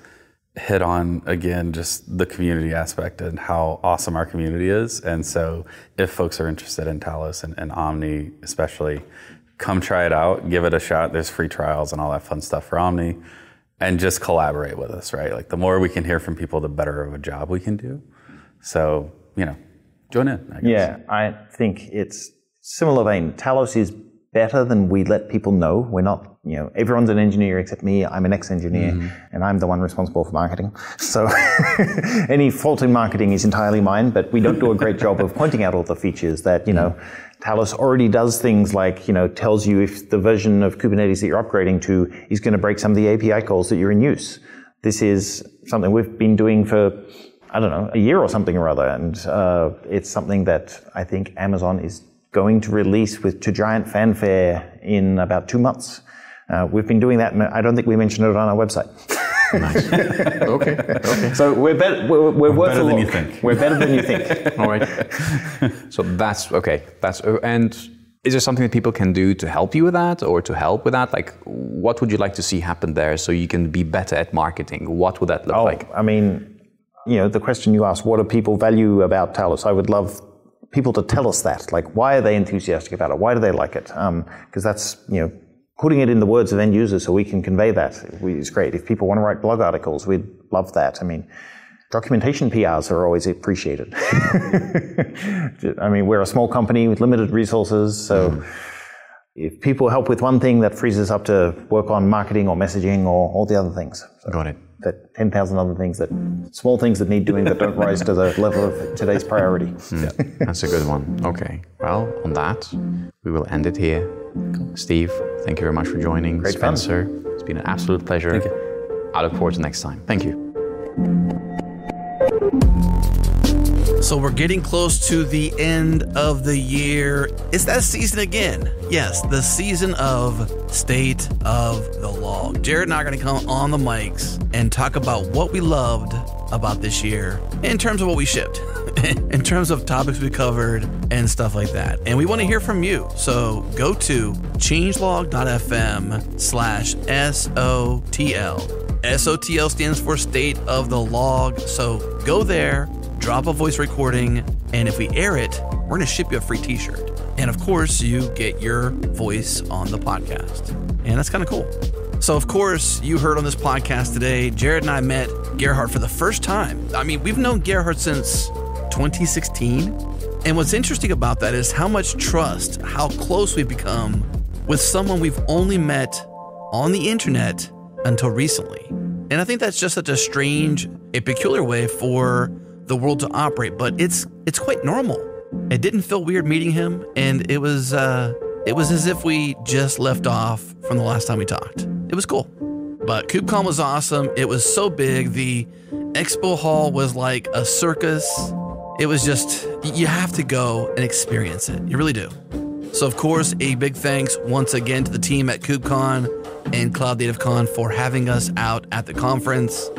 hit on, again, just the community aspect and how awesome our community is. And so if folks are interested in Talos and Omni especially, come try it out, give it a shot. There's free trials and all that fun stuff for Omni. And just collaborate with us, right? Like the more we can hear from people, the better of a job we can do. So, join in, I guess. Yeah, I think it's similar vein. Talos is better than we let people know. We're not, everyone's an engineer except me. I'm an ex-engineer, and I'm the one responsible for marketing. So any fault in marketing is entirely mine, but we don't do a great job of pointing out all the features that, Talos already does things like, tells you if the version of Kubernetes that you're upgrading to is going to break some of the API calls that you're in use. This is something we've been doing for, a year or something or other. And it's something that I think Amazon is going to release to giant fanfare in about 2 months. We've been doing that, and I don't think we mentioned it on our website. Nice. Okay. So we're better than you think. We're better than you think. All right. So that's okay. And is there something that people can do to help you with that, or to help with that? Like, what would you like to see happen there so you can be better at marketing? What would that look like? I mean, the question you asked, what do people value about Talos? I would love people to tell us that. Like, why are they enthusiastic about it? Why do they like it? Because that's, putting it in the words of end users so we can convey that is great. If people want to write blog articles, we'd love that. I mean, documentation PRs are always appreciated. I mean, we're a small company with limited resources, so if people help with one thing, that frees us up to work on marketing or messaging or all the other things. So got it. That 10,000 other things, small things that need doing that don't rise to the level of today's priority. Yeah, that's a good one. Okay. Well, on that, we will end it here. Steve, thank you very much for joining. Great Spencer, fun. It's been an absolute pleasure. Thank you. I look forward to next time. Thank you. So we're getting close to the end of the year. It's that season again. Yes, the season of State of the Log. Jared and I are going to come on the mics and talk about what we loved about this year in terms of what we shipped, in terms of topics we covered and stuff like that. And we want to hear from you. So go to changelog.fm/SOTL. SOTL stands for State of the Log. So go there, drop a voice recording, and if we air it, we're going to ship you a free t-shirt. And of course, you get your voice on the podcast. And that's kind of cool. So of course, you heard on this podcast today, Jared and I met Gerhard for the first time. I mean, we've known Gerhard since 2016. And what's interesting about that is how much trust, how close we've become with someone we've only met on the internet until recently. And I think that's just such a strange, a peculiar way for the world to operate, but it's quite normal. It didn't feel weird meeting him, and it was as if we just left off from the last time we talked. It was cool. But CubeCon was awesome. It was so big. The expo hall was like a circus. It was just, you have to go and experience it. You really do. So, of course, a big thanks once again to the team at KubeCon and Cloud Native Con for having us out at the conference.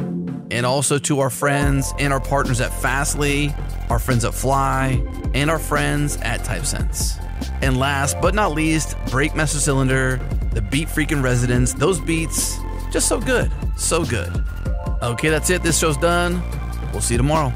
And also to our friends and our partners at Fastly, our friends at Fly, and our friends at TypeSense. And last but not least, Break Master Cylinder, the beat freaking residents. Those beats, just so good, so good. Okay, that's it. This show's done. We'll see you tomorrow.